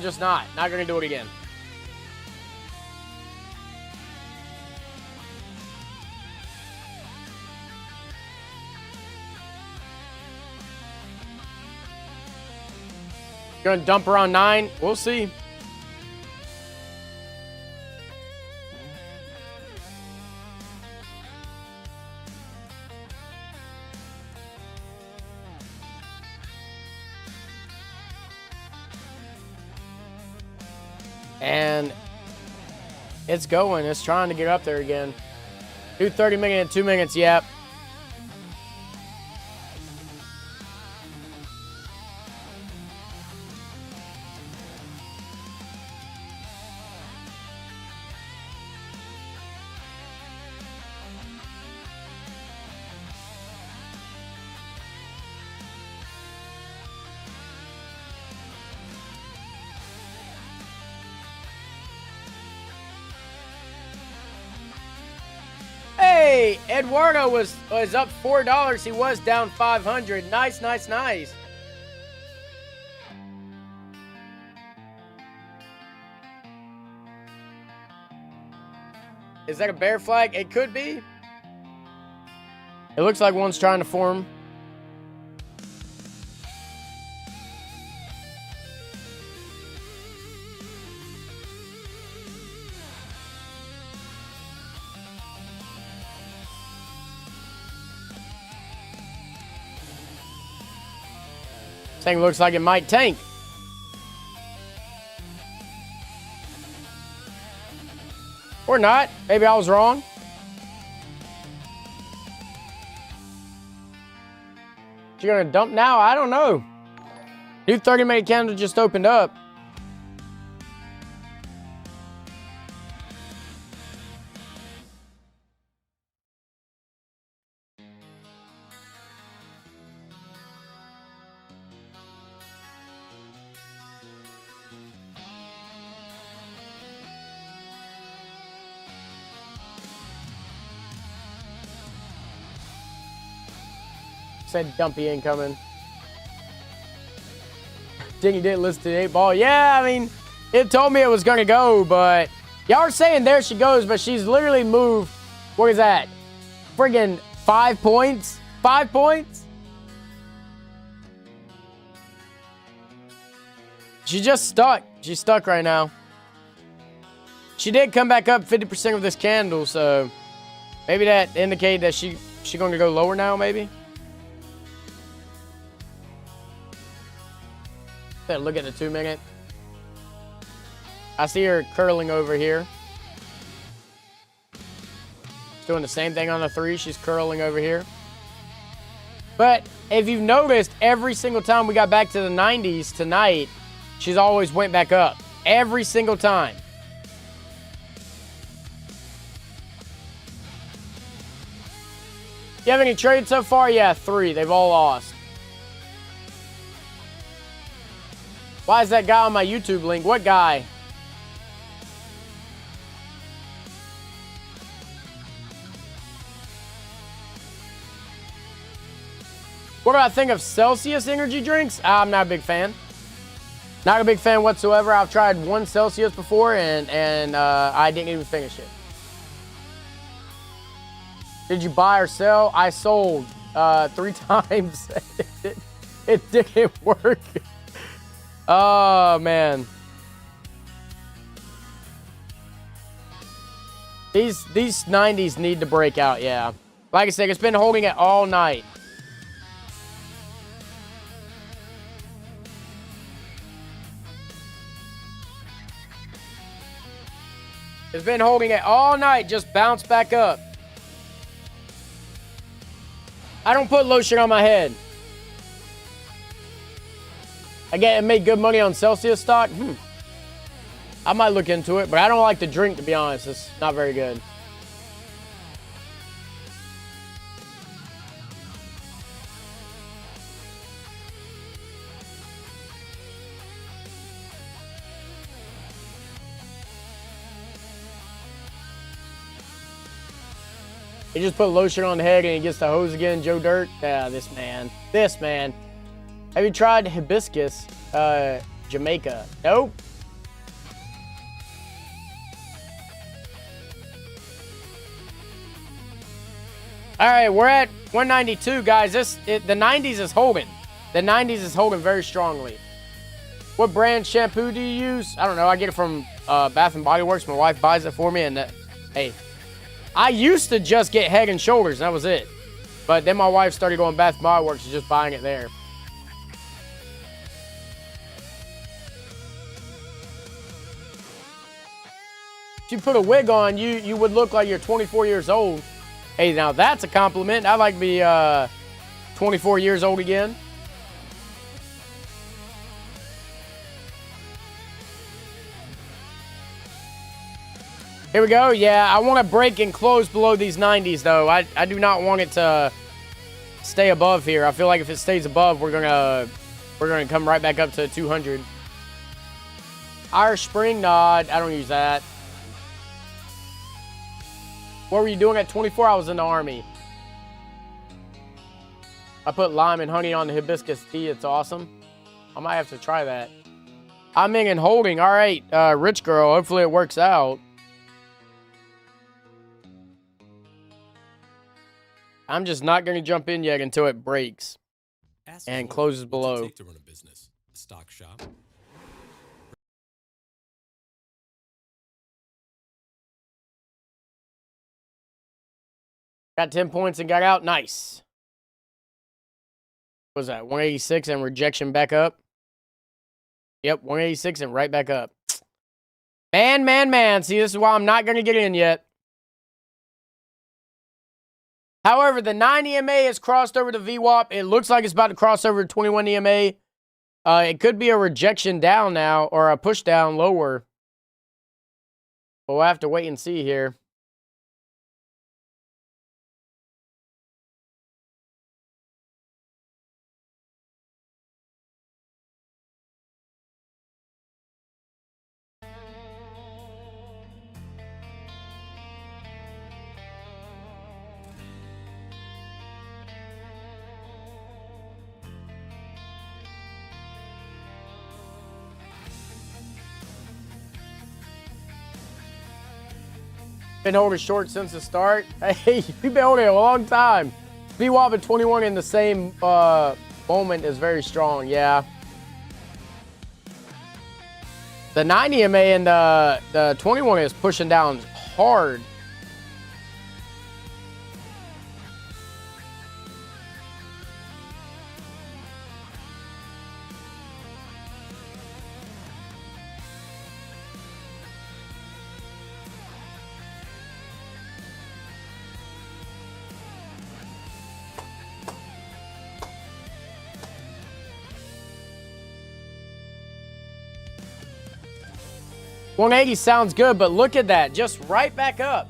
just not going to do it again. Going to dump around 9. We'll see. And it's going. It's trying to get up there again. Do 30 minutes in 2 minutes. Yep. Hey, Eduardo was up $4. He was down 500. Nice. Is that a bear flag? It could be. It looks like one's trying to form. Thing looks like it might tank. Or not. Maybe I was wrong. You're gonna dump now? I don't know. New 30-minute candle just opened up. Said dumpy incoming. Dingy didn't listen to the 8-ball. Yeah, I mean, it told me it was going to go, but y'all are saying there she goes, but she's literally moved. What is that? Friggin' 5 points? 5 points? She's just stuck. She's stuck right now. She did come back up 50% of this candle, so maybe that indicated that she going to go lower now, maybe? Look at the 2 minute. I see her curling over here. She's doing the same thing on the 3. She's curling over here. But if you've noticed, every single time we got back to the 90s tonight, she's always went back up. Every single time. You have any trades so far? Yeah, 3. They've all lost. Why is that guy on my YouTube link? What guy? What do I think of Celsius energy drinks? I'm not a big fan. Not a big fan whatsoever. I've tried one Celsius before and I didn't even finish it. Did you buy or sell? I sold 3 times. It didn't work. Oh, man. These 90s need to break out, yeah. Like I said, it's been holding it all night. It's been holding it all night, just bounce back up. I don't put lotion on my head. I made good money on Celsius stock. I might look into it, but I don't like the drink, to be honest. It's not very good. He just put lotion on the head and he gets the hose again. Joe Dirt. Yeah, this man. This man. Have you tried hibiscus, Jamaica? Nope. All right, we're at 192, guys. The 90s is holding. The 90s is holding very strongly. What brand shampoo do you use? I don't know. I get it from Bath and Body Works. My wife buys it for me, and hey, I used to just get Head and Shoulders, and that was it. But then my wife started going Bath and Body Works and just buying it there. If you put a wig on, you would look like you're 24 years old. Hey, now that's a compliment. I'd like to be 24 years old again. Here we go. Yeah, I want to break and close below these 90s, though. I do not want it to stay above here. I feel like if it stays above, we're gonna come right back up to 200. Irish Spring? No, I don't use that. What were you doing at 24? I was in the Army. I put lime and honey on the hibiscus tea. It's awesome. I might have to try that. I'm in and holding. All right, rich girl. Hopefully it works out. I'm just not going to jump in yet until it breaks and closes below. Take to run a business, a stock shop. Got 10 points and got out. Nice. What was that? 186 and rejection back up. Yep, 186 and right back up. Man. See, this is why I'm not going to get in yet. However, the 9 EMA has crossed over to VWAP. It looks like it's about to cross over to 21 EMA. It could be a rejection down now or a push down lower. But we'll have to wait and see here. Been holding short since the start. Hey, you've been holding a long time. VWAP at 21 in the same moment is very strong, yeah. The 9 EMA and the 21 is pushing down hard. $180 sounds good, but look at that. Just right back up.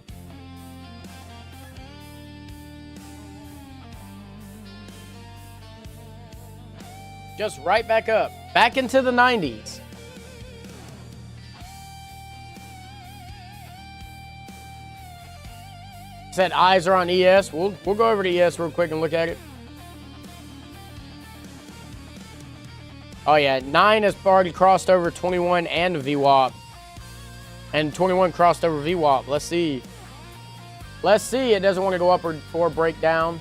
Just right back up. Back into the 90s. Said eyes are on ES. We'll go over to ES real quick and look at it. Oh yeah, 9 has already crossed over 21 and VWAP. And 21 crossed over VWAP. Let's see. Let's see. It doesn't want to go up or break down.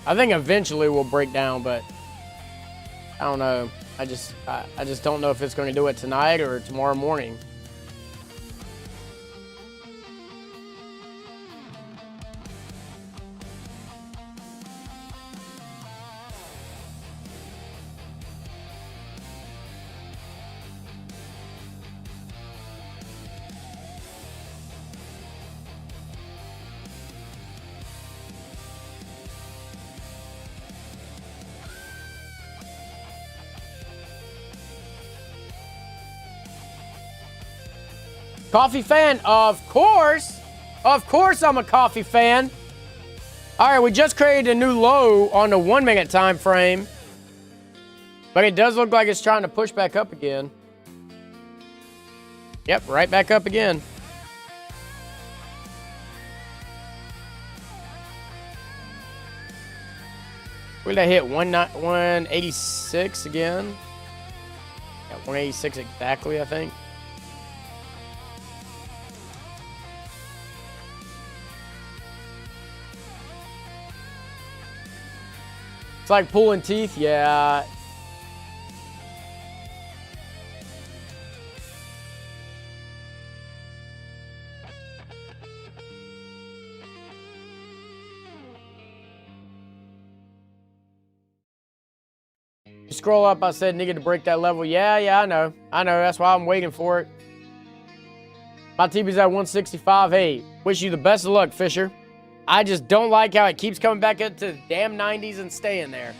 I think eventually we'll break down, but I don't know. I just don't know if it's going to do it tonight or tomorrow morning. Coffee fan? Of course. Of course I'm a coffee fan. All right, we just created a new low on the 1 minute time frame. But it does look like it's trying to push back up again. Yep, right back up again. Where did I hit? 186 again? Yeah, 186 exactly, I think. It's like pulling teeth, yeah. You scroll up, I said nigga to break that level. Yeah, I know. That's why I'm waiting for it. My TB's at 165. Hey, wish you the best of luck, Fisher. I just don't like how it keeps coming back up to the damn 90s and staying there.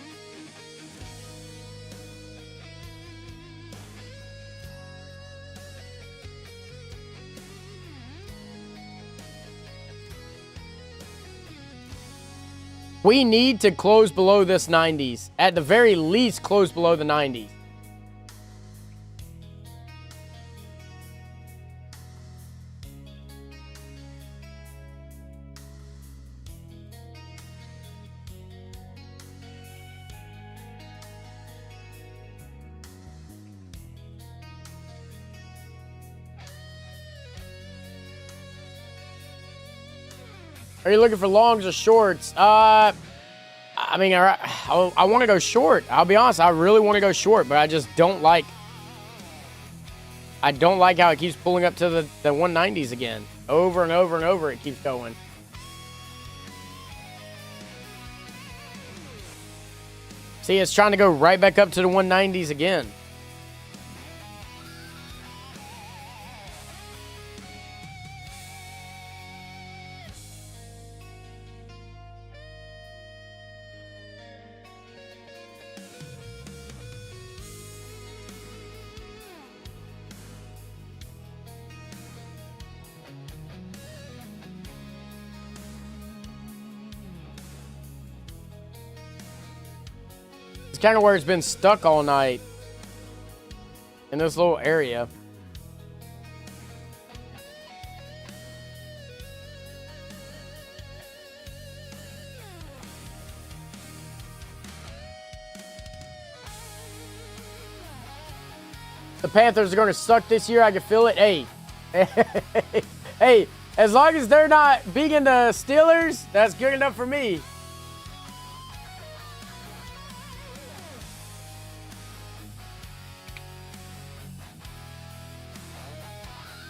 We need to close below this 90s. At the very least, close below the 90s. Are you looking for longs or shorts? I mean, I want to go short. I'll be honest, I really want to go short, but I just don't like. I don't like how it keeps pulling up to the 190s again, over and over and over. It keeps going. See, it's trying to go right back up to the 190s again. Kind of where it's been stuck all night in this little area. The Panthers are going to suck this year. I can feel it. Hey, hey, as long as they're not beating the Steelers, that's good enough for me.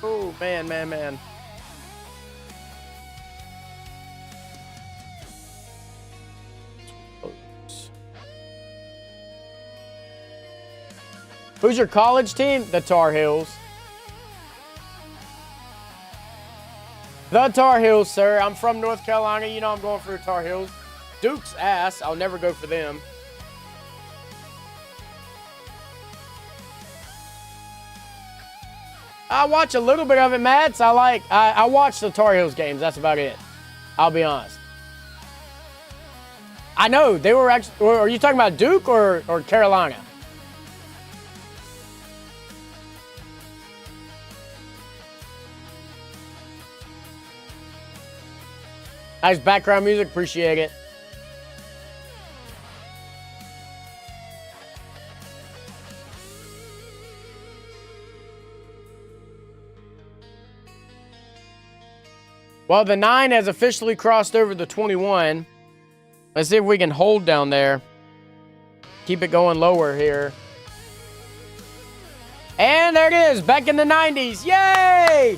Oh, man. Who's your college team? The Tar Heels. The Tar Heels, sir. I'm from North Carolina. You know I'm going for the Tar Heels. Duke's ass. I'll never go for them. I watch a little bit of it, Mads. I watch the Tar Heels games. That's about it. I'll be honest. I know they were actually. Are you talking about Duke or Carolina? Nice background music. Appreciate it. Well, the 9 has officially crossed over the 21. Let's see if we can hold down there. Keep it going lower here. And there it is, back in the 90s. Yay!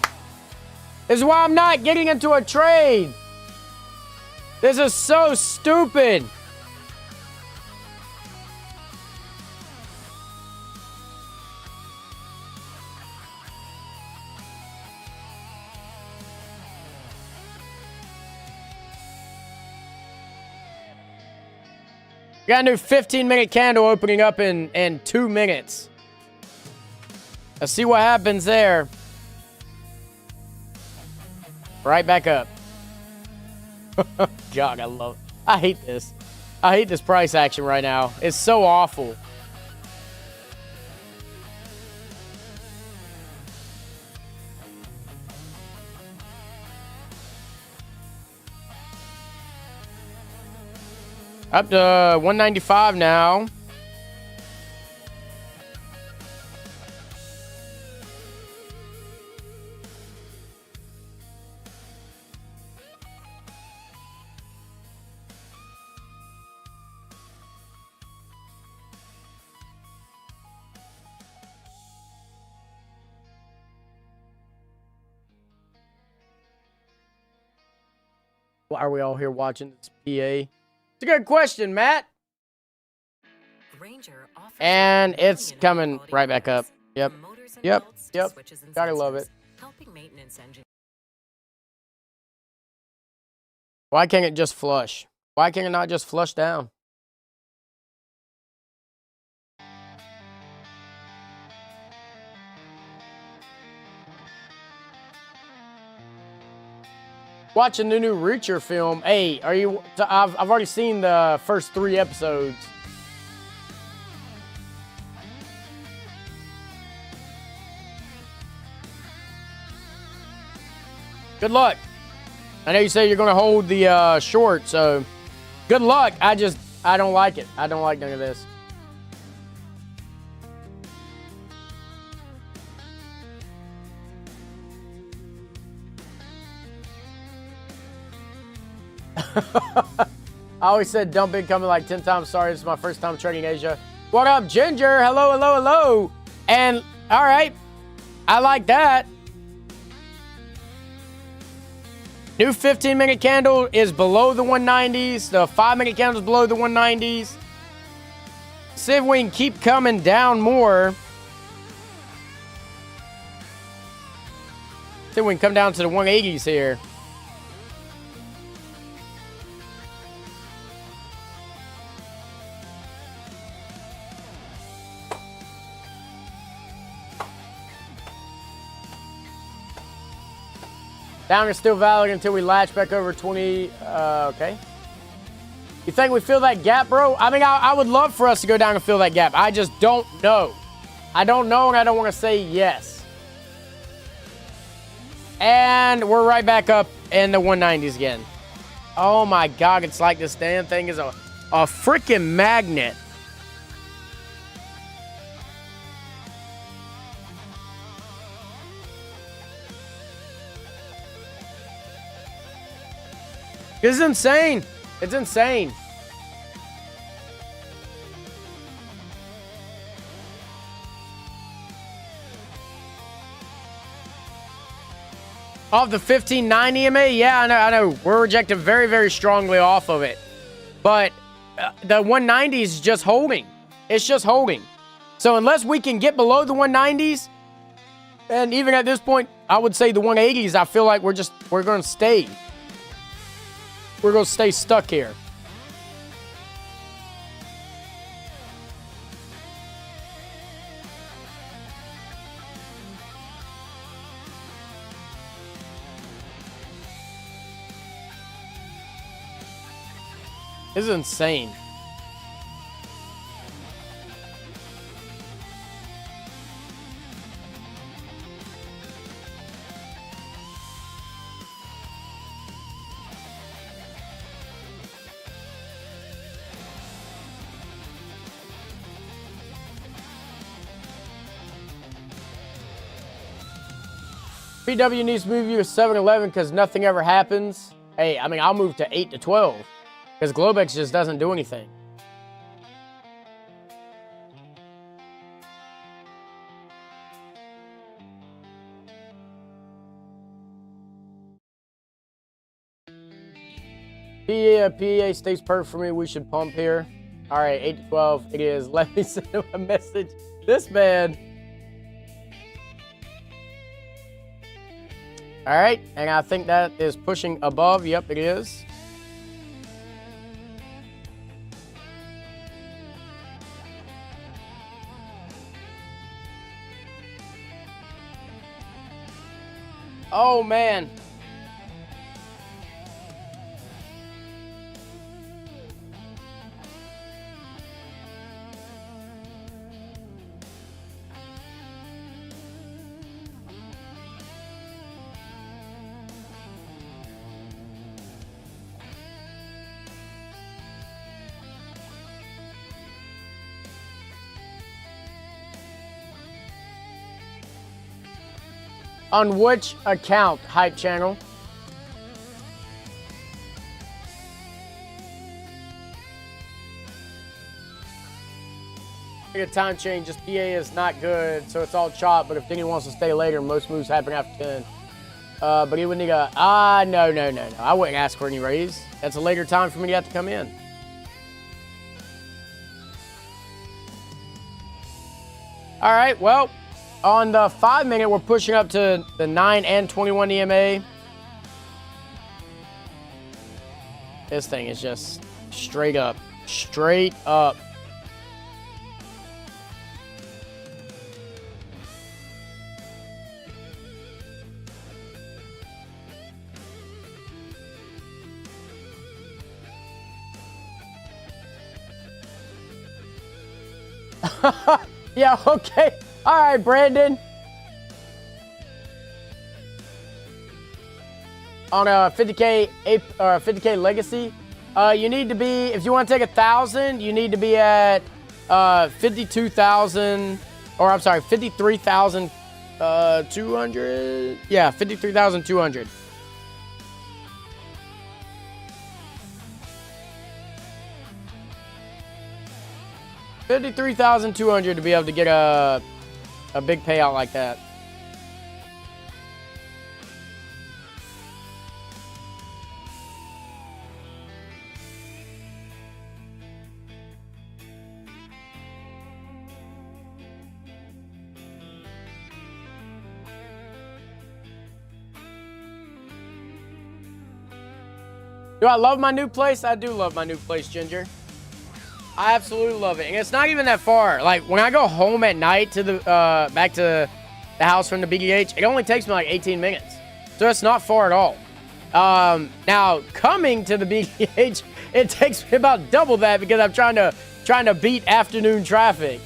This is why I'm not getting into a trade. This is so stupid. Got a new 15-minute candle opening up in 2 minutes. Let's see what happens there. Right back up. God, I hate this. I hate this price action right now. It's so awful. Up to 195 now. Why are we all here watching this PA? It's a good question, Matt. And it's coming right back up. Yep. Yep. Yep. Gotta love it. Why can't it just flush? Why can it not just flush down? Watching the new Reacher film. Hey, are you? I've already seen the first 3 episodes. Good luck. I know you say you're going to hold the short, so good luck. I don't like it. I don't like none of this. I always said dump big coming like 10 times. Sorry, this is my first time trading Asia. What up, Ginger? Hello, hello, hello. And, all right, I like that. New 15-minute candle is below the 190s. The 5-minute candle is below the 190s. See if we can keep coming down more. See if we can come down to the 180s here. Down is still valid until we latch back over 20. Okay. You think we fill that gap, bro? I mean, I would love for us to go down and fill that gap. I just don't know. I don't know, and I don't want to say yes. And we're right back up in the 190s again. Oh, my God. It's like this damn thing is a freaking magnet. This is insane. It's insane. Off the 1590 EMA? Yeah, I know. We're rejected very, very strongly off of it. But the 190s is just holding. It's just holding. So unless we can get below the 190s, and even at this point, I would say the 180s, I feel like we're going to stay. We're going to stay stuck here. This is insane. PW needs to move you to 7-11 because nothing ever happens. Hey, I mean, I'll move to 8 to 12 because Globex just doesn't do anything. PA stays perfect for me. We should pump here. All right, 8 to 12. It is. Let me send him a message. This man. All right, and I think that is pushing above. Yep, it is. Oh, man. On which account, Hype Channel? A time change, just PA is not good, so it's all chop, but if Denny wants to stay later, most moves happen after 10. But he would need a, no. I wouldn't ask for any raise. That's a later time for me to have to come in. All right, well, on the 5-minute, we're pushing up to the 9 and 21 EMA. This thing is just straight up. Straight up. Yeah, okay. All right, Brandon. On a 50K or 50K legacy, you need to be, if you want to take 1,000, you need to be at 52,000, or I'm sorry, 53,200. Yeah, 53,200. $53,200 to be able to get a big payout like that. Do I love my new place? I do love my new place, Ginger. I absolutely love it. And it's not even that far. Like, when I go home at night to the back to the house from the BDH, it only takes me like 18 minutes. So it's not far at all. Now, coming to the BDH, it takes me about double that because I'm trying to beat afternoon traffic.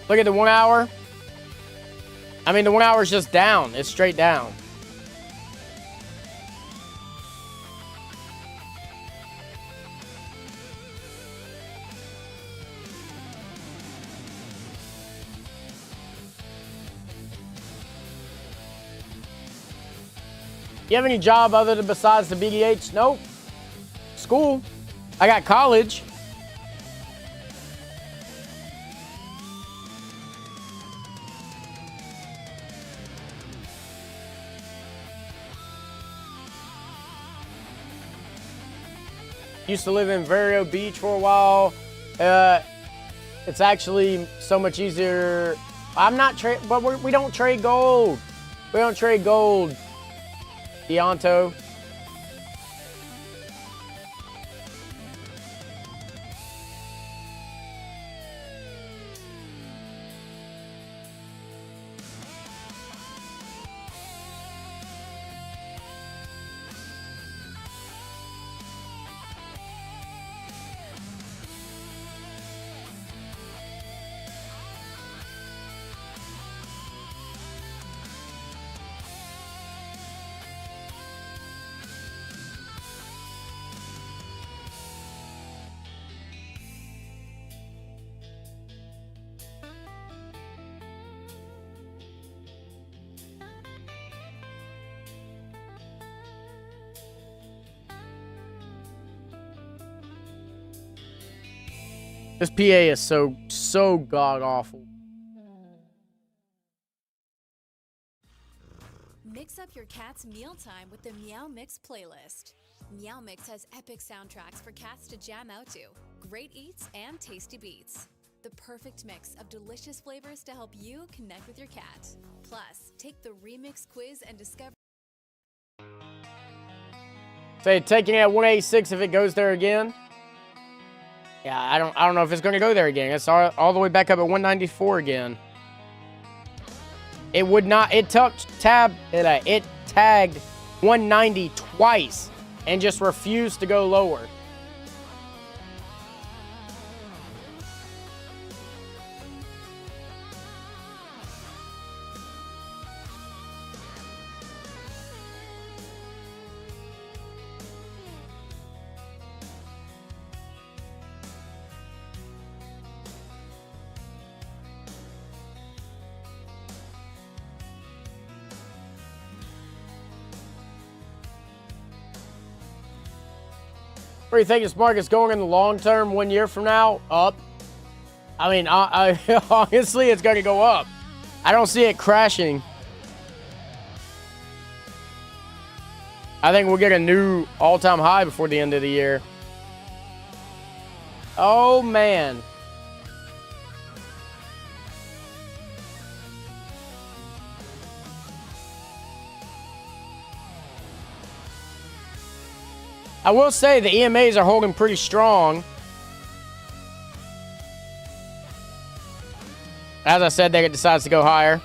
Look at the 1 hour. I mean, the 1 hour is just down. It's straight down. You have any job other than besides the BDH? Nope. School. I got college. Used to live in Vero Beach for a while. It's actually so much easier. I'm not but we don't trade gold. We don't trade gold. Deonto. This PA is so god-awful. Mix up your cat's mealtime with the Meow Mix playlist. Meow Mix has epic soundtracks for cats to jam out to, great eats, and tasty beats. The perfect mix of delicious flavors to help you connect with your cat. Plus, take the remix quiz and discover. Say taking it at 186 if it goes there again. Yeah, I don't know if it's going to go there again. It's all the way back up at 194 again. It would not. It tagged 190 twice and just refused to go lower. Where do you think this market's going in the long term 1 year from now? Up. I mean, honestly, it's going to go up. I don't see it crashing. I think we'll get a new all-time high before the end of the year. Oh, man. I will say the EMAs are holding pretty strong. As I said, they decides to go higher.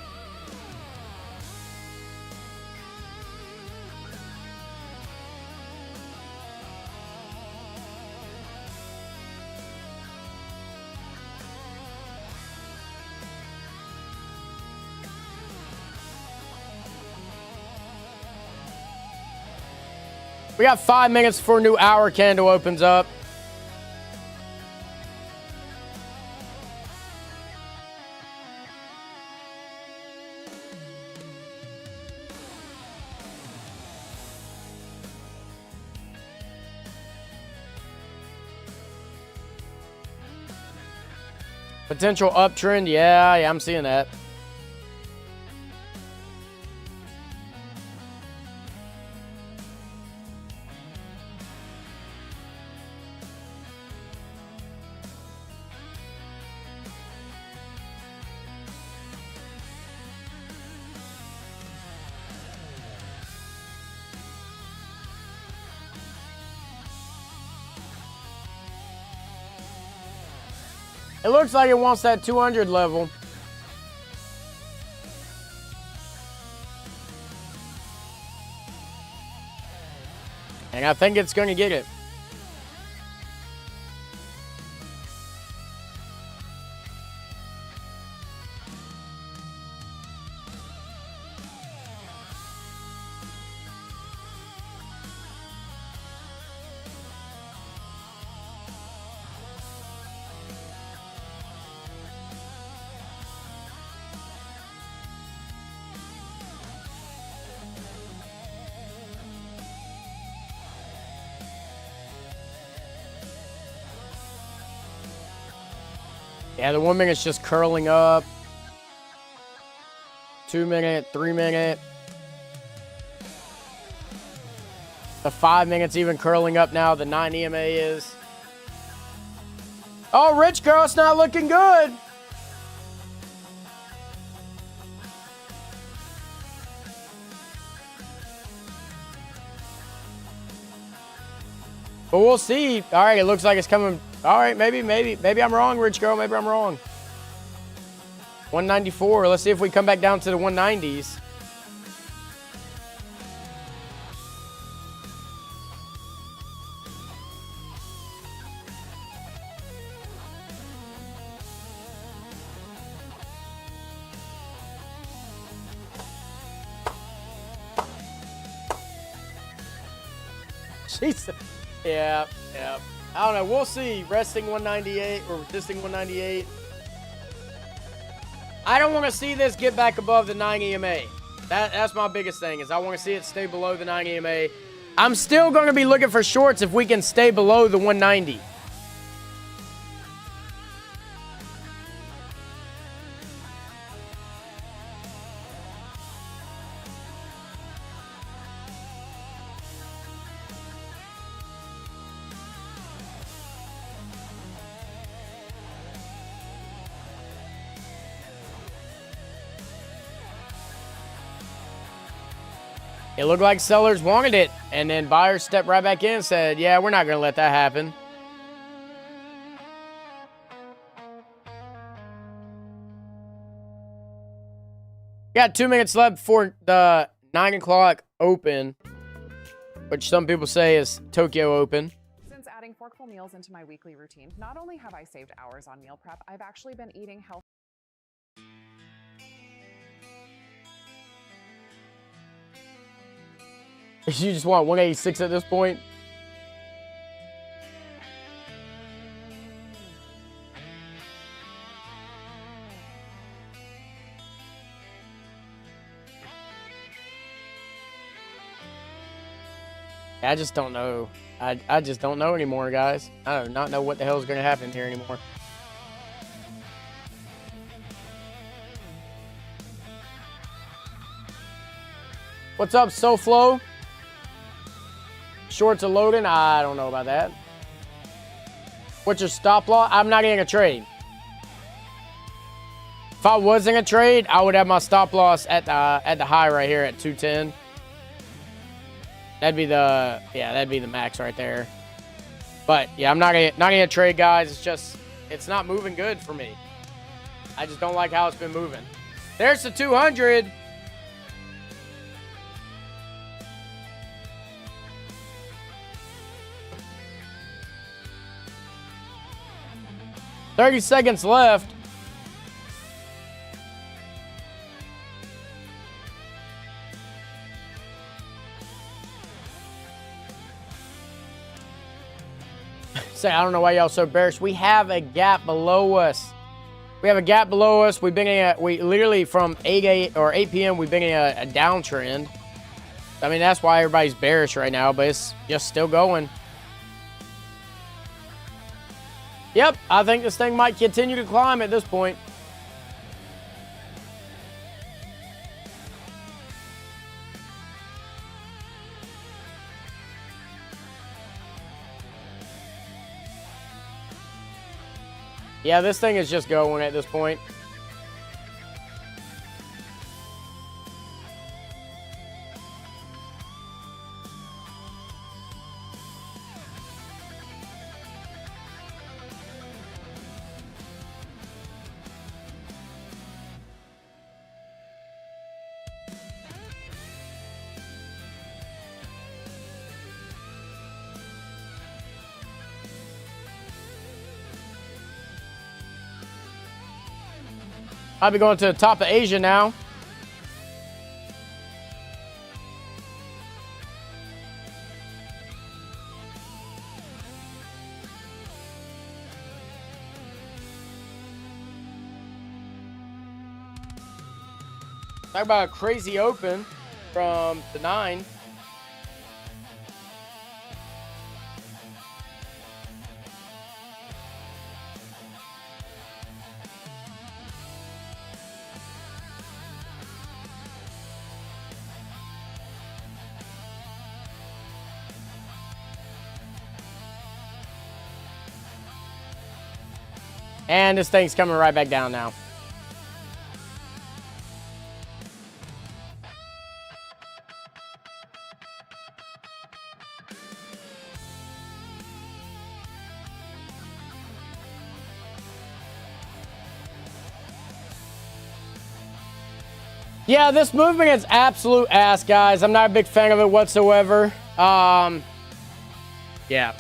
We got 5 minutes before a new hour candle opens up. Potential uptrend, yeah, I'm seeing that. It looks like it wants that 200 level. And I think it's going to get it. Yeah, the 1 minute's just curling up. 2 minute, 3 minute. The 5 minutes even curling up now. The 9 EMA is. Oh, rich girl, it's not looking good. But we'll see. All right, it looks like it's coming. All right, maybe I'm wrong, rich girl. Maybe I'm wrong. 194. Let's see if we come back down to the 190s. Jesus. Yeah. I don't know. We'll see. Resting 198 or resisting 198. I don't want to see this get back above the 9 EMA. That's my biggest thing is I want to see it stay below the 9 EMA. I'm still going to be looking for shorts if we can stay below the 190. it looked like sellers wanted it. And then buyers stepped right back in and said, yeah, we're not going to let that happen. Got 2 minutes left before the 9 o'clock open, which some people say is Tokyo Open. Since adding forkful meals into my weekly routine, not only have I saved hours on meal prep, I've actually been eating healthy. You just want 186 at this point? I just don't know. I just don't know anymore, guys. I do not know what the hell is going to happen here anymore. What's up, SoFlo? Shorts are loading. I don't know about that. What's your stop loss? I'm not getting a trade. If I was in a trade, I would have my stop loss at the high right here at 210. That'd be the max right there. But yeah, I'm not gonna trade, guys. It's just it's not moving good for me. I just don't like how it's been moving. There's the 200. $30 seconds left. Say, I don't know why y'all so bearish. We have a gap below us. We have a gap below us. We've been in we literally from 8 p.m. we've been in a downtrend. I mean, that's why everybody's bearish right now, but it's just still going. Yep, I think this thing might continue to climb at this point. Yeah, this thing is just going at this point. I'll be going to the top of Asia now. Talk about a crazy open from the 9. And this thing's coming right back down now. Yeah, this movement is absolute ass, guys. I'm not a big fan of it whatsoever. Yeah.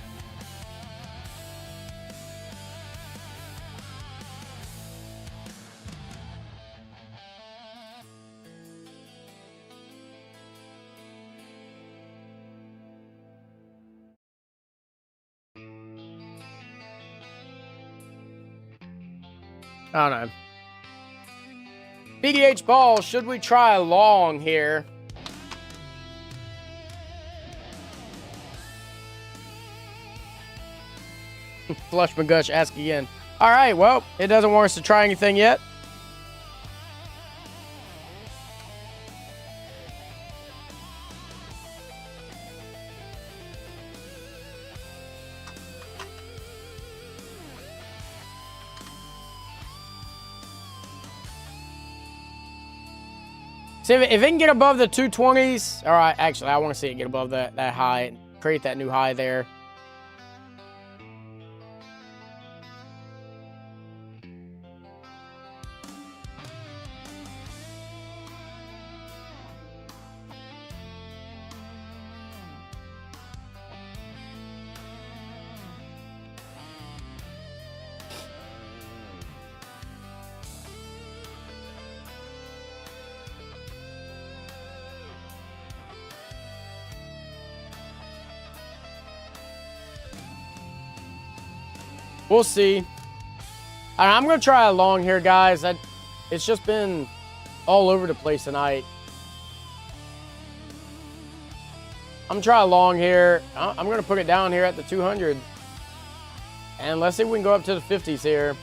I don't know. BDH ball, should we try a long here? Flush McGush, ask again. All right, well, it doesn't want us to try anything yet. See, if it can get above the 220s, all right, actually, I want to see it get above that high, create that new high there. We'll see. I'm going to try a long here, guys. It's just been all over the place tonight. I'm going to try a long here. I'm going to put it down here at the 200. And let's see if we can go up to the 50s here.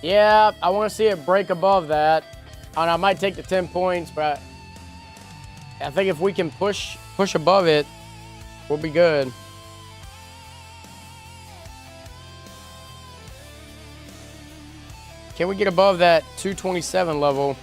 Yeah, I want to see it break above that. And I might take the 10 points, but I think if we can push above it, we'll be good. Can we get above that 227 level?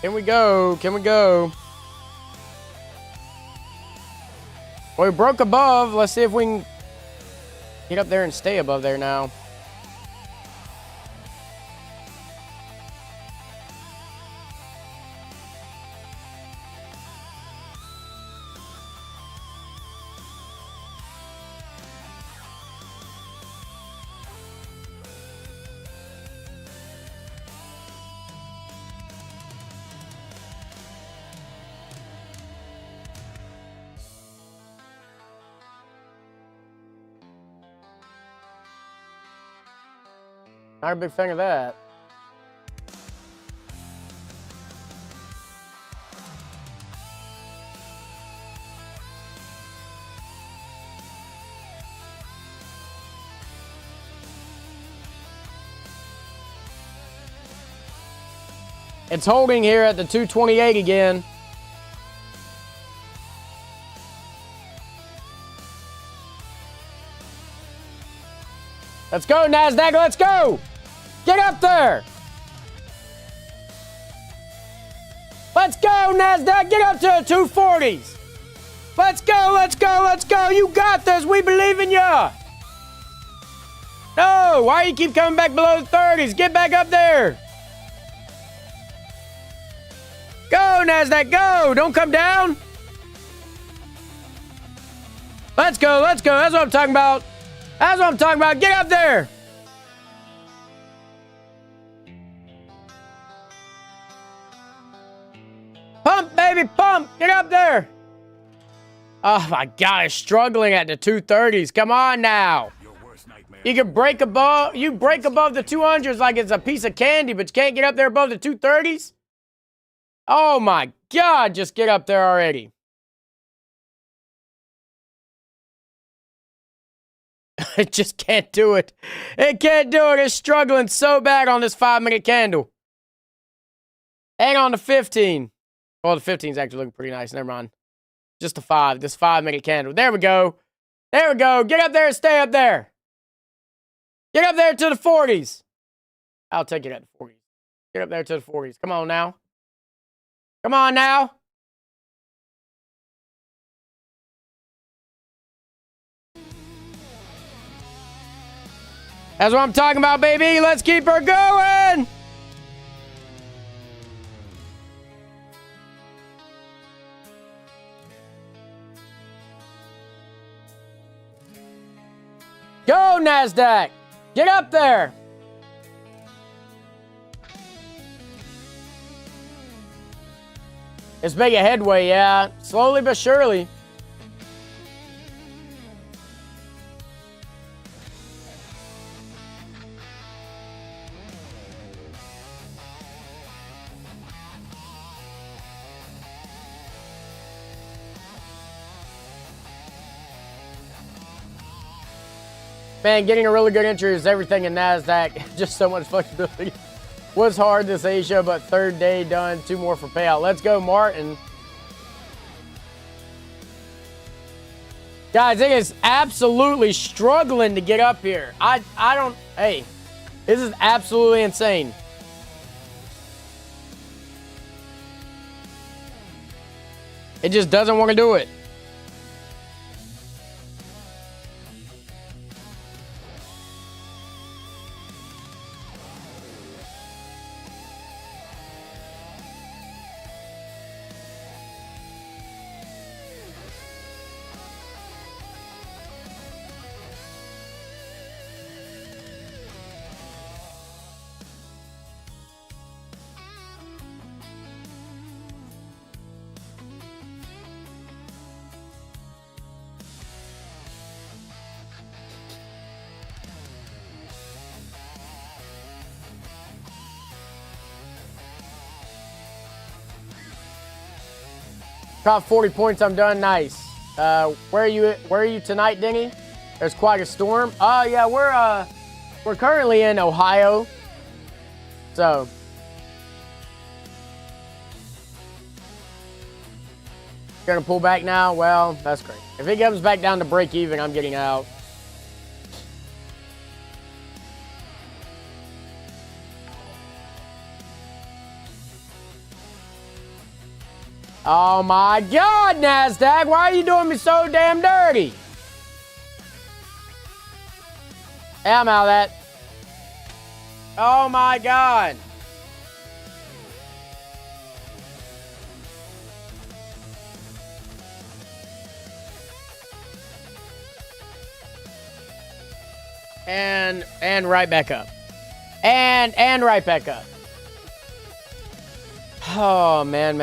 Can we go? Can we go? Well, we broke above. Let's see if we can get up there and stay above there now. Not a big fan of that. It's holding here at the 228 again. Let's go, NASDAQ, let's go! Get up there! Let's go, NASDAQ, get up to the 240s! Let's go, let's go, let's go! You got this, we believe in ya! No, why you keep coming back below the 30s? Get back up there! Go, NASDAQ, go! Don't come down! Let's go, let's go, that's what I'm talking about! That's what I'm talking about. Get up there. Pump, baby, pump. Get up there. Oh, my God. It's struggling at the 230s. Come on now. You can break above. You break above the 200s like it's a piece of candy, but you can't get up there above the 230s? Oh, my God. Just get up there already. It just can't do it. It can't do it. It's struggling so bad on this 5-minute candle. And on the 15. Well, the 15 is actually looking pretty nice. Never mind. Just the 5. This 5-minute candle. There we go. There we go. Get up there and stay up there. Get up there to the 40s. I'll take it at the 40s. Get up there to the 40s. Come on now. Come on now. That's what I'm talking about, baby. Let's keep her going. Go, NASDAQ. Get up there. It's making headway, yeah. Slowly but surely. Man, getting a really good entry is everything in NASDAQ. Just so much flexibility. Was hard this Asia, but third day done. 2 more for payout. Let's go, Martin. Guys, it is absolutely struggling to get up here. I don't, hey, this is absolutely insane. It just doesn't want to do it. Top 40 points, I'm done. Nice. Where are you tonight, Denny? There's quite a storm. Yeah, we're currently in Ohio. So gonna pull back now. Well, that's great. If it comes back down to break even, I'm getting out. Oh my God, NASDAQ, why are you doing me so damn dirty? Yeah, I'm out of that. Oh my God. And right back up. And right back up. Oh, man.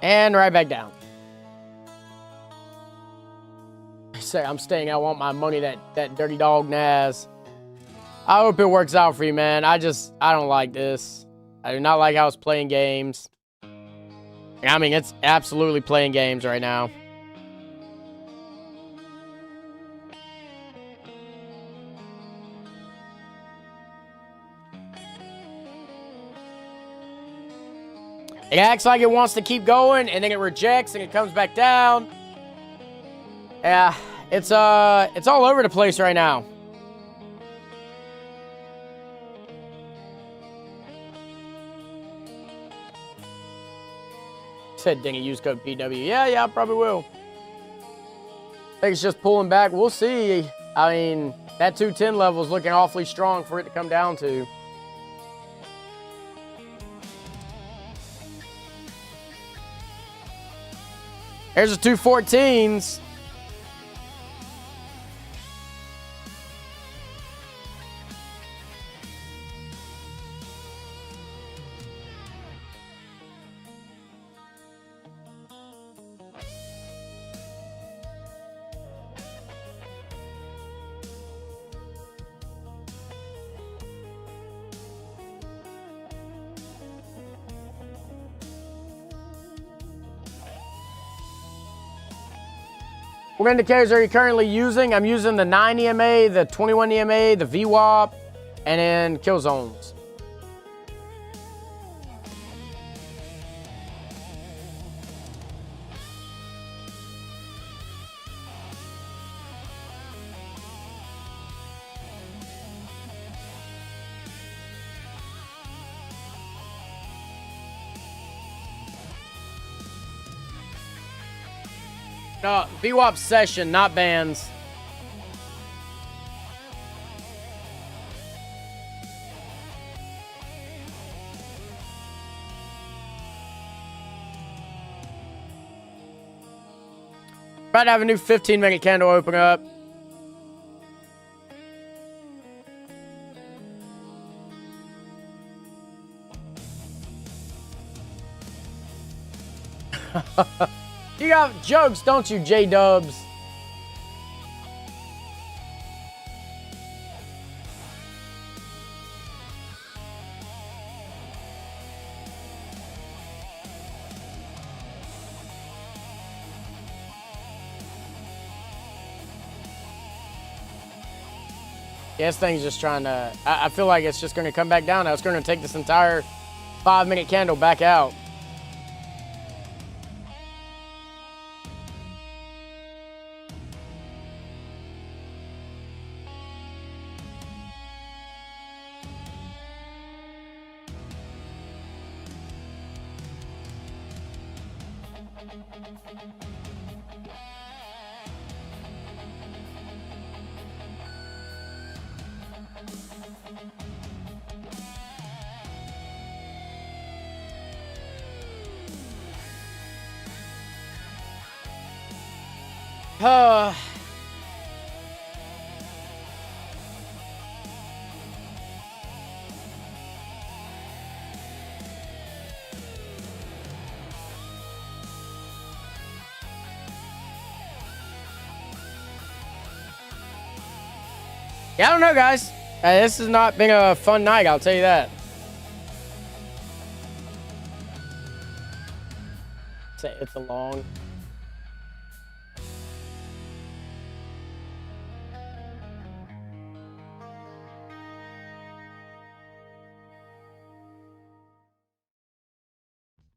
And right back down. I say I'm staying. I want my money, that dirty dog Nas. I hope it works out for you, man. I don't like this. I do not like how it's playing games. I mean, it's absolutely playing games right now. It acts like it wants to keep going, and then it rejects, and it comes back down. Yeah, it's all over the place right now. Said Denny, use code PW. Yeah, I probably will. I think it's just pulling back. We'll see. I mean, that 210 level is looking awfully strong for it to come down to. There's the 214s. What indicators are you currently using? I'm using the 9 EMA, the 21 EMA, the VWAP, and then kill zones. No, VWAP session, not bands. About to have a new 15-minute candle open up. You got jokes, don't you, J-Dubs? Yeah, this thing's just trying to... I feel like it's just going to come back down now. It's going to take this entire 5-minute candle back out. Yeah, I don't know, guys. This has not been a fun night, I'll tell you that. It's a long...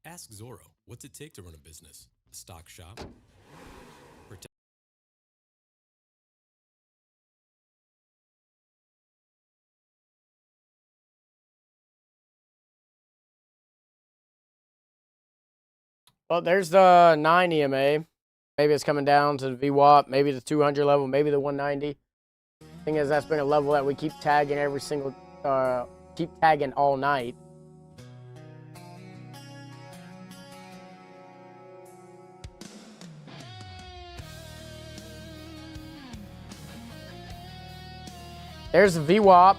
Ask Zorro, what's it take to run a business? A stock shop? Well, there's the 9 EMA. Maybe it's coming down to the VWAP, maybe the 200 level, maybe the 190. Thing is, that's been a level that we keep tagging every single, keep tagging all night. There's the VWAP.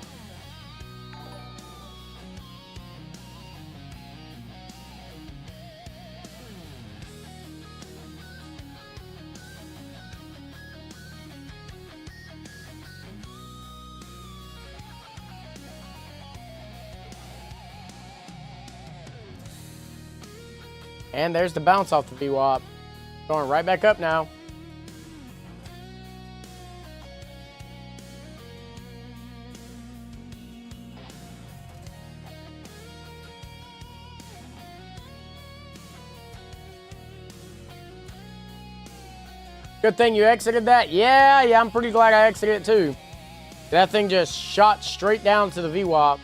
And there's the bounce off the VWAP. Going right back up now. Good thing you exited that. Yeah, I'm pretty glad I exited it too. That thing just shot straight down to the VWAP.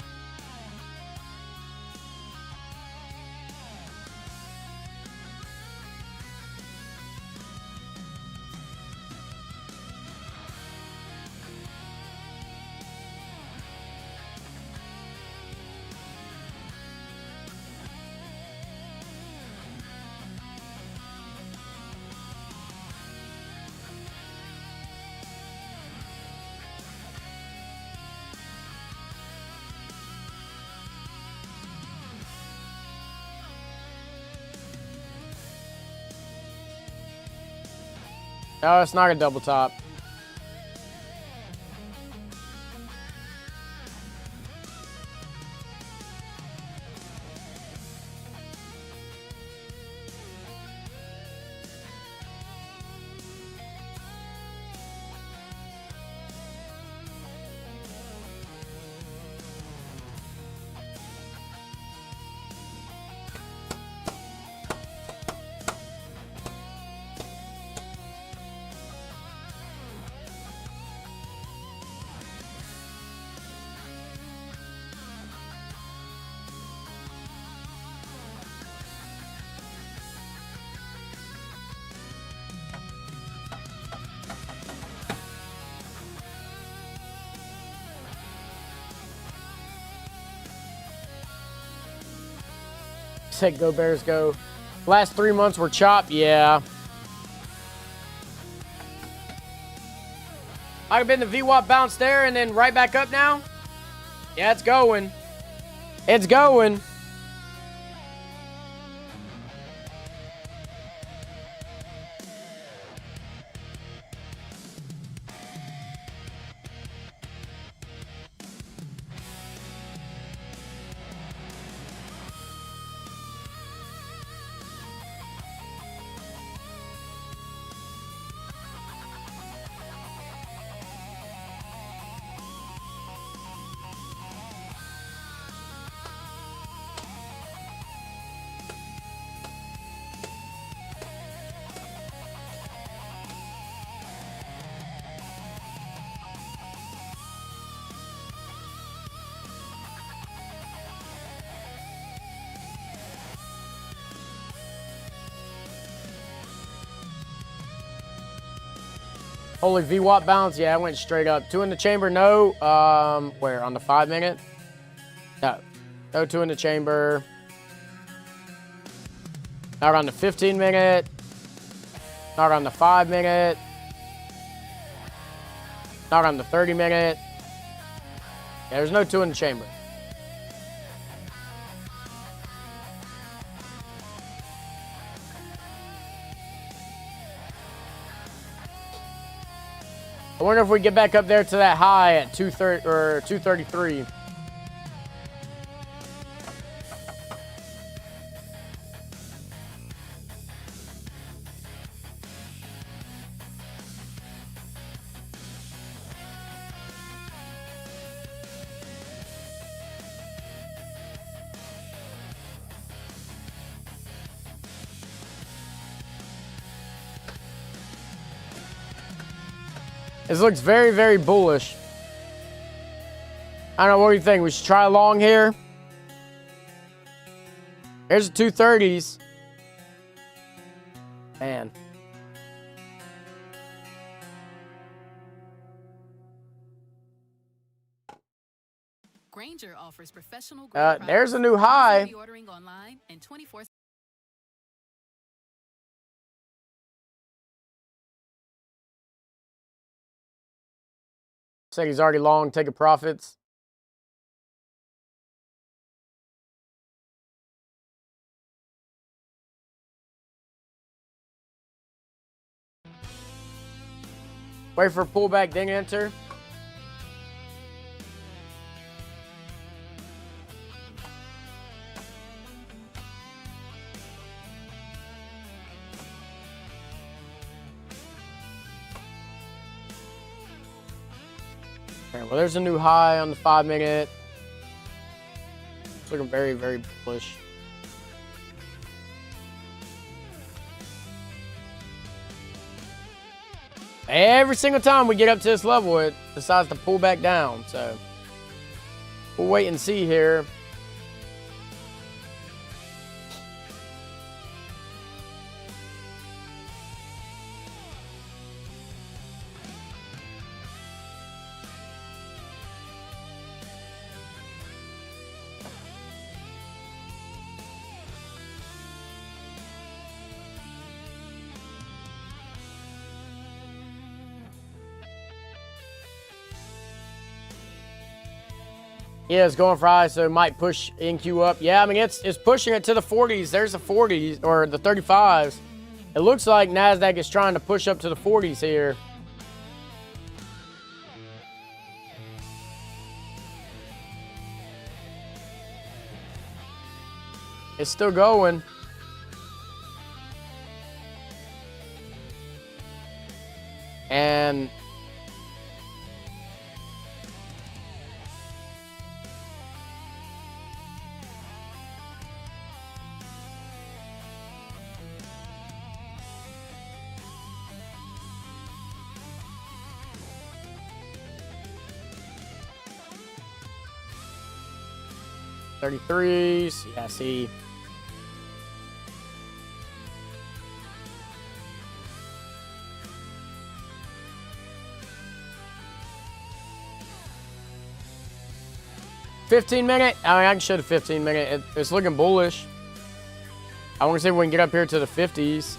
No, it's not a double top. Said go Bears go. Last 3 months were chop. Yeah. I've been the VWAP bounce there and then right back up now. Yeah, it's going. It's going. Holy VWAP bounce. Yeah, I went straight up. 2 in the chamber, no. Where? On the 5 minute? No. No 2 in the chamber. Not on the 15 minute. Not on the 5 minute. Not on the 30 minute. Yeah, there's no 2 in the chamber. I wonder if we get back up there to that high at 230 or 233. This looks very, very bullish. I don't know, what do you think? We should try a long here. Here's the 230s. Man. Granger offers professional there's a new high. ordering online and 24 Looks like he's already long, taking profits. Wait for pullback, then enter. Okay, well, there's a new high on the 5 minute. It's looking very, very bullish. Every single time we get up to this level, it decides to pull back down. So we'll wait and see here. Yeah, it's going for high, so it might push NQ up. Yeah, I mean, it's pushing it to the 40s. There's the 40s, or the 35s. It looks like NASDAQ is trying to push up to the 40s here. It's still going. And $33s. Yeah, see. $15 minute. I mean, I can show the 15 minute. It's looking bullish. I want to see if we can get up here to the 50s.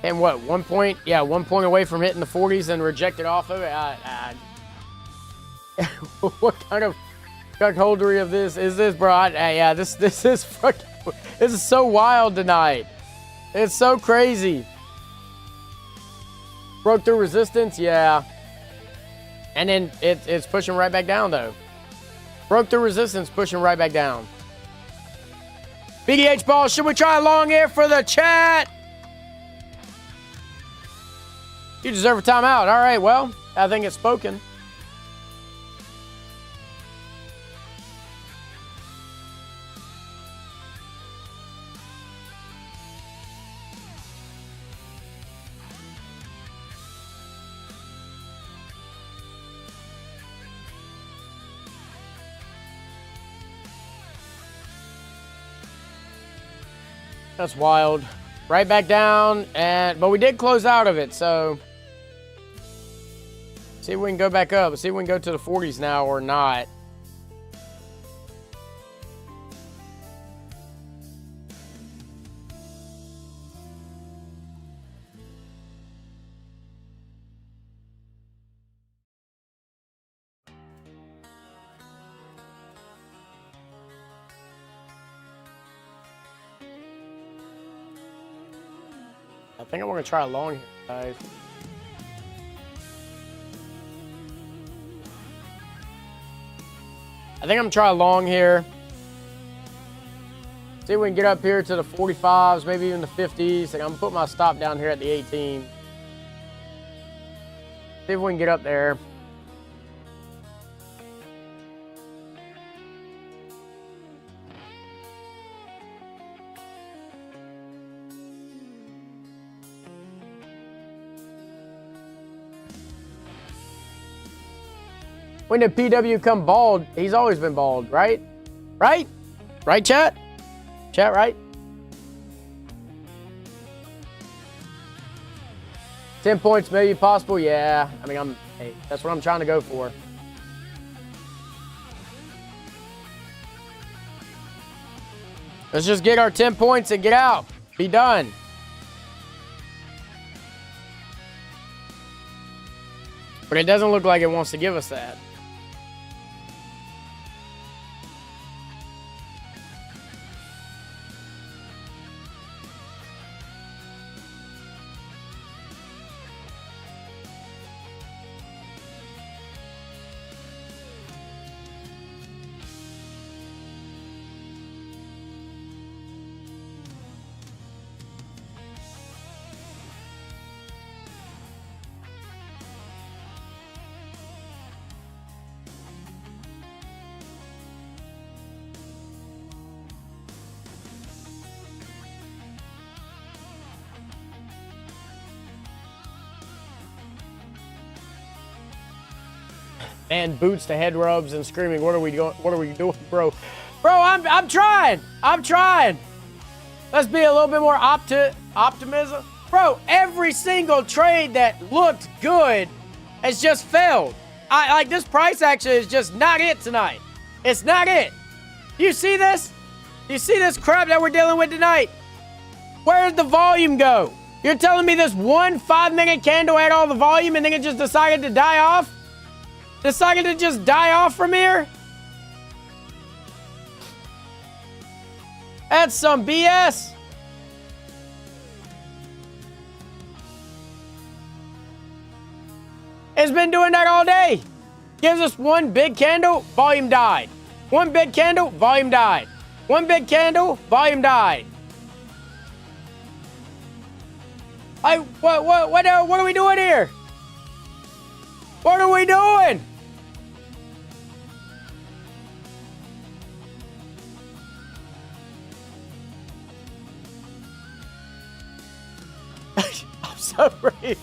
And what, 1 point? Yeah, 1 point away from hitting the 40s and rejected off of it. What kind of cuckoldery of this is this, bro? Yeah, this is fucking, this is so wild tonight. It's so crazy. Broke through resistance, yeah. And then it's pushing right back down, though. Broke through resistance, pushing right back down. BDH ball, should we try a long here for the chat? You deserve a timeout. All right, well, I think it's spoken. That's wild. Right back down, but we did close out of it, so see if we can go back up. See if we can go to the 40s now or not. I think I'm going to try a long here, guys. I think I'm trying long here. See if we can get up here to the 45s, maybe even the 50s. And I'm going to put my stop down here at the 18. See if we can get up there. When did PW come bald? He's always been bald, right? Right? Right, chat? Chat, right? 10 points maybe possible? Yeah. I mean, hey, that's what I'm trying to go for. Let's just get our 10 points and get out. Be done. But it doesn't look like it wants to give us that. And boots to head rubs and screaming, what are we doing? What are we doing, bro? Bro, I'm trying. I'm trying. Let's be a little bit more optimism. Bro, every single trade that looked good has just failed. Like this price action is just not it tonight. It's not it. You see this? You see this crap that we're dealing with tonight? Where did the volume go? You're telling me this one 5-minute candle had all the volume and then it just decided to die off? Decided to just die off from here? That's some BS. It's been doing that all day. Gives us one big candle, volume died. One big candle, volume died. One big candle, volume died. What are we doing here? What are we doing? so ready.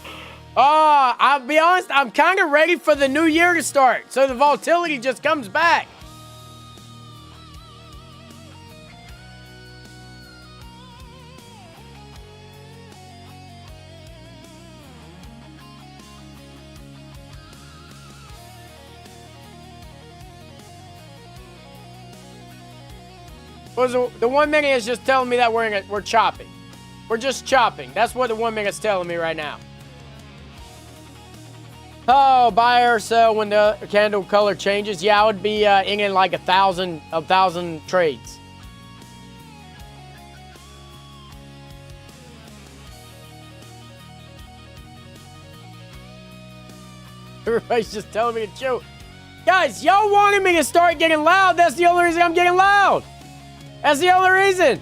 Oh, I'll be honest, I'm kind of ready for the new year to start. So the volatility just comes back. The 1 minute is just telling me that we're chopping. We're just chopping. That's what the 1 minute's telling me right now. Oh, buy or sell when the candle color changes. Yeah, I would be in like a thousand trades. Everybody's just telling me to chill. Guys, y'all wanted me to start getting loud. That's the only reason I'm getting loud. That's the only reason.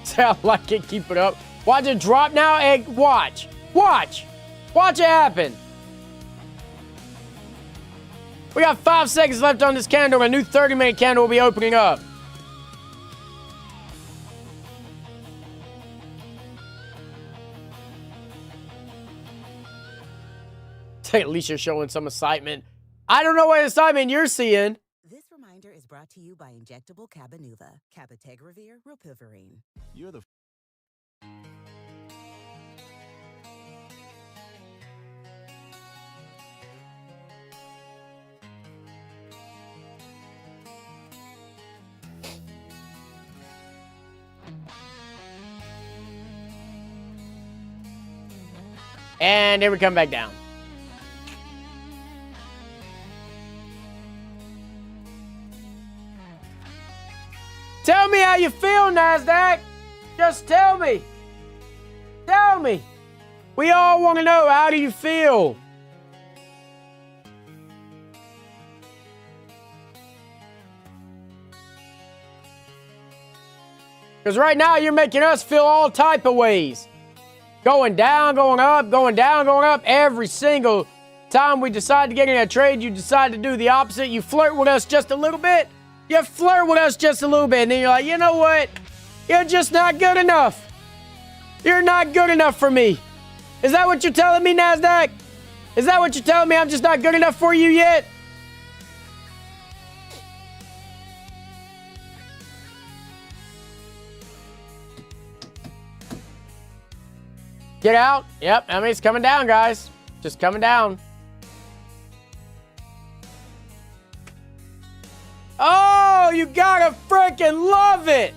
Sound like it. Keep it up. Watch it drop now. Egg. Watch. Watch. Watch it happen. We got 5 seconds left on this candle. A new 30-minute candle will be opening up. At least you're showing some excitement. I don't know what excitement you're seeing. This reminder is brought to you by injectable Cabenuva, cabotegravir, rilpivirine. You're the And here we come back down. Tell me how you feel, NASDAQ. Just tell me. Tell me. We all want to know, how do you feel? Because right now you're making us feel all type of ways. Going down, going up, going down, going up. Every single time we decide to get in a trade, you decide to do the opposite. You flirt with us just a little bit. You flirt with us just a little bit. And then you're like, you know what? You're just not good enough. You're not good enough for me. Is that what you're telling me, NASDAQ? Is that what you're telling me? I'm just not good enough for you yet? Get out. Yep, I mean, it's coming down, guys. Just coming down. Oh, you gotta freaking love it.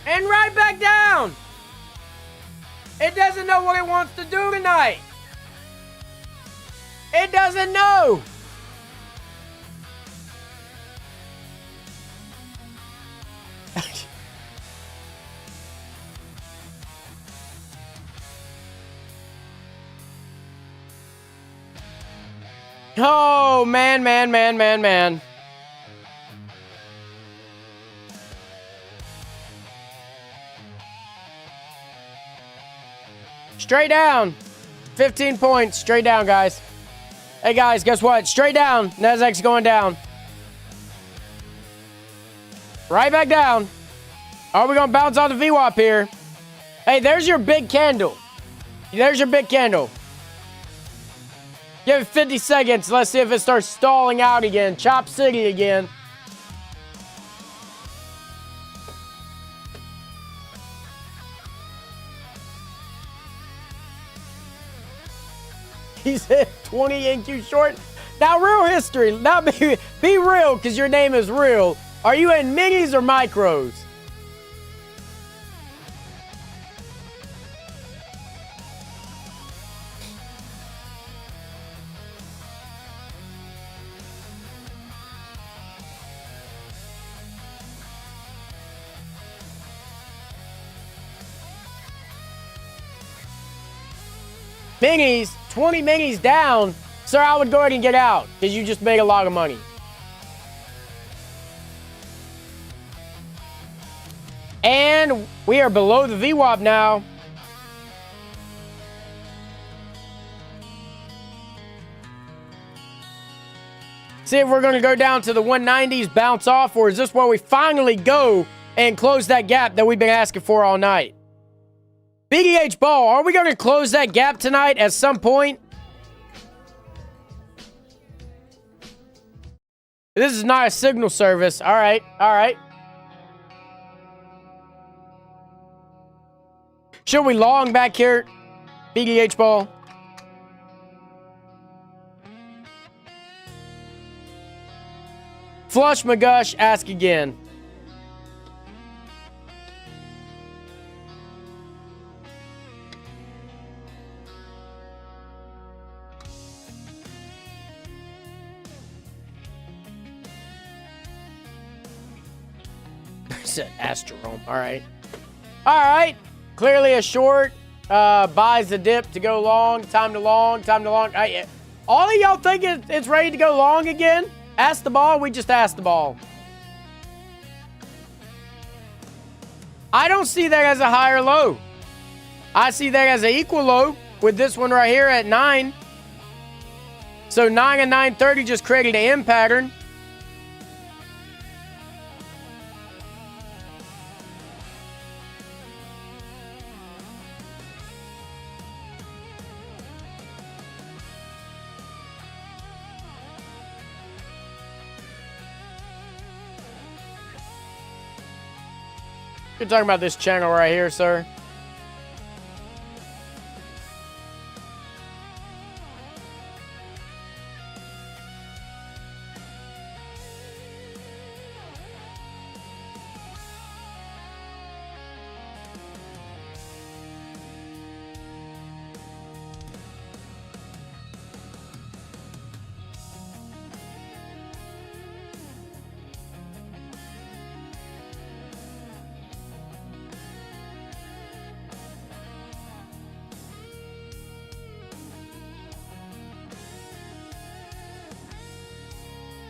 And right back down. It doesn't know what it wants to do tonight. It doesn't know. Oh, man, man, man, man, man. Straight down. 15 points. Straight down, guys. Hey, guys, guess what? Straight down. Nasdaq's going down. Right back down. Are we going to bounce on the VWAP here? Hey, there's your big candle. There's your big candle. Give it 50 seconds. Let's see if it starts stalling out again. Chop City again. He said 20 NQ short. Now, real history. Now, be real, because your name is real. Are you in minis or micros? Minis, 20 minis down. Sir, I would go ahead and get out because you just made a lot of money. And we are below the VWAP now. See if we're going to go down to the 190s, bounce off, or is this where we finally go and close that gap that we've been asking for all night? BDH Ball, are we going to close that gap tonight at some point? This is not a signal service. All right, all right. Should we long back here, BDH Ball? Flush McGush, ask again. Said Astrome. All right. All right. Clearly a short. Buys the dip to go long. Time to long. Time to long. All of y'all think it's ready to go long again? Ask the ball. We just asked the ball. I don't see that as a higher low. I see that as an equal low with this one right here at 9. So 9 and 930 just created an M pattern. You're talking about this channel right here, sir.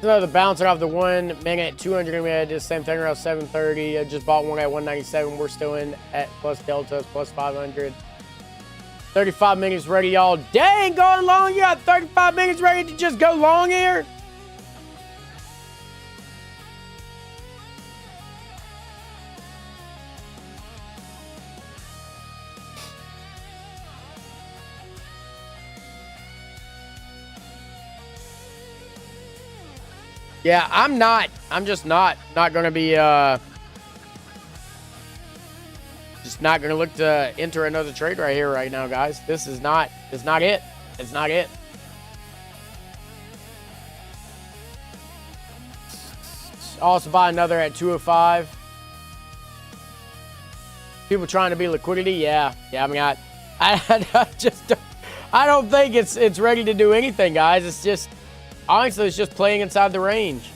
So the bouncing off the 1 minute, 200, we had the same thing around 730. I just bought one at 197. We're still in at plus deltas, plus 500. 35 minutes ready, y'all. Dang, going long. You got 35 minutes ready to just go long here? Yeah, I'm just not going to be, just not going to look to enter another trade right here right now, guys. This is not it. It's not it. Also buy another at 205. People trying to be liquidity. Yeah. I mean, I don't think it's ready to do anything, guys. It's just, honestly, it's just playing inside the range.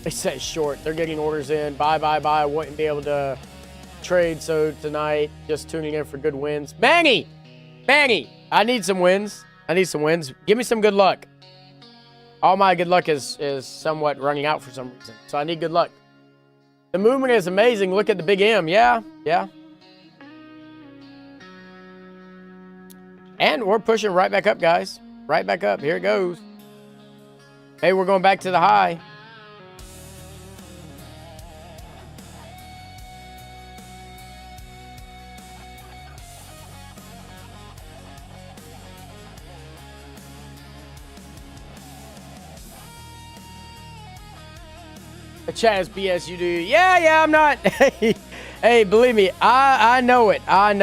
They said short. They're getting orders in. Buy, buy, buy. Wouldn't be able to trade. So tonight, just tuning in for good wins. Manny! Manny! I need some wins. Give me some good luck. All my good luck is somewhat running out for some reason. So I need good luck. The movement is amazing. Look at the big M. Yeah. And we're pushing right back up, guys. Right back up. Here it goes. Hey, we're going back to the high. The chat is BS, you do. Yeah, I'm not. Hey, believe me, I know it. I'm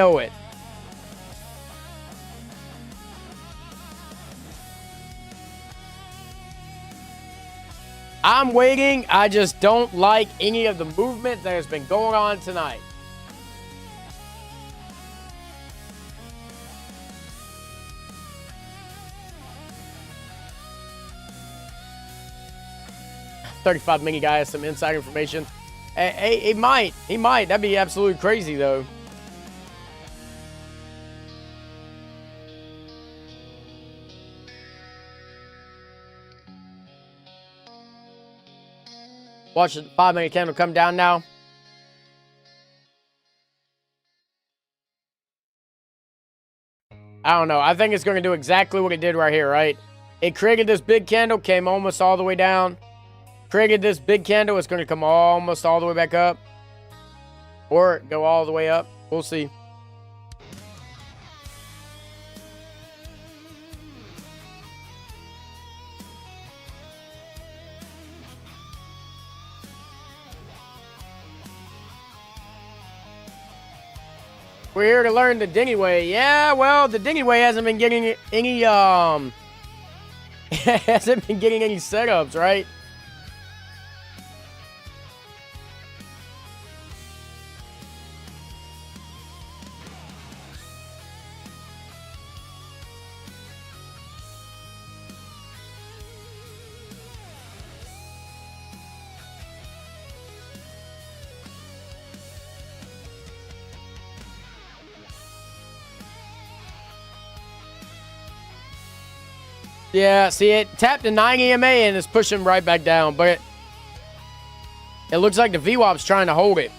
waiting. I just don't like any of the movement that has been going on tonight. $35 mini guy has some inside information. He might. That'd be absolutely crazy, though. Watch the 5-minute candle come down now. I don't know. I think it's going to do exactly what it did right here, right? It created this big candle, came almost all the way down. Created this big candle, it's going to come almost all the way back up. Or go all the way up. We'll see. We're here to learn the Denny way. Yeah, well, the Denny way hasn't been getting any hasn't been getting any setups, right? Yeah, see, it tapped a 9 EMA and it's pushing right back down, but it looks like the VWAP's trying to hold it.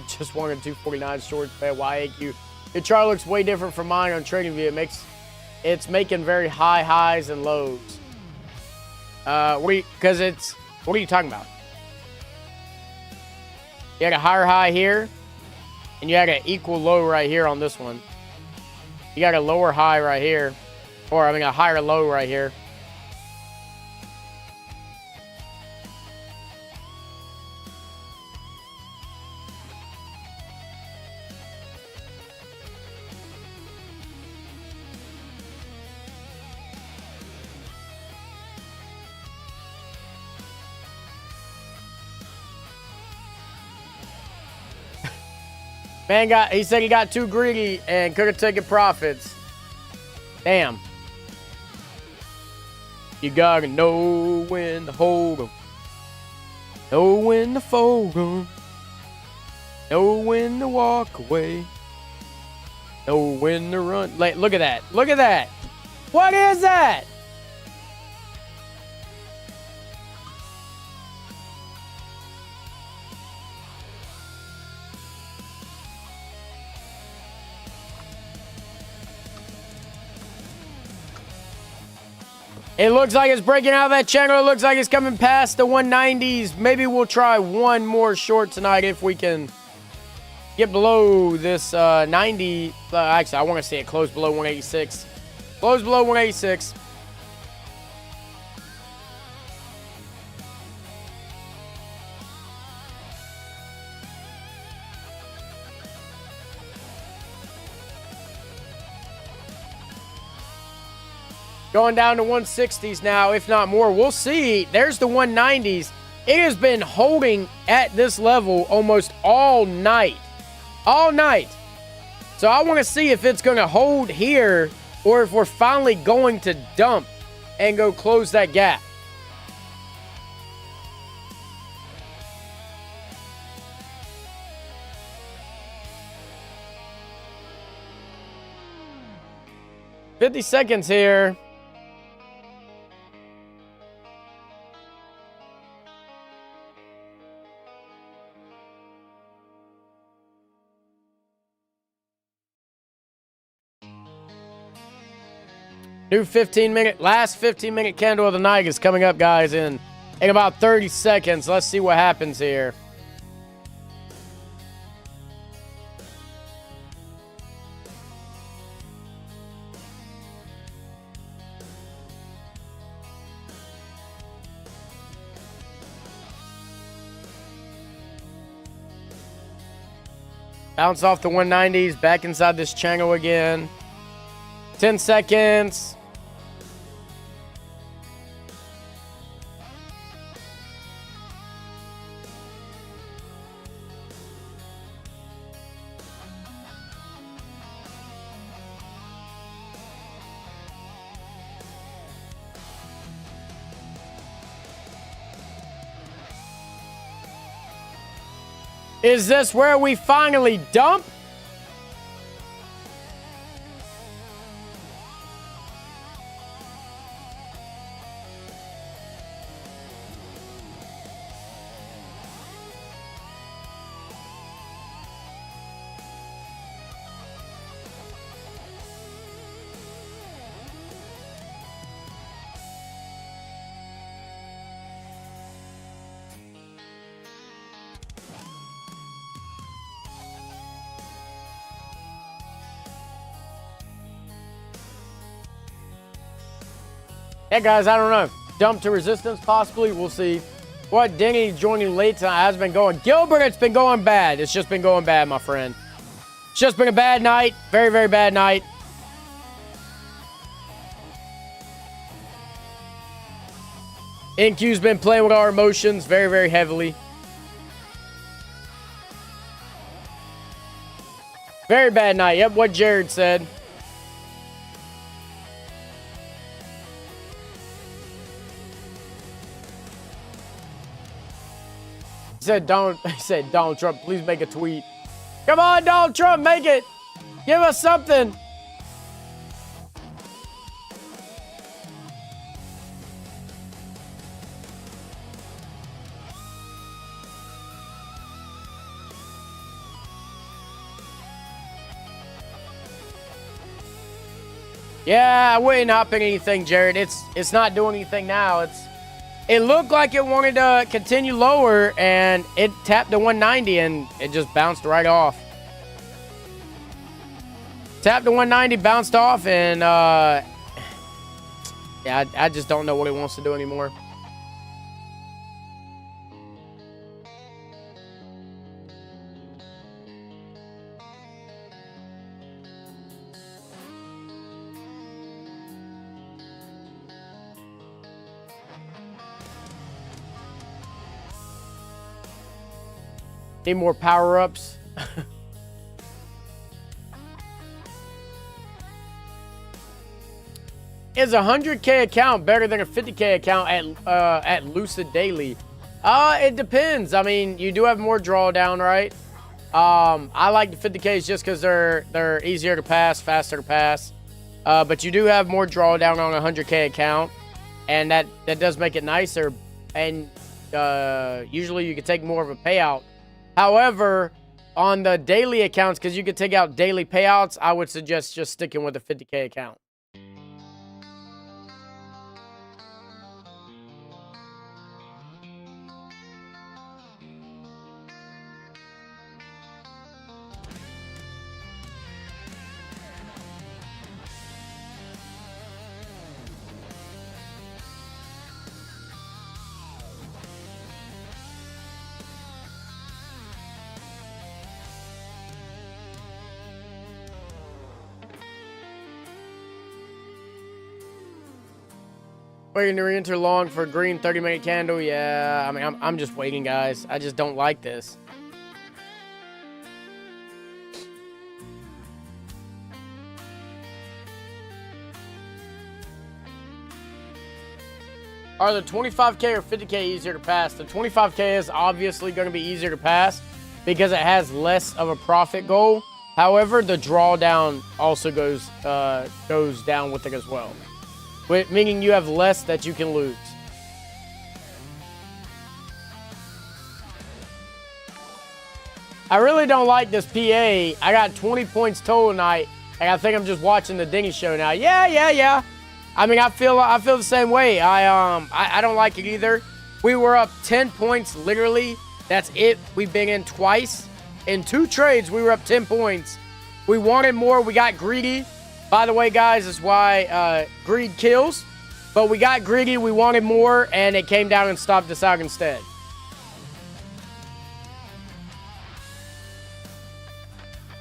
Just wanted 249 shorts, bad YAQ. Your chart looks way different from mine on TradingView. It's making very high highs and lows. What are you talking about? You had a higher high here, and you had an equal low right here on this one. You got a lower high right here, or I mean a higher low right here. Man he said he got too greedy and could have taken profits. Damn. You gotta know when to hold 'em. Know when to fold 'em. Know when to walk away. Know when to run. Like, look at that. Look at that. What is that? It looks like it's breaking out of that channel. It looks like it's coming past the 190s. Maybe we'll try one more short tonight if we can get below this 90. Actually, I want to see it close below 186. Close below 186. Going down to 160s now, if not more. We'll see. There's the 190s. It has been holding at this level almost all night. All night. So I want to see if it's going to hold here or if we're finally going to dump and go close that gap. $50 seconds here. New 15-minute, last 15-minute candle of the night is coming up, guys, in about 30 seconds. Let's see what happens here. Bounce off the 190s, back inside this channel again. 10 seconds. Is this where we finally dump? Yeah, guys, I don't know. Dump to resistance, possibly. We'll see. What Denny joining late tonight has been going. Gilbert, it's been going bad. It's just been going bad, my friend. It's just been a bad night. Very, very bad night. NQ's been playing with our emotions very, very heavily. Very bad night. Yep, what Jared said. He said Donald Trump, please make a tweet. Come on, Donald Trump, make it. Give us something. Yeah, I wouldn't hop in anything, Jared. It's not doing anything now. It looked like it wanted to continue lower, and it tapped the 190, and it just bounced right off. Tapped the 190, bounced off, and yeah, I just don't know what it wants to do anymore. Need more power-ups. Is a 100K account better than a 50K account at Lucid Daily? It depends. I mean, you do have more drawdown, right? I like the 50Ks just because they're easier to pass, faster to pass. But you do have more drawdown on a 100K account, and that does make it nicer. And usually you can take more of a payout. However, on the daily accounts, because you can take out daily payouts, I would suggest just sticking with a 50K account. Waiting to re-enter long for a green 30-minute candle. Yeah, I mean, I'm just waiting, guys. I just don't like this. Are the 25K or 50K easier to pass? The 25K is obviously going to be easier to pass because it has less of a profit goal. However, the drawdown also goes down with it as well, meaning you have less that you can lose. I really don't like this PA. I got 20 points total tonight, and I think I'm just watching the Denny show now. Yeah. I mean, I feel the same way. I don't like it either. We were up 10 points, literally. That's it. We've been in twice. In 2 trades, we were up 10 points. We wanted more. We got greedy. By the way, guys, that's why greed kills. But we got greedy. We wanted more, and it came down and stopped us out instead.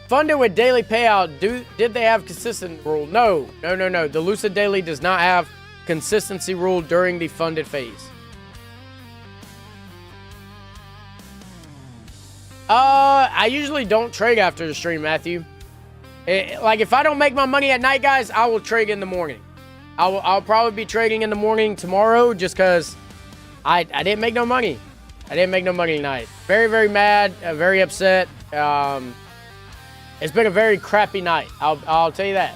Funded with daily payout, did they have consistent rule? No. The Lucid Daily does not have consistency rule during the funded phase. I usually don't trade after the stream, Matthew. Like, if I don't make my money at night, guys, I will trade in the morning. I'll probably be trading in the morning tomorrow just because I didn't make no money. I didn't make no money tonight. Very, very mad, very upset. It's been a very crappy night. I'll tell you that.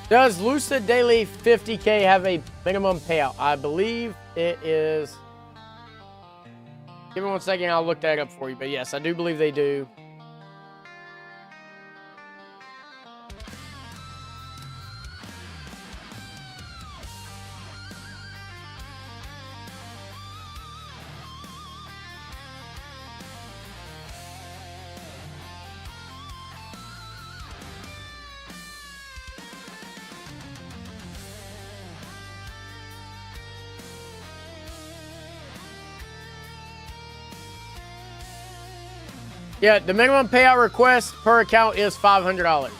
Does Lucid Daily 50K have a minimum payout? I believe it is. Give me 1 second. I'll look that up for you. But yes, I do believe they do. Yeah, the minimum payout request per account is $500.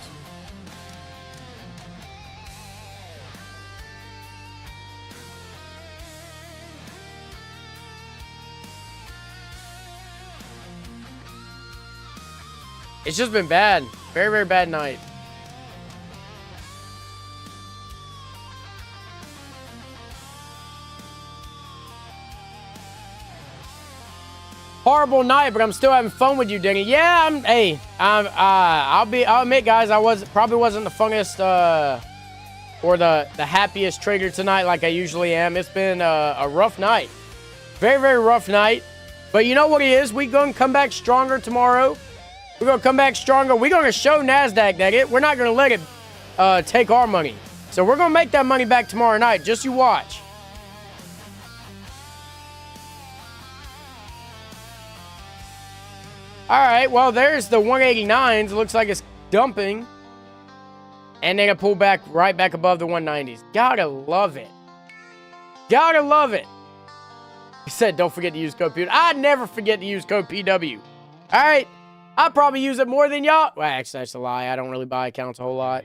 It's just been bad. Very, very bad night. Horrible night, but I'm still having fun with you, Denny. Yeah, I'll admit, guys, I probably wasn't the funnest or the happiest trader tonight like I usually am. It's been a rough night. Very, very rough night. But you know what it is? We're going to come back stronger tomorrow. We're going to come back stronger. We're going to show NASDAQ that we're not going to let it take our money. So we're going to make that money back tomorrow night. Just you watch. All right, well, there's the 189s. It looks like it's dumping. And then it pulled back right back above the 190s. Gotta love it. Gotta love it. He said, don't forget to use code PW. I never forget to use code PW. All right, I probably use it more than y'all. Well, actually, that's a lie. I don't really buy accounts a whole lot.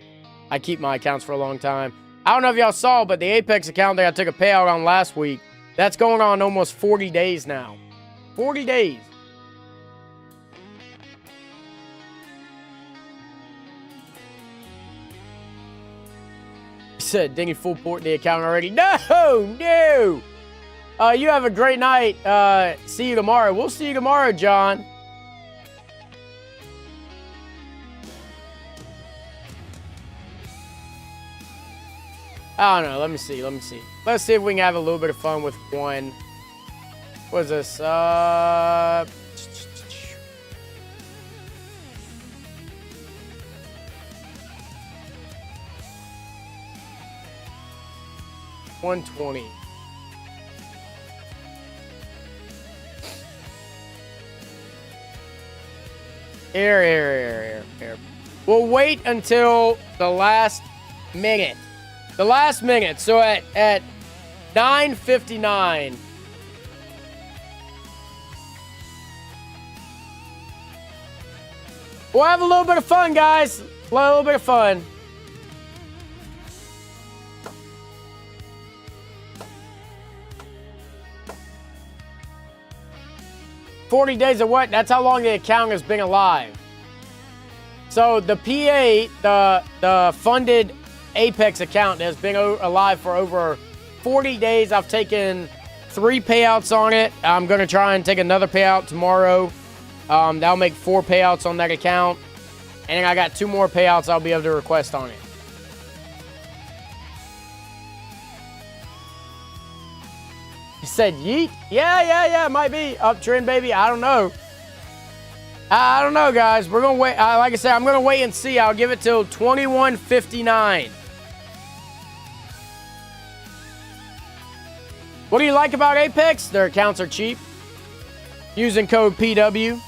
I keep my accounts for a long time. I don't know if y'all saw, but the Apex account that I took a payout on last week, that's going on almost 40 days now. 40 days. Said Denny full port the account already. No. You have a great night. See you tomorrow. We'll see you tomorrow, John. I don't know. Let me see. Let's see if we can have a little bit of fun with one. What is this? 120. Here. We'll wait until the last minute. So at 9:59. We'll have a little bit of fun, guys. A little bit of fun. $40 days of what? That's how long the account has been alive. So the PA, the funded Apex account that's been alive for over 40 days. I've taken 3 payouts on it. I'm going to try and take another payout tomorrow. That'll make 4 payouts on that account. And then I got 2 more payouts I'll be able to request on it. You said yeet? Yeah, might be. Uptrend, baby. I don't know. I don't know, guys. We're going to wait. Like I said, I'm going to wait and see. I'll give it till 21:59. What do you like about Apex? Their accounts are cheap. Using code PW.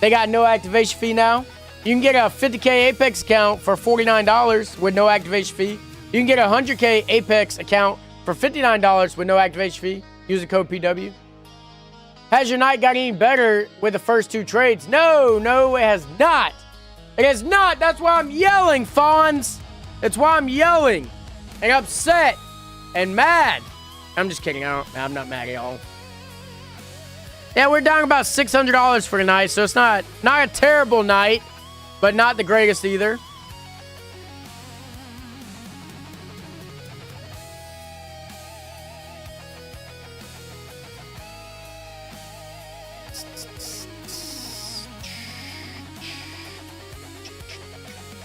They got no activation fee now. You can get a 50K Apex account for $49 with no activation fee. You can get a 100K Apex account for $59 with no activation fee using code PW. Has your night got any better with the first 2 trades? No, it has not. It has not. That's why I'm yelling, Fonz. That's why I'm yelling and upset and mad. I'm just kidding. I'm not mad at y'all. Yeah, we're down about $600 for tonight, so it's not a terrible night, but not the greatest either.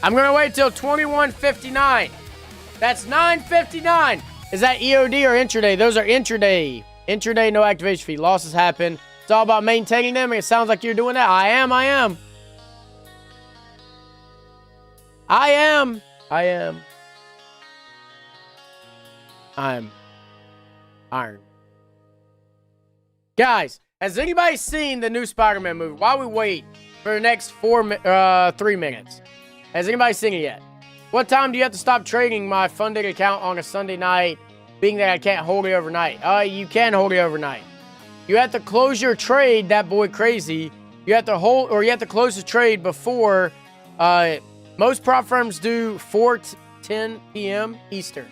I'm going to wait till 21:59. That's 9:59. Is that EOD or intraday? Those are intraday. Intraday, no activation fee. Losses happen. It's all about maintaining them. It sounds like you're doing that. I am. I'm iron. Guys, has anybody seen the new Spider-Man movie? While we wait for the next 3 minutes. Has anybody seen it yet? What time do you have to stop trading my funded account on a Sunday night, being that I can't hold it overnight? You can hold it overnight. You have to close your trade, that boy crazy. You have to hold, or you have to close the trade before, most prop firms do 4:10 p.m. Eastern.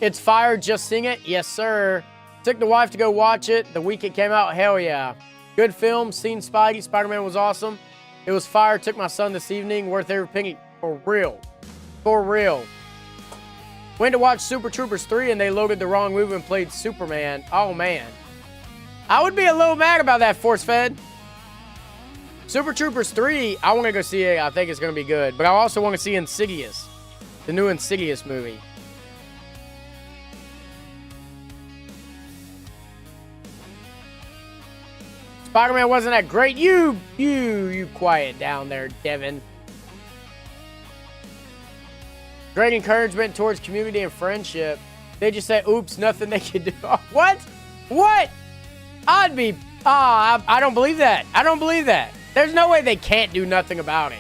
It's fire, just seeing it? Yes, sir. Took the wife to go watch it the week it came out. Hell yeah. Good film, seen Spidey. Spider-Man was awesome. It was fire. Took my son this evening. Worth every penny. For real. For real. Went to watch Super Troopers 3 and they loaded the wrong movie and played Superman. Oh, man. I would be a little mad about that, Force Fed. Super Troopers 3, I want to go see it. I think it's going to be good. But I also want to see Insidious. The new Insidious movie. Spider-Man wasn't that great. You quiet down there, Devin. Great encouragement towards community and friendship. They just said, oops, nothing they can do. What? What? I'd be, I don't believe that. I don't believe that. There's no way they can't do nothing about it.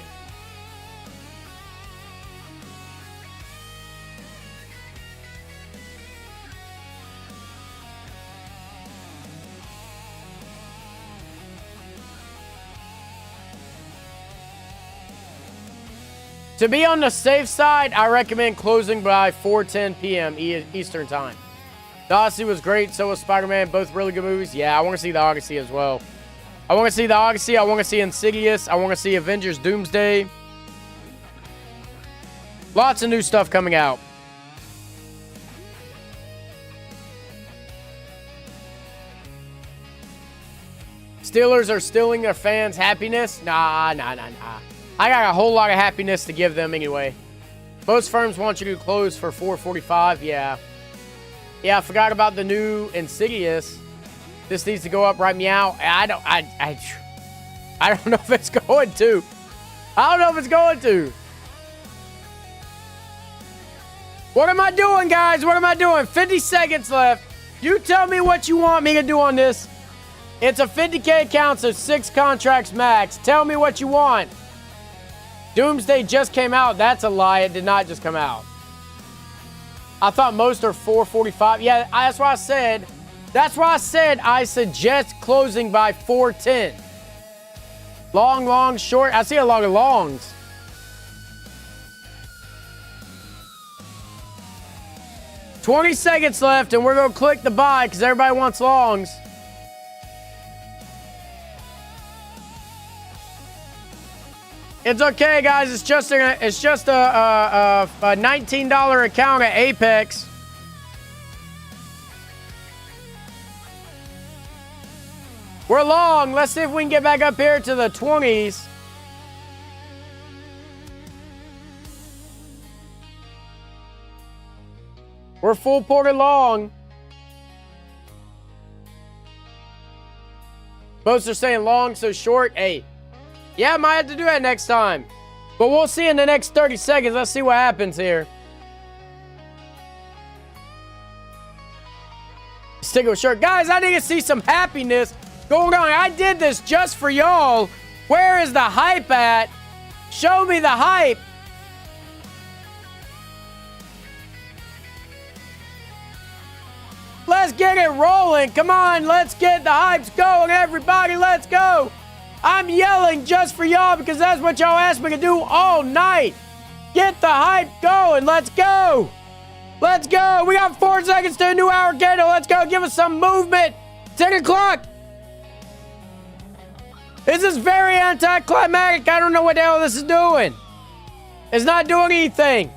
To be on the safe side, I recommend closing by 4:10 p.m. Eastern Time. The Odyssey was great, so was Spider-Man. Both really good movies. Yeah, I want to see The Odyssey as well. I want to see The Odyssey. I want to see Insidious. I want to see Avengers Doomsday. Lots of new stuff coming out. Steelers are stealing their fans' happiness? Nah. I got a whole lot of happiness to give them anyway. Most firms want you to close for $4.45. Yeah, I forgot about the new Insidious. This needs to go up right meow. I don't know if it's going to. I don't know if it's going to. What am I doing, guys? What am I doing? 50 seconds left. You tell me what you want me to do on this. It's a 50K account, so 6 contracts max. Tell me what you want. Doomsday just came out. That's a lie. It did not just come out. I thought most are $4.45. Yeah, that's why I said. That's why I said I suggest closing by 4:10. Long, short. I see a lot of longs. $20 seconds left, and we're going to click the buy because everybody wants longs. It's okay, guys. It's just a $19 account at Apex. We're long. Let's see if we can get back up here to the 20s. We're full ported long. Most are saying long, so short. Hey, yeah, I might have to do that next time. But we'll see in the next 30 seconds. Let's see what happens here. Stick with short. Guys, I need to see some happiness going on. I did this just for y'all. Where is the hype at? Show me the hype. Let's get it rolling. Come on, let's get the hypes going, everybody. Let's go. I'm yelling just for y'all because that's what y'all asked me to do all night. Get the hype going. Let's go. Let's go. We got 4 seconds to a new hour candle. Let's go. Give us some movement. 10 o'clock. This is very anticlimactic. I don't know what the hell this is doing. It's not doing anything.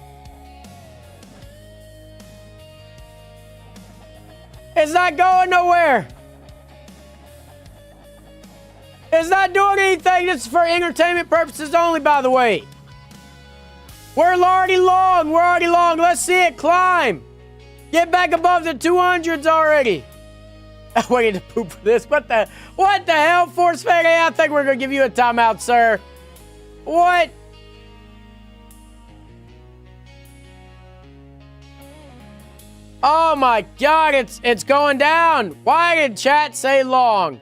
It's not going nowhere. It's not doing anything. This is for entertainment purposes only, by the way. We're already long. We're already long. Let's see it climb. Get back above the 200s already. I'm waiting to poop for this. What the hell, Force Fang? Hey, I think we're going to give you a timeout, sir. What? Oh my God, it's going down. Why did chat say long?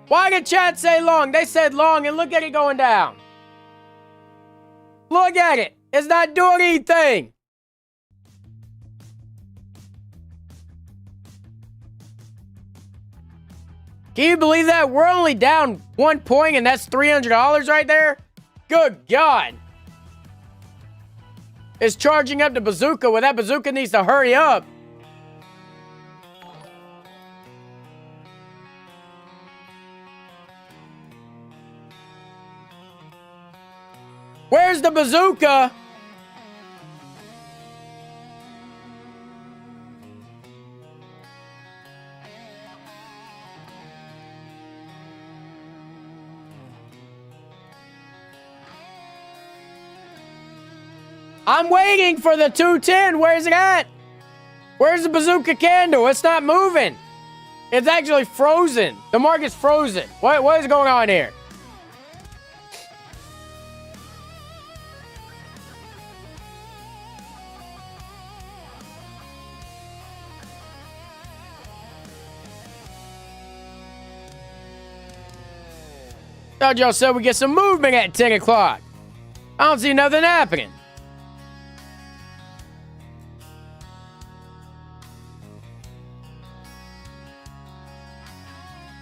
Why did chat say long? They said long, and look at it going down. Look at it. It's not doing anything. Can you believe that? We're only down 1 point, and that's $300 right there? Good God. It's charging up the bazooka. Well, that bazooka needs to hurry up. Where's the bazooka? I'm waiting for the 210. Where's it at? Where's the bazooka candle? It's not moving. It's actually frozen. The market's frozen. What is going on here? Thought y'all said we get some movement at 10 o'clock. I don't see nothing happening.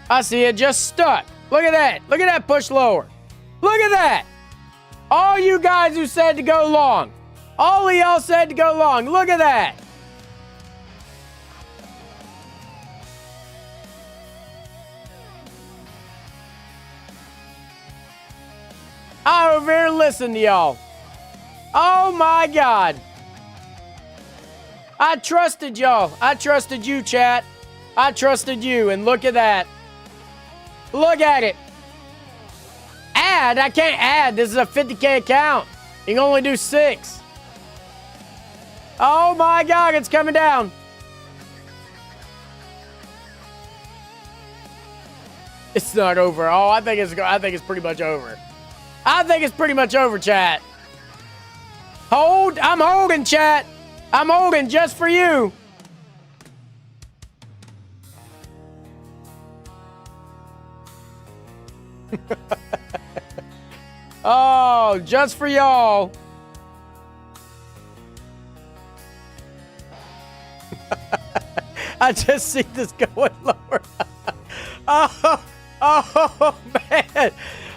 I see it just stuck. Look at that. Look at that push lower. Look at that. All you guys who said to go long. All of y'all said to go long. Look at that. I over here listen to y'all. Oh my God. I trusted y'all. I trusted you, chat. I trusted you, and look at that. Look at it. Add? I can't add. This is a 50K account. You can only do 6. Oh my God, it's coming down. It's not over. Oh, I think it's pretty much over. I think it's pretty much over, chat. Hold. I'm holding, chat. I'm holding just for you. Oh, just for y'all. I just see this going lower. Oh, man.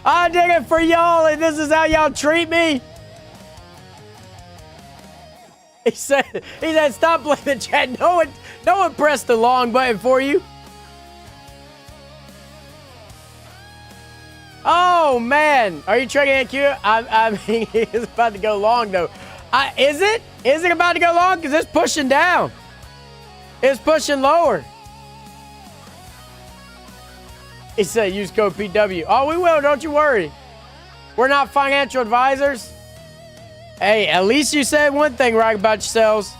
I did it for y'all, and this is how y'all treat me. He said, stop blaming chat. No one pressed the long button for you. Oh, Oh, man. Are you trading NQ? I mean, it's about to go long, though. Is it? Is it about to go long? Because it's pushing down. It's pushing lower. He said use code PW. Oh, we will. Don't you worry. We're not financial advisors. Hey, at least you said one thing right about yourselves.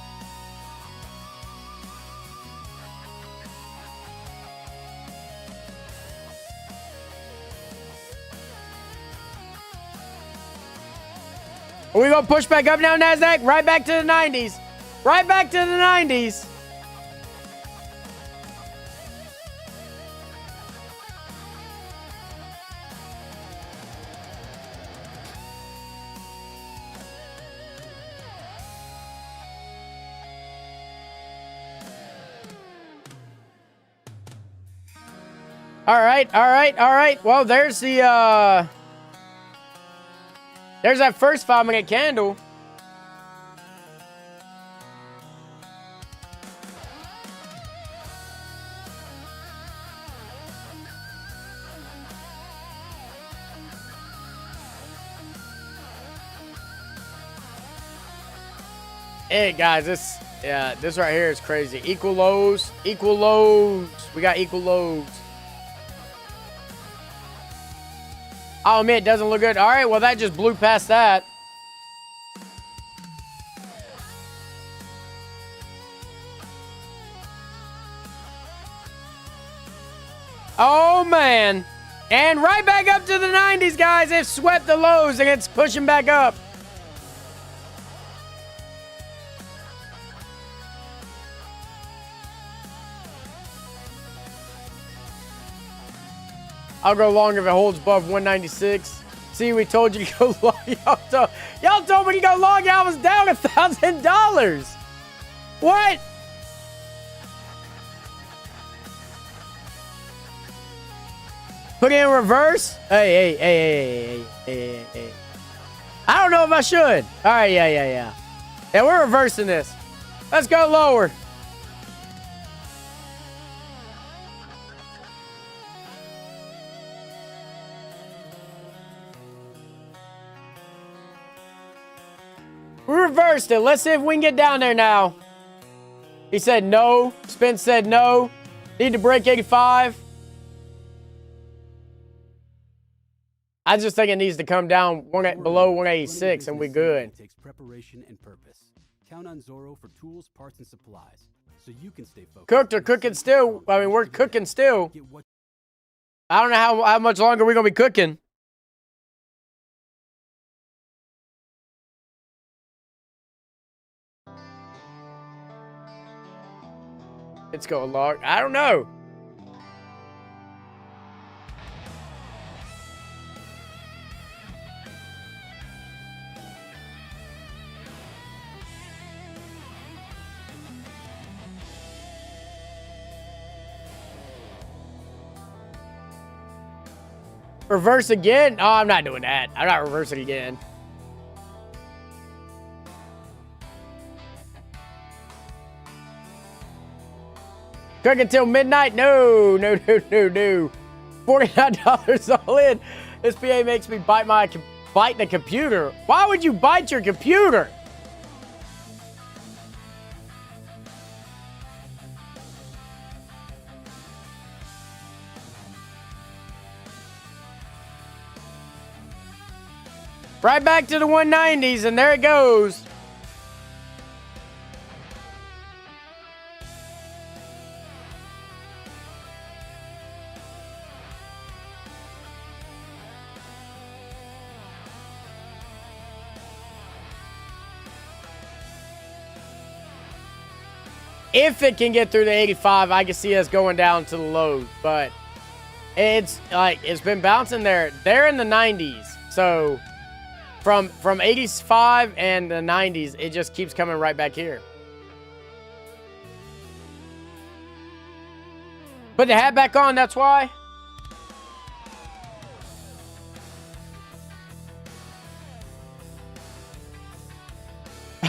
Are we going to push back up now, NASDAQ? Right back to the 90s. Right back to the 90s. All right. Well, there's the, there's that first 5-minute candle. Hey, guys, this right here is crazy. Equal lows. We got equal lows. Oh, man, it doesn't look good. All right, well, that just blew past that. Oh, man. And right back up to the 90s, guys. It swept the lows, and it's pushing back up. I'll go long if it holds above 196. See, we told you to go long. Y'all told me to go long. I was down $1,000. What? Put it in reverse? Hey. I don't know if I should. All right, yeah. Yeah, we're reversing this. Let's go lower. We reversed it. Let's see if we can get down there now. He said no. Spence said no. Need to break 85. I just think it needs to come down below 186 and we good. It takes preparation and purpose. Count on Zorro for tools, parts, and supplies, so you can stay focused. Cooked or cooking still. I mean, we're cooking still. I don't know how much longer we're going to be cooking. It's going long. I don't know. Reverse again? Oh, I'm not doing that. I'm not reversing again. Cook until midnight? No. $49 all in. This PA makes me bite the computer. Why would you bite your computer? Right back to the 190s, and there it goes. If it can get through the 85, I can see us going down to the lows, but it's been bouncing there. They're in the 90s, so from 85 and the 90s, it just keeps coming right back here. Put the hat back on, that's why.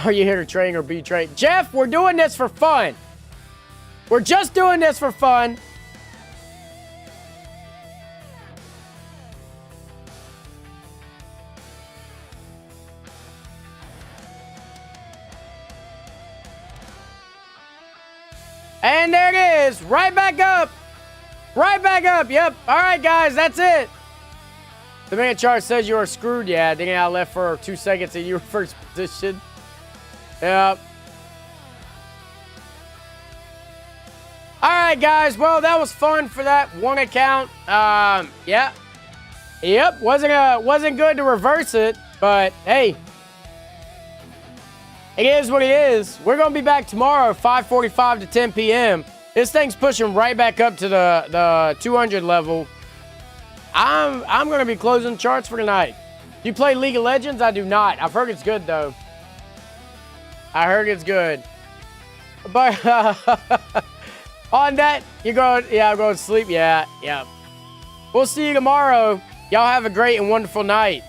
Are you here to train or be trained? Jeff, we're doing this for fun. We're just doing this for fun. And there it is. Right back up. Right back up. Yep. All right, guys. That's it. The man chart says you are screwed. Yeah, I think I left for 2 seconds in your first position. Yep. All right, guys. Well, that was fun for that one account. Yeah. Yep. Wasn't good to reverse it, but hey. It is what it is. We're going to be back tomorrow, 5:45 to 10 p.m. This thing's pushing right back up to the 200 level. I'm going to be closing charts for tonight. Do you play League of Legends? I do not. I've heard it's good, though. I heard it's good. But on that, I'm going to sleep. Yeah. We'll see you tomorrow. Y'all have a great and wonderful night.